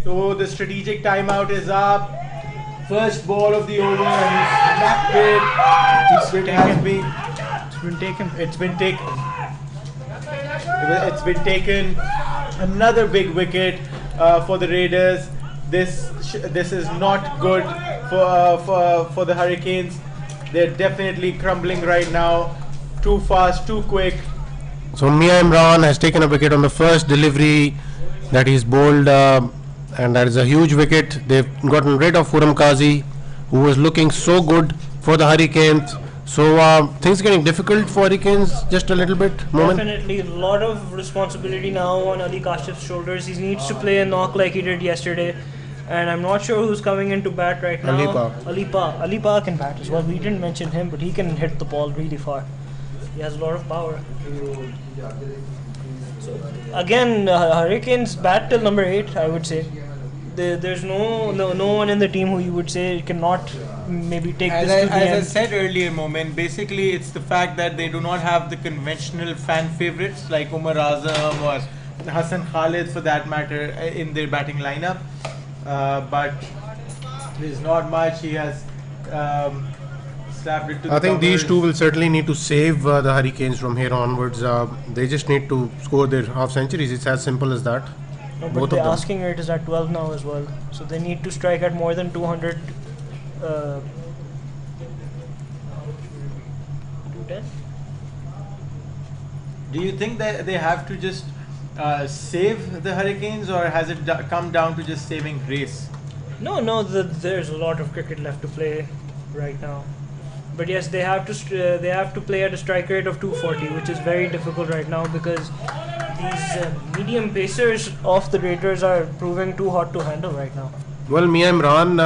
So the strategic timeout is up. First ball of the over and he's smacked it. It has been. It's been taken. It's been taken. It's been taken. Another big wicket for the Raiders. This is not good for the Hurricanes. They're definitely crumbling right now. Too fast, too quick. So Mia Imran has taken a wicket on the first delivery that he's bowled, and that is a huge wicket. They've gotten rid of Khurram Qazi, who was looking so good for the Hurricanes. So things getting difficult for Hurricanes just a little bit. Moment. Definitely, a lot of responsibility now on Ali Kashif's shoulders. He needs to play a knock like he did yesterday. And I'm not sure who's coming into bat right now. Alipa can bat as well. We didn't mention him, but he can hit the ball really far. He has a lot of power. So, again, Hurricanes bat till number 8, I would say. There's no one in the team who you would say cannot maybe take this to the end. As I said earlier, Moment, basically it's the fact that they do not have the conventional fan favorites like Umar Azam or Hassan Khalid for that matter in their batting lineup. But there's not much. He has slapped it to I think these covers. two will certainly need to save the Hurricanes from here onwards. They just need to score their half centuries. It's as simple as that. No, but Both the of them. asking rate is at 12 now as well. So they need to strike at more than 200. 210? Do you think that they have to just save the Hurricanes, or has it come down to just saving grace? No, there's a lot of cricket left to play right now. But yes, they have to play at a strike rate of 240, which is very difficult right now because these medium pacers off the Raiders are proving too hot to handle right now. Well, Mia Imran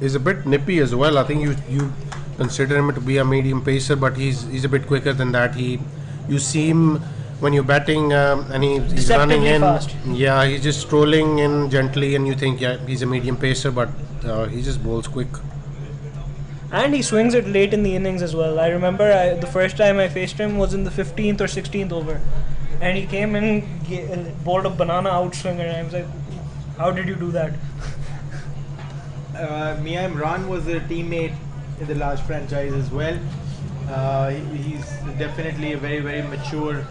is a bit nippy as well. I think you consider him to be a medium pacer, but he's a bit quicker than that. You see him when you're batting and he's running in. Fast. Yeah, he's just strolling in gently, and you think he's a medium pacer, but he just bowls quick. And he swings it late in the innings as well. I remember the first time I faced him was in the 15th or 16th over, and he came in and bowled a banana outswinger, and I was like, "How did you do that?" Mia Imran was a teammate in the last franchise as well. He's definitely a very, very mature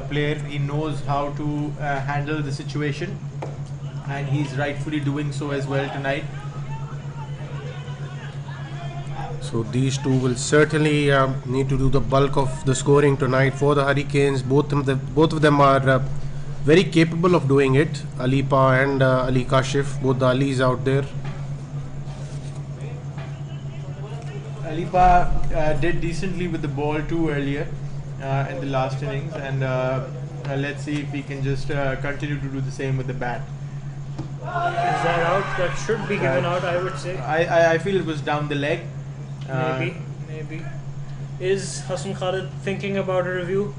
player. He knows how to handle the situation, and he's rightfully doing so as well tonight. So these two will certainly need to do the bulk of the scoring tonight for the Hurricanes. Both of them are very capable of doing it. Alipa and Ali Kashif, both the Alis out there. Alipa did decently with the ball too earlier in the last innings, and let's see if he can just continue to do the same with the bat. Is that out? That should be given out, I would say. I feel it was down the leg. Maybe. Is Hassan Khalid thinking about a review?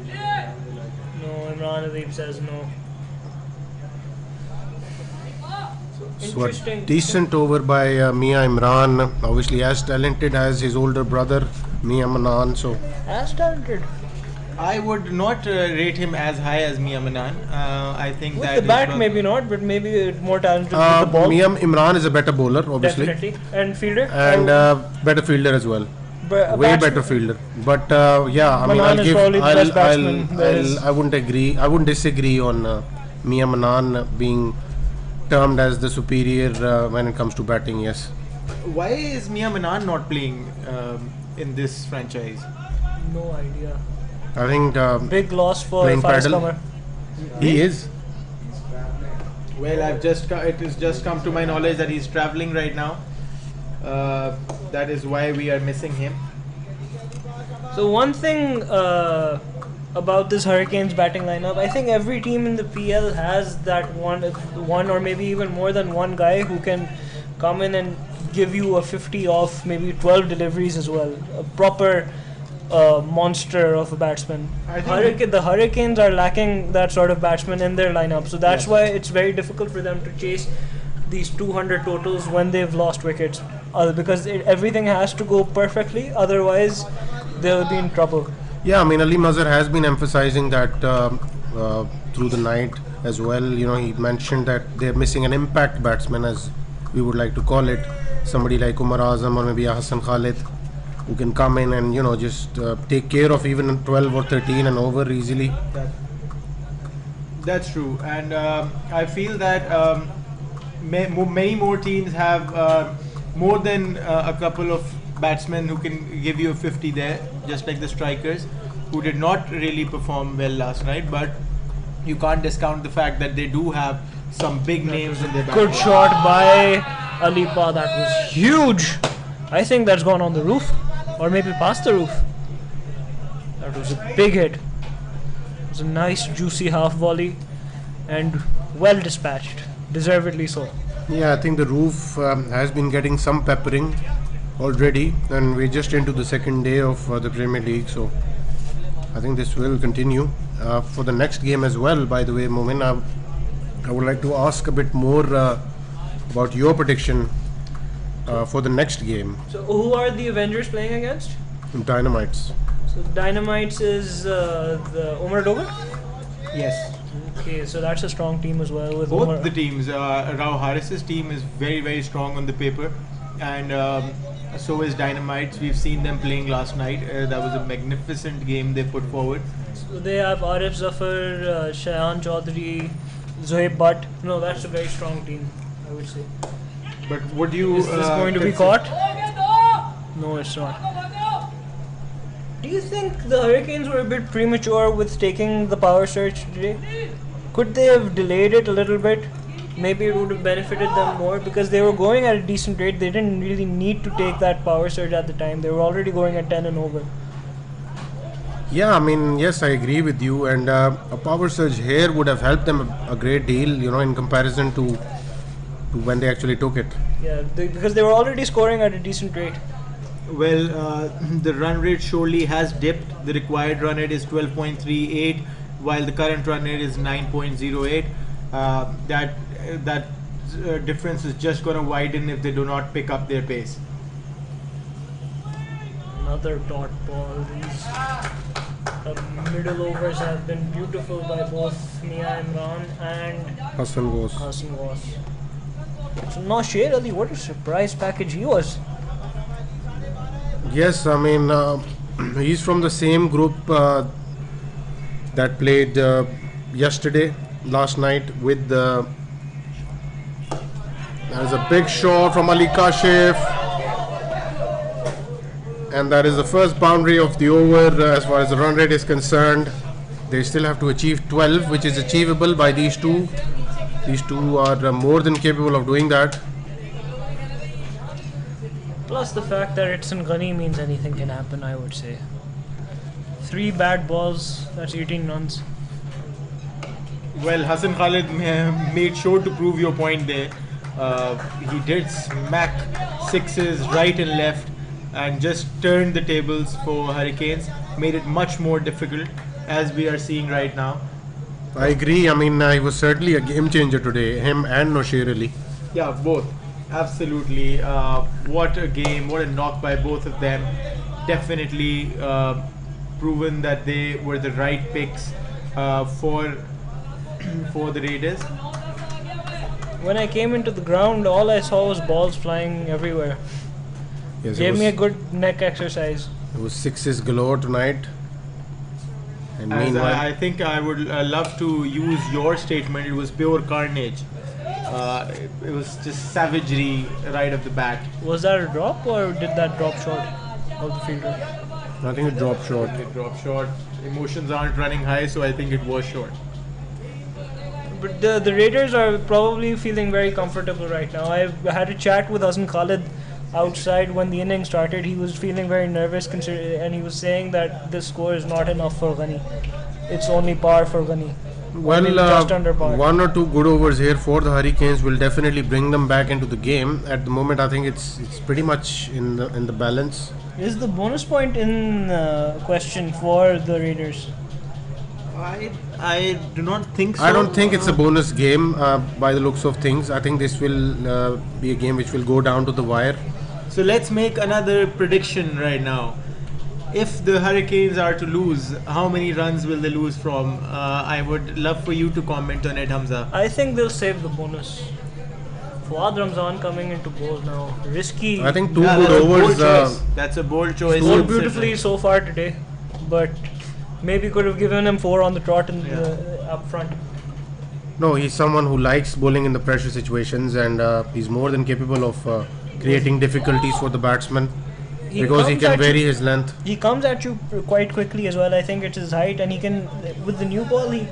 No, Imran Adib says no. So a decent over by Mia Imran, obviously as talented as his older brother Mia Manan. So As talented. I would not rate him as high as Mia Manan. I think With that the is bat, what- maybe not, but maybe more talented with the ball. Mia Imran is a better bowler, obviously, Definitely. And fielder? and better fielder as well. Way better fielder. But yeah, I mean, Manan is probably the best batsman there is. I wouldn't agree. I wouldn't disagree on Mia Manan being termed as the superior when it comes to batting. Yes. Why is Mia Manan not playing in this franchise? No idea. I think Big loss for playing Faiz paddle. Qamar. he is. Well, it has just come to my knowledge that he's traveling right now. That is why we are missing him. So one thing about this Hurricanes batting lineup, I think every team in the PL has that one or maybe even more than one guy who can come in and give you a 50 off maybe 12 deliveries as well. A proper monster of a batsman. I think The Hurricanes are lacking that sort of batsman in their lineup, so that's why it's very difficult for them to chase these 200 totals when they've lost wickets, because everything has to go perfectly, otherwise they'll be in trouble. Yeah, I mean, Ali Mazhar has been emphasizing that through the night as well. You know, he mentioned that they're missing an impact batsman, as we would like to call it. Somebody like Umar Azam or maybe Hassan Khalid, who can come in and, you know, just take care of even 12 or 13 and over easily. That's true, and I feel that many more teams have more than a couple of batsmen who can give you a 50 there, just like the strikers, who did not really perform well last night. But you can't discount the fact that they do have some big names in their back. Good shot by Alipa, that was huge. I think that's gone on the roof, or maybe past the roof. That was a big hit. It was a nice, juicy half volley, and well dispatched, deservedly so. Yeah, I think the roof has been getting some peppering already, and we're just into the second day of the Premier League, so I think this will continue for the next game as well. By the way, Momin, I would like to ask a bit more about your prediction for the next game. So, who are the Avengers playing against? Dynamites. So, Dynamites is the Omar Dogan? Yes. Okay, so that's a strong team as well. With Both Omar. the teams, Rao Harris's team is very, very strong on the paper, and so is Dynamites. We've seen them playing last night. That was a magnificent game they put forward. So they have Arif Zafar, Shayan Chaudhary, Zohaib Butt. No, that's a very strong team, I would say. But would you? Is this going to be consider- caught? No, it's not. Do you think the Hurricanes were a bit premature with taking the power surge today? Could they have delayed it a little bit? Maybe it would have benefited them more because they were going at a decent rate. They didn't really need to take that power surge at the time. They were already going at 10 and over. Yeah, I mean, yes, I agree with you, and a power surge here would have helped them a great deal, in comparison to when they actually took it. Yeah, because they were already scoring at a decent rate. Well, the run rate surely has dipped. The required run rate is 12.38, while the current run rate is 9.08. That difference is just going to widen if they do not pick up their pace. Another dot ball. These middle overs have been beautiful by both Mia Imran and Hassan goes. Hassan was. So now Sher Ali, what a surprise package he was. Yes, I mean, he's from the same group that played last night with the. There's a big shot from Ali Kashif, and that is the first boundary of the over as far as the run rate is concerned. They still have to achieve 12, which is achievable by these two. These two are more than capable of doing that. Plus the fact that it's in Ghani means anything can happen, I would say. 3 bad balls, that's 18 runs. Well, Hassan Khalid made sure to prove your point there. He did smack sixes right and left and just turned the tables for Hurricanes, made it much more difficult as we are seeing right now. I agree. I mean, he was certainly a game changer today, him and Nosher Ali. Yeah, both. Absolutely. What a game, what a knock by both of them. Definitely proven that they were the right picks for the Raiders. When I came into the ground, all I saw was balls flying everywhere. Yes, Gave me a good neck exercise. It was sixes galore tonight. And As meanwhile, I think I would love to use your statement. It was pure carnage. It was just savagery right off the bat. Was that a drop or did that drop short of the fielder? I think it dropped short. It dropped short. Emotions aren't running high, so I think it was short. But the Raiders are probably feeling very comfortable right now. I had a chat with Hassan Khalid outside when the inning started. He was feeling very nervous and he was saying that this score is not enough for Ghani. It's only par for Ghani. Well, just under par. 1 or 2 good overs here for the Hurricanes will definitely bring them back into the game. At the moment, I think it's pretty much in the balance. Is the bonus point in question for the Raiders? I do not think so. I don't think it's a bonus game by the looks of things. I think this will be a game which will go down to the wire. So let's make another prediction right now. If the Hurricanes are to lose, how many runs will they lose from? I would love for you to comment on it, Hamza. I think they'll save the bonus. Fuad Ramzan coming into balls now. Risky. I think 2 Yeah, good that's a bold overs. choice. That's a bold choice. Scored beautifully so far today, but maybe could have given him 4 on the trot in the up front. No, he's someone who likes bowling in the pressure situations, and he's more than capable of creating difficulties for the batsman because he comes can at vary you- his length. He comes at you quite quickly as well. I think it's his height, and he can, with the new ball, he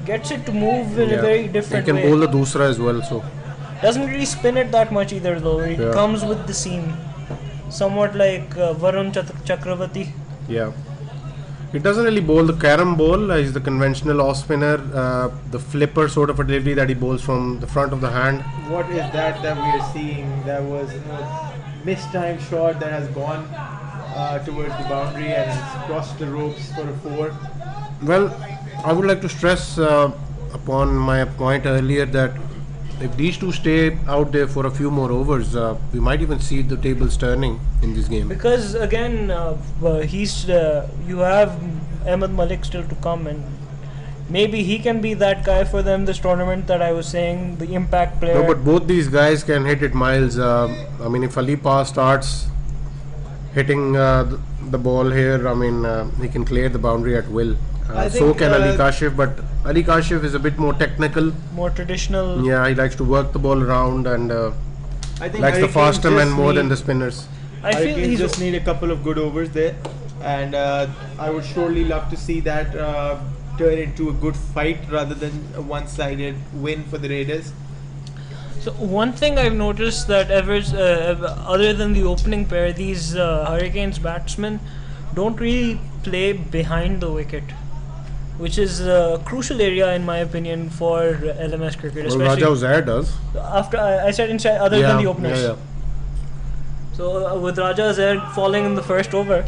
gets it to move in a very He different can way. bowl the doosra as well. So Doesn't really spin it that much either, though. It Yeah. comes with the seam, somewhat like Varun Chakravarti. Yeah. It doesn't really bowl the carom bowl. He's the conventional off spinner, the flipper sort of a delivery that he bowls from the front of the hand. What is that we are seeing? That was mistimed shot that has gone towards the boundary and it's crossed the ropes for a 4. Well, I would like to stress upon my point earlier that if these two stay out there for a few more overs, we might even see the tables turning in this game. Because again, you have Ahmed Malik still to come, and maybe he can be that guy for them this tournament that I was saying, the impact player. No, but both these guys can hit it miles. I mean, if Alipa starts hitting the ball here, I mean, he can clear the boundary at will. I So think, can Ali Kashif, but Ali Kashif is a bit more technical. More traditional. Yeah, he likes to work the ball around and I think likes the Hurricanes faster men just more than need- the spinners. I feel Hurricanes he's just need a couple of good overs there, and I would surely love to see that turn into a good fight rather than a one-sided win for the Raiders. So one thing I've noticed that other than the opening pair, these Hurricanes batsmen don't really play behind the wicket, which is a crucial area in my opinion for LMS cricket. Well, Especially Raja Uzair does. after I said inside, other than the openers. Yeah. So with Raja Zaid falling in the first over,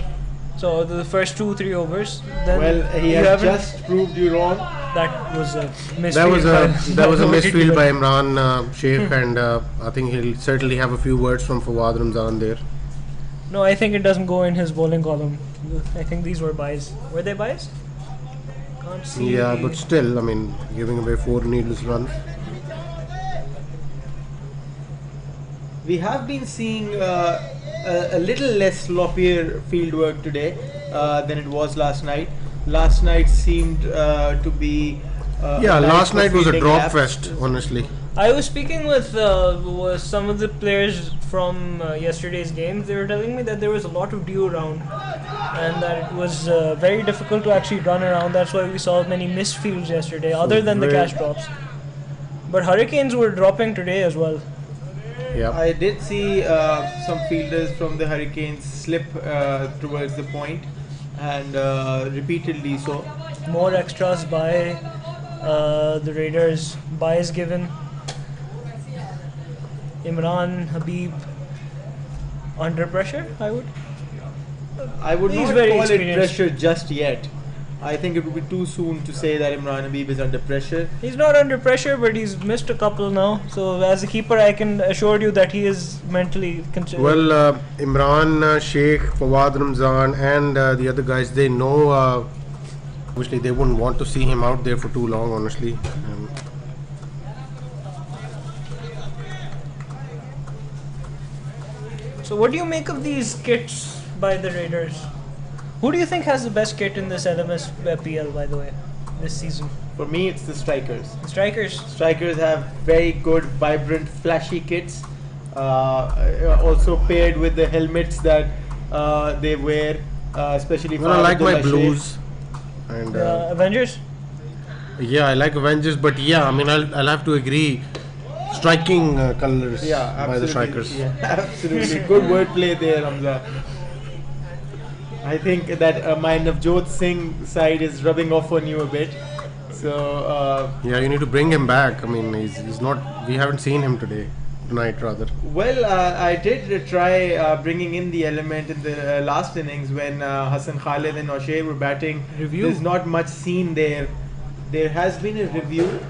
so the first 2-3 overs, then Well, he you has haven't- just proved you wrong. that was a misfield. That was a by misfield by wicketkeeper. Imran Sheikh, and I think he'll certainly have a few words from Fawad Ramzan there. No, I think it doesn't go in his bowling column. I think these were buys. Were they buys? Can't see. Yeah, but still, I mean, giving away 4 needless runs. We have been seeing a little less sloppier field work today than it was last night. Last night seemed to be Yeah, a night last for night was a fielding drop laps. fest, honestly. I was speaking with some of the players from yesterday's game. They were telling me that there was a lot of dew around, and that it was very difficult to actually run around. That's why we saw many missed fields yesterday, other than the very- catch drops. But Hurricanes were dropping today as well. Yeah. I did see some fielders from the Hurricanes slip towards the point, and repeatedly so. More extras by the Raiders. Buys given. Imran Habib under pressure, I would. I would He's not very call it experienced. pressure just yet. I think it would be too soon to say that Imran Habib is under pressure. He's not under pressure, but he's missed a couple now. So as a keeper, I can assure you that he is mentally considered. Well, Imran Sheikh, Fawad Ramzan, and the other guys, they know. Obviously, they wouldn't want to see him out there for too long, honestly. So what do you make of these kits by the Raiders? Who do you think has the best kit in this LMS PL, by the way, this season? For me, it's the strikers. The strikers. Strikers have very good, vibrant, flashy kits. Also paired with the helmets that they wear, especially for Well, I like my Abdullah Sheikh. blues. And Avengers. yeah, I like Avengers, but yeah, I mean, I'll have to agree. Striking colors Yeah, by the absolutely. strikers. Yeah, absolutely. Good wordplay there, Hamza. I think that my Navjot Singh side is rubbing off on you a bit. So, Yeah, you need to bring him back. I mean, he's not. We haven't seen him tonight rather. well, I did try bringing in the element in the last innings when Hassan Khalid and O'Shea were batting. Review. There's not much seen there. There has been a review.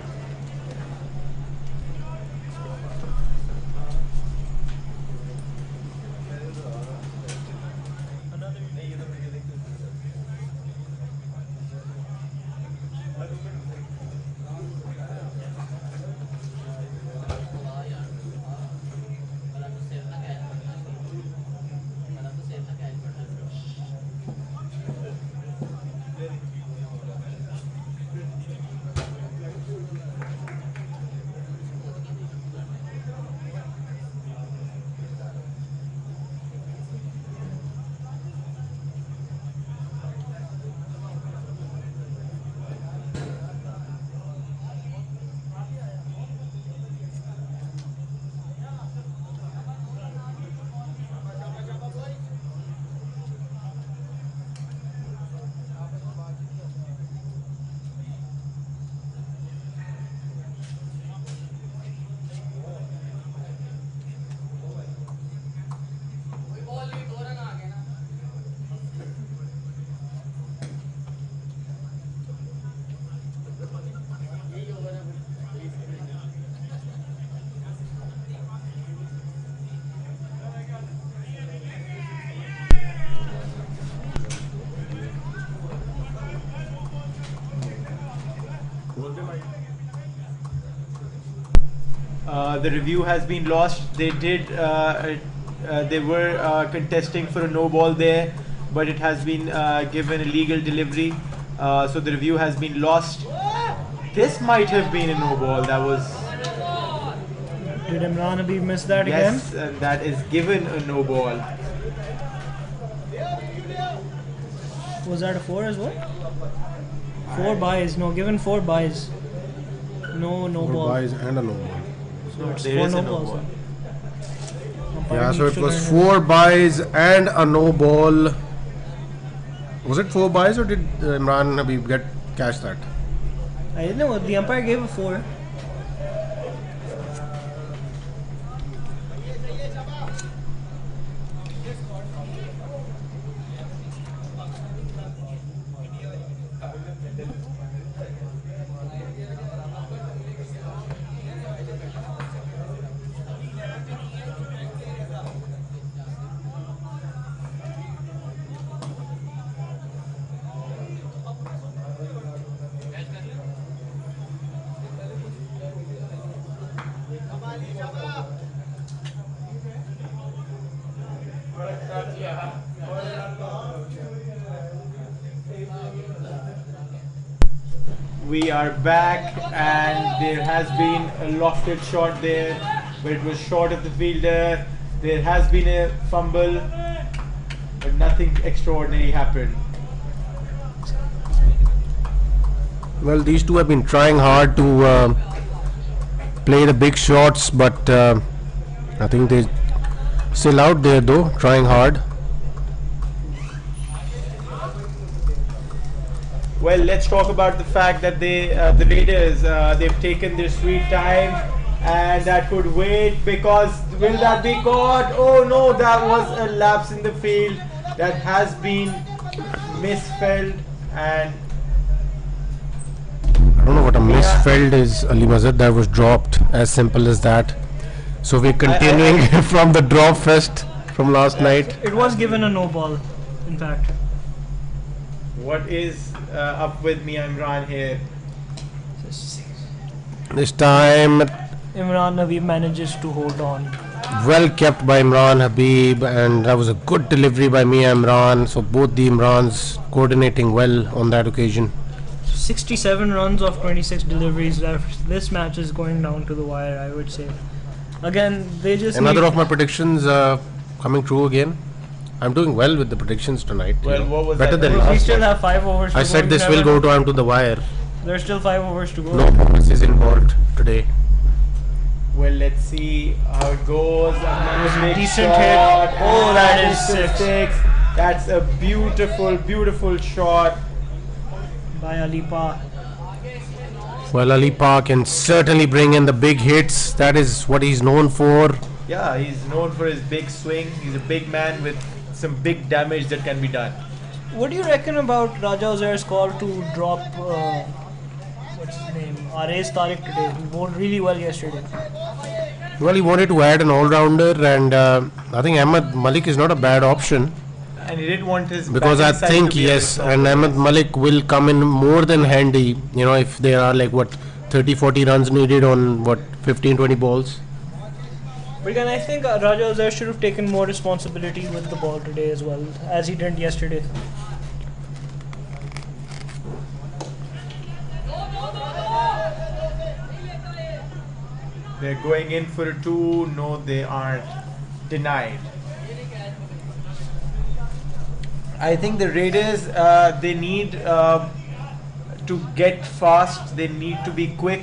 The review has been lost. They were contesting for a no ball there, but it has been given a legal delivery. So the review has been lost. This might have been a no ball. That was. Did Imran Habib miss that Yes, again? and that is given a no ball. Was that a 4 as well? 4 buys. No, given 4 buys. No Four ball. buys and a no ball. So it's There 4 is no a no balls. ball. Umpire Yeah, so needs it to was learn 4 buys and a no ball. Was it 4 buys or did Imran Habib get catch that? I didn't know. The umpire gave a 4. We are back, and there has been a lofted shot there, but it was short of the fielder. There has been a fumble, but nothing extraordinary happened. Well, these two have been trying hard to play the big shots, but I think they still out there though, trying hard. Well, let's talk about the fact that the Raiders, they've taken their sweet time, and that could wait, because will that be caught? Oh no, that was a lapse in the field that has been misspelled, and I don't know what a misfeld is, Ali Mazhar. That was dropped, as simple as that. So we're continuing from the drop fest from last night. It was given a no ball, in fact. what is up with me, Imran here? This time, Imran Habib manages to hold on. well kept by Imran Habib, and that was a good delivery by Mia Imran. So both the Imrans coordinating well on that occasion. 67 runs of 26 deliveries left. This match is going down to the wire, I would say. Again, they just Another need of my predictions coming true again. I'm doing well with the predictions tonight. you Well, know. what was Better that? than we last still one. have 5 overs to I go. said You this will never go know. down to the wire. There's still 5 overs to go. No promises involved today. Well, let's see how it goes. Big decent shot, hit. Oh, that and is it's a six. That's a beautiful, beautiful shot. By Ali Pa. Well, Ali Pa can certainly bring in the big hits. That is what he's known for. Yeah, he's known for his big swing. He's a big man with some big damage that can be done. What do you reckon about Raja Uzair's call to drop what's his name? Arez Tariq today. He bowled really well yesterday. Well, he wanted to add an all-rounder, and I think Ahmed Malik is not a bad option, And he didn't want his because I batting side think to be a yes, bit and soft. Ahmed Malik will come in more than handy. You know, if there are like what 30-40 runs needed on what 15-20 balls. But again, I think Raja Uzair should have taken more responsibility with the ball today as well, as he did yesterday. They're going in for a 2. No, they aren't. Denied. I think the Raiders, they need to get fast. They need to be quick,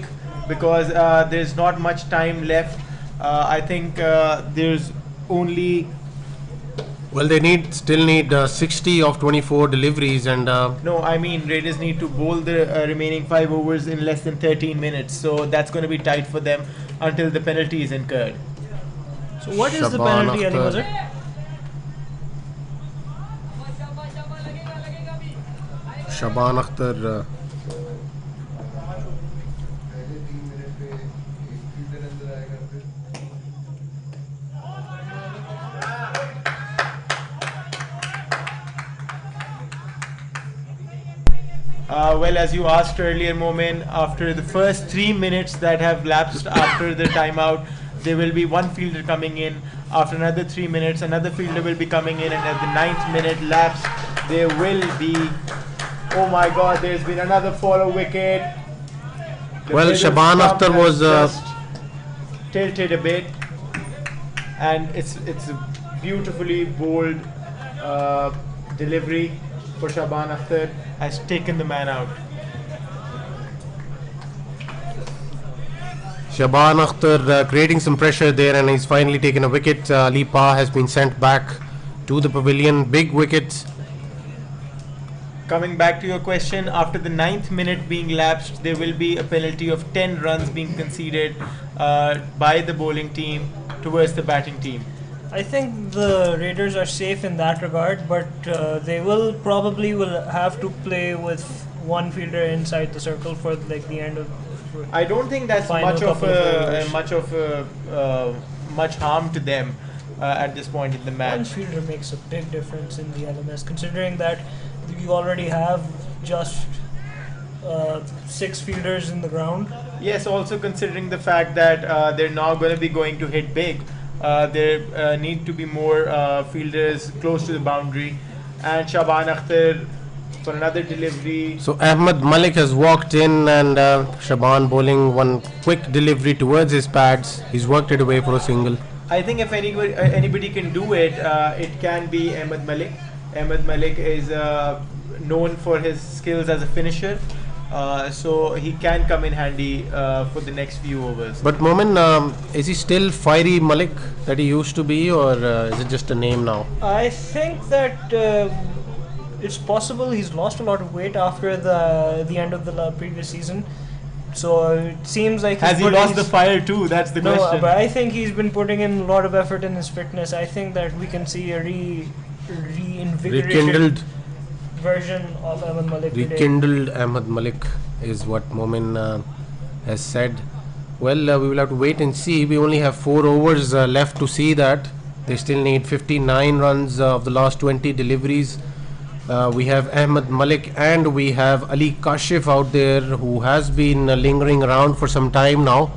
because there's not much time left. I think there's only Well, they still need 60 of 24 deliveries, and no. I mean, Raiders need to bowl the remaining 5 overs in less than 13 minutes. So that's going to be tight for them until the penalty is incurred. So what is the Shaban penalty, Ali Akhtar. Mazhar? Shaban Akhtar. Well, as you asked earlier, Momin, after the first 3 minutes that have lapsed after the timeout, there will be one fielder coming in. After another 3 minutes, another fielder will be coming in, and at the 9th minute lapse, there will be. Oh my God! There's been another follow wicket. Well, Shaban Akhtar was just tilted a bit, and it's a beautifully bold delivery for Shaban Akhtar, has taken the man out. Shaban Akhtar creating some pressure there, and he's finally taken a wicket. Ali Pa has been sent back to the pavilion. Big wicket. Coming back to your question, after the 9th minute being lapsed, there will be a penalty of 10 runs being conceded by the bowling team towards the batting team. I think the Raiders are safe in that regard, but they will probably have to play with one fielder inside the circle for like the end of. I don't think that's much harm to them at this point in the One match. fielder makes a big difference in the LMS, considering that you already have just 6 fielders in the ground. Yes, also considering the fact that they're now going to be going to hit big, there need to be more fielders close to the boundary, and Shaban Akhtar for another delivery. So Ahmed Malik has walked in, and Shaban bowling one quick delivery towards his pads. He's worked it away for a single. I think if anybody can do it, it can be Ahmed Malik. Ahmed Malik is known for his skills as a finisher, so he can come in handy for the next few overs. But Momin, is he still fiery Malik that he used to be, or is it just a name now? I think that it's possible he's lost a lot of weight after the end of the previous season. So it seems like has he lost the fire too? That's the question. No, but I think he's been putting in a lot of effort in his fitness. I think that we can see a reinvigorated Rekindled version of Ahmed Malik today. Rekindled Ahmed Malik is what Momin has said. Well, we will have to wait and see. We only have 4 overs left to see that. They still need 59 runs of the last 20 deliveries. We have Ahmed Malik and we have Ali Kashif out there, who has been lingering around for some time now.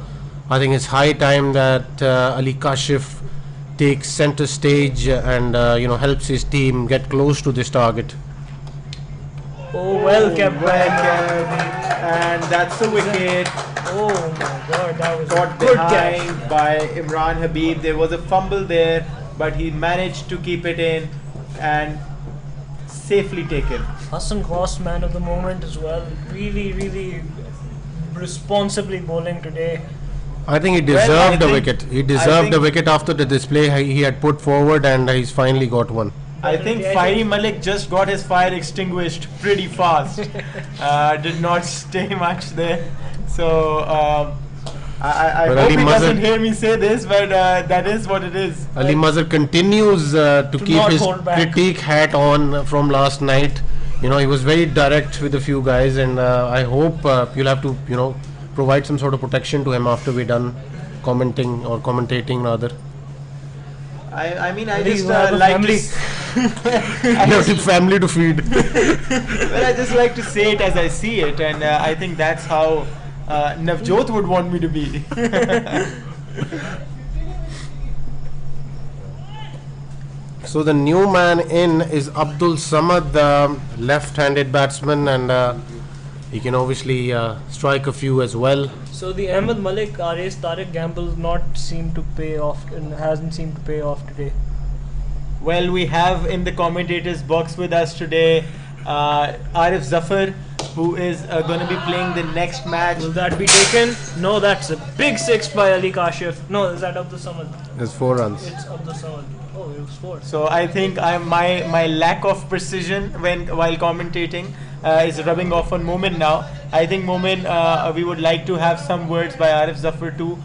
I think it's high time that Ali Kashif takes center stage and helps his team get close to this target. Oh, well kept by and that's a wicket. Oh my God, that was Got a good behind catch. by Imran Habib. There was a fumble there, but he managed to keep it in and safely taken. Hassan Khoss, man of the moment as well. Really responsibly bowling today. I think he Well, deserved I a think- wicket. He I deserved a think- wicket after the display he had put forward, and he's finally got one. I think Fiery Malik just got his fire extinguished pretty fast. Did not stay much there. So I But hope Ali he Mazhar- doesn't hear me say this, but that is what it is. Ali Mazhar continues to keep not his hold back. critique hat on from last night. He was very direct with a few guys, and I hope you'll have to, provide some sort of protection to him after we're done commenting or commentating rather. I mean, I Maybe just you have a like family. You have a family to feed. well, I just like to say it as I see it, and I think that's how Navjot would want me to be. So the new man in is Abdul Samad, left-handed batsman, and he can obviously strike a few as well. So the Ahmed Malik RA's Tariq gamble not seem to pay off and hasn't seemed to pay off today. Well, we have in the commentators box with us today Arif Zafar, who is going to be playing the next match. Will that be taken? No, that's a big 6 by Ali Kashif. No, is that Abdul Samad? There's 4 runs. It's Abdul Samad. Oh, it was 4. So I think my lack of precision while commentating is rubbing off on Momin now. I think Momin, we would like to have some words by Arif Zafar too.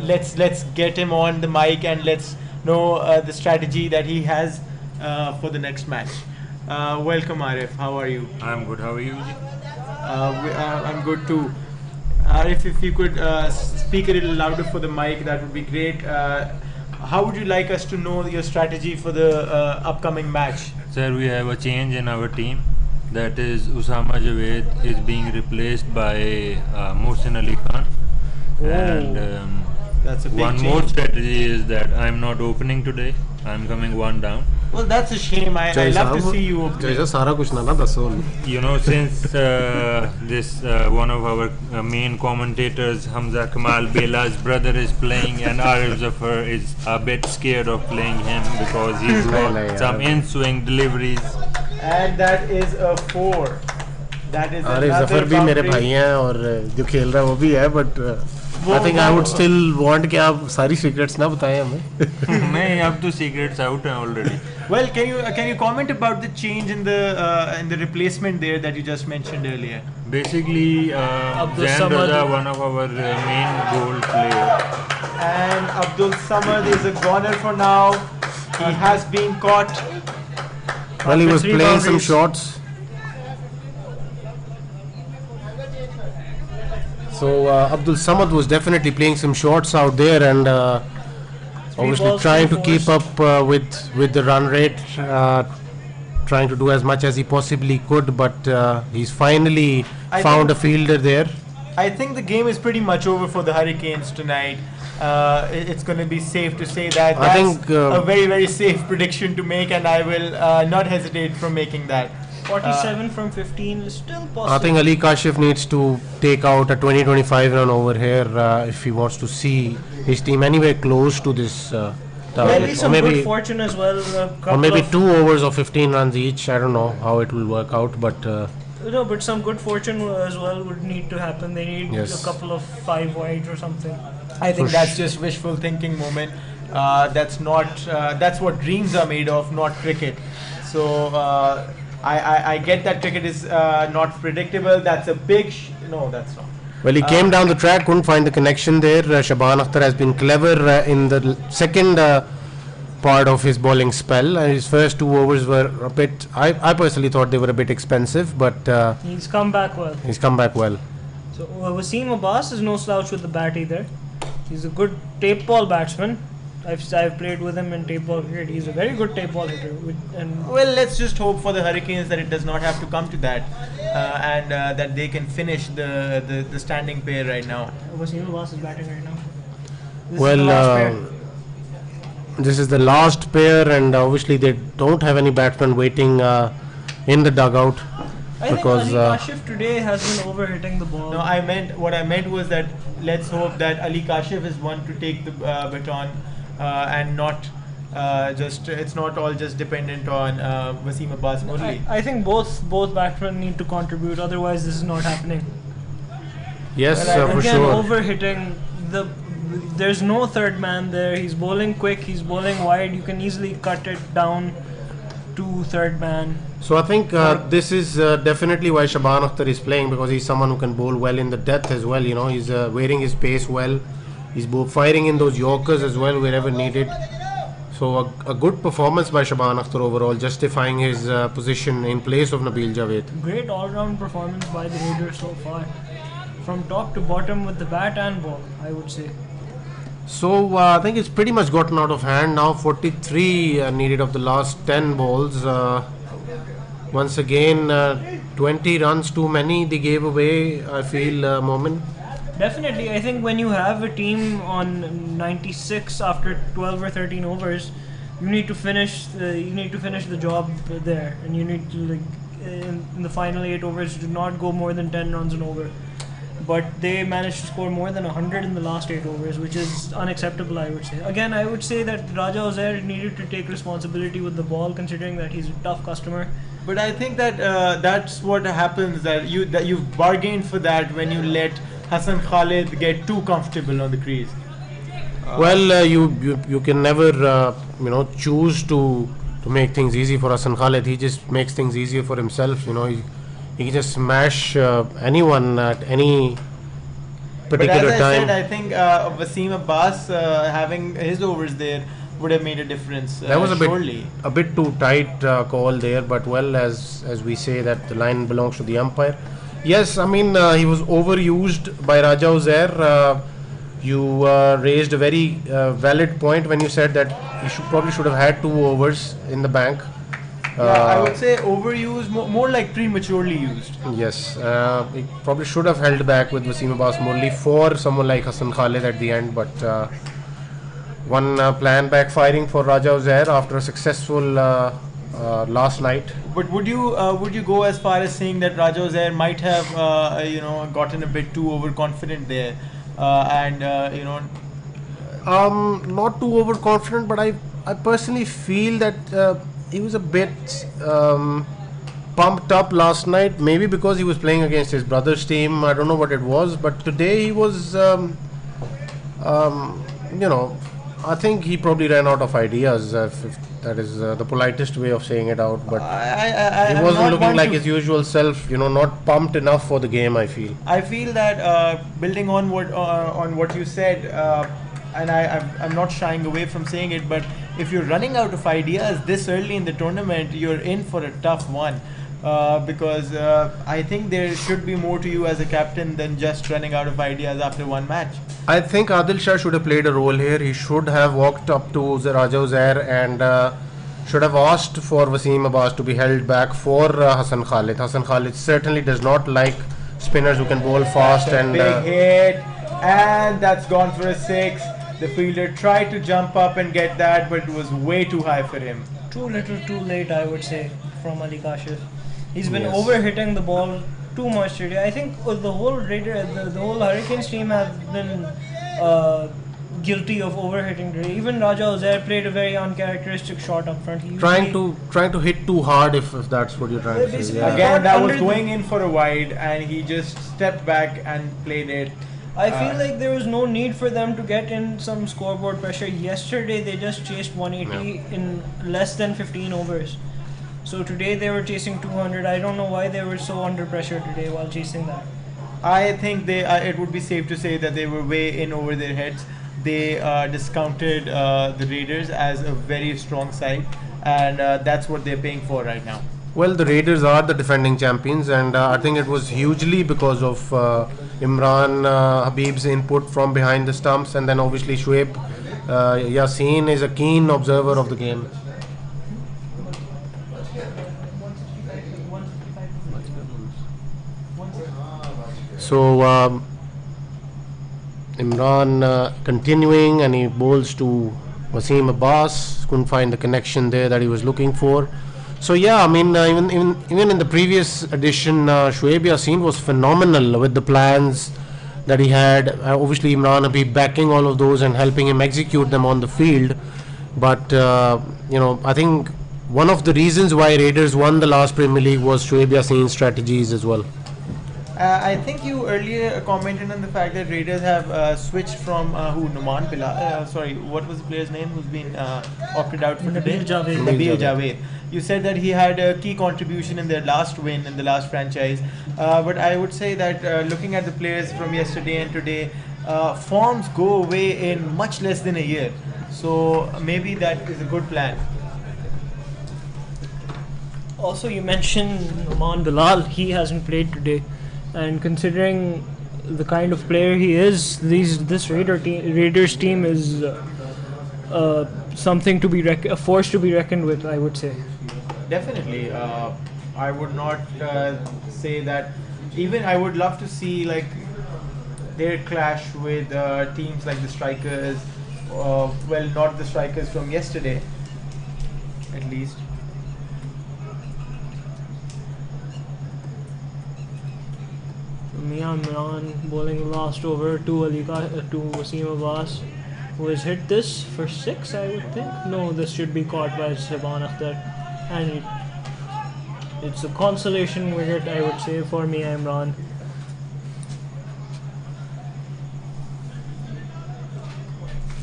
Let's get him on the mic and let's know the strategy that he has for the next match. Welcome, Arif. How are you? I'm good. How are you? I'm good too. Arif, if you could speak a little louder for the mic, that would be great. How would you like us to know your strategy for the upcoming match? Sir, we have a change in our team. That is, Usama Javed is being replaced by Mohsin Ali Khan. And That's a big one change. more strategy is that I'm not opening today. I'm coming one down. Well, that's a shame. I love to see you open. जैसा सारा कुछ ना दसो You know, since this one of our main commentators, Hamza Kamal Bela's brother, is playing, and Arif Zafar is a bit scared of playing him because he's got some in-swing deliveries. And that is a 4. That is अरे another Zafar भी मेरे boundary. भाई हैं और जो खेल रहा है वो भी है but I think I would still want कि आप सारी सीक्रेट्स ना बताएं हमें नहीं, अब तो secrets out हैं already. Well, can you comment about the change in the replacement there that you just mentioned earlier? Basically, Abdul Zain Samad. Raza, one of our main goal player. And Abdul Samad is a goner for now. He has been caught. well he was Three playing some boundaries. shots so Abdul Samad was definitely playing some shots out there and obviously balls, trying to three keep fours. up with the run rate trying to do as much as he possibly could but he's finally I found a think- fielder there. I think the game is pretty much over for the Hurricanes tonight. It's going to be safe to say that. I That's think, a very, very safe prediction to make, and I will not hesitate from making that. 47 from 15 is still possible. I think Ali Kashif needs to take out a 20-25 run over here if he wants to see his team anywhere close to this target. Maybe some good fortune as well. or Couple maybe of, 2 overs of 15 runs each. I don't know how it will work out, but No, but some good fortune as well would need to happen. They need Yes. a couple of 5 wides or something. I think that's just wishful thinking moment. That's not. That's what dreams are made of, not cricket. So I get that cricket is not predictable. That's a big. No, that's not. well, he came down the track, couldn't find the connection there. Shaban Akhtar has been clever in the second part of his bowling spell. His first 2 overs were a bit. I personally thought they were a bit expensive, but He's come back well. he's come back well. So Wasim Abbas is no slouch with the bat either. He's a good tape ball batsman. I've played with him in tape ball cricket. He's a very good tape ball hitter. And Well, let's just hope for the Hurricanes that it does not have to come to that, and that they can finish the standing pair right now. Wasim Abbas is batting right now. This Well, is the last pair. this is the last pair, and obviously they don't have any batsmen waiting in the dugout I think because Ali Kashif today has been overhitting the ball. No, what I meant was that let's hope that Ali Kashif is one to take the baton and not just it's not all just dependent on Wasim Abbas Murli. I think both batsmen need to contribute. Otherwise, this is not happening. yes, Well, for Again, sure. overhitting the. There's no third man there. He's bowling quick. He's bowling wide. You can easily cut it down to third man. So I think this is definitely why Shaban Akhtar is playing, because he's someone who can bowl well in the depth as well. You know, he's wearing his pace well. He's firing in those Yorkers as well wherever needed. So a good performance by Shaban Akhtar overall, justifying his position in place of Nabil Javed. Great all-round performance by the Raiders so far, from top to bottom with the bat and ball, I would say. So I think it's pretty much gotten out of hand now. 43 needed of the last 10 balls. Once again, 20 runs too many they gave away, I feel, Momin. Definitely, I think when you have a team on 96 after 12 or 13 overs, you need to finish the job there, and you need to in the final 8 overs do not go more than 10 runs an over. But they managed to score more than 100 in the last 8 overs, which is unacceptable, I would say. Again, I would say that Raja Uzair needed to take responsibility with the ball, considering that he's a tough customer. But I think that that's what happens, that you've bargained for that when you let Hassan Khalid get too comfortable on the crease. Well, you can never choose to make things easy for Hassan Khalid. He just makes things easier for himself. You know, he can just smash anyone at any particular but as I time. said, I think Wasim Abbas having his overs there would have made a difference. That was surely. a bit too tight call there, but well, as we say that the line belongs to the umpire. Yes, I mean he was overused by Raja Uzair. You raised a very valid point when you said that he probably should have had 2 overs in the bank. I would say overused, more like prematurely used. Yes, he probably should have held back with Wasim Abbas Murli for someone like Hassan Khalid at the end, but one plan backfiring for Raja Uzair after a successful last night. But would you go as far as saying that Raja Uzair might have gotten a bit too overconfident there, Not too overconfident, but I personally feel that he was a bit pumped up last night. Maybe because he was playing against his brother's team. I don't know what it was, but today he was, I think he probably ran out of ideas. If that is the politest way of saying it out, but he wasn't looking like his usual self. Not pumped enough for the game. I feel. I feel that building on what you said, and I'm not shying away from saying it, but if you're running out of ideas this early in the tournament, you're in for a tough one. Because I think there should be more to you as a captain than just running out of ideas after one match. I think Adil Shah should have played a role here. He should have walked up to Raja Uzair and should have asked for Wasim Abbas to be held back for Hassan Khalid. Hassan Khalid certainly does not like spinners who can bowl fast. That's a big hit, and that's gone for a 6. The fielder tried to jump up and get that, but it was way too high for him. Too little, too late, I would say, from Ali Kashif. He's been over-hitting the ball too much today. I think the whole the whole Hurricanes team have been guilty of over-hitting today. Even Raja Uzair played a very uncharacteristic shot up front. Trying to hit too hard, if that's what you're trying to say. Yeah. Again, that was going in for a wide, and he just stepped back and played it. I feel like there was no need for them to get in some scoreboard pressure. Yesterday, they just chased 180 in less than 15 overs. So today they were chasing 200. I don't know why they were so under pressure today while chasing that. I think it would be safe to say that they were way in over their heads. They discounted the Raiders as a very strong side, and that's what they're paying for right now. Well, the Raiders are the defending champions, and I think it was hugely because of Imran Habib's input from behind the stumps, and then obviously Shoaib Yassin is a keen observer of the game. So Imran continuing, and he bowls to Wasim Abbas. Couldn't find the connection there that he was looking for. So yeah, I mean, even in the previous edition, Shoaib Yassin was phenomenal with the plans that he had. Obviously, Imran Habib backing all of those and helping him execute them on the field. But I think one of the reasons why Raiders won the last Premier League was Shoaib Yassin's strategies as well. I think you earlier commented on the fact that Raiders have switched from Numan Bilal. Sorry, what was the player's name who's been opted out for today? Nabil Javed. You said that he had a key contribution in their last win in the last franchise. But I would say that looking at the players from yesterday and today, forms go away in much less than a year. So maybe that is a good plan. Also, you mentioned Numan Bilal. He hasn't played today. And considering the kind of player he is, this Raiders team is something to be a force to be reckoned with, I would say. Definitely, I would not say that. Even I would love to see like their clash with teams like the Strikers. Well, not the Strikers from yesterday, at least. Mia Imran bowling last over to Wasim Abbas, who has hit this for 6, I would think. No, this should be caught by Shaban Akhtar, and it's a consolation wicket, I would say, for Mia Imran.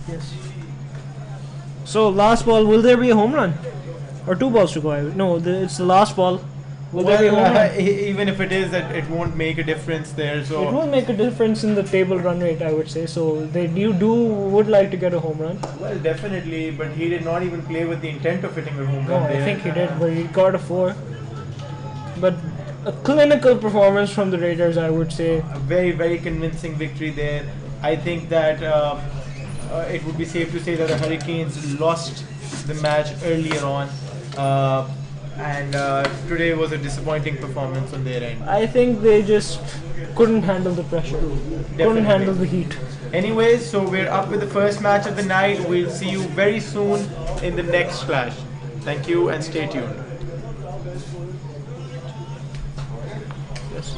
Yes. So last ball, will there be a home run, or 2 balls to go? No, it's the last ball. Well, even if it is, it won't make a difference there. So it won't make a difference in the table run rate, I would say. So they would like to get a home run. Well, definitely, but he did not even play with the intent of hitting a home run. No, I think he did, but he got a 4. But a clinical performance from the Raiders, I would say. A very, very convincing victory there. I think that it would be safe to say that the Hurricanes lost the match earlier on. and today was a disappointing performance on their end. I think they just couldn't handle the pressure, couldn't handle the heat. Anyways, so we're up with the first match of the night. We'll see you very soon in the next clash. Thank you and stay tuned. Yes.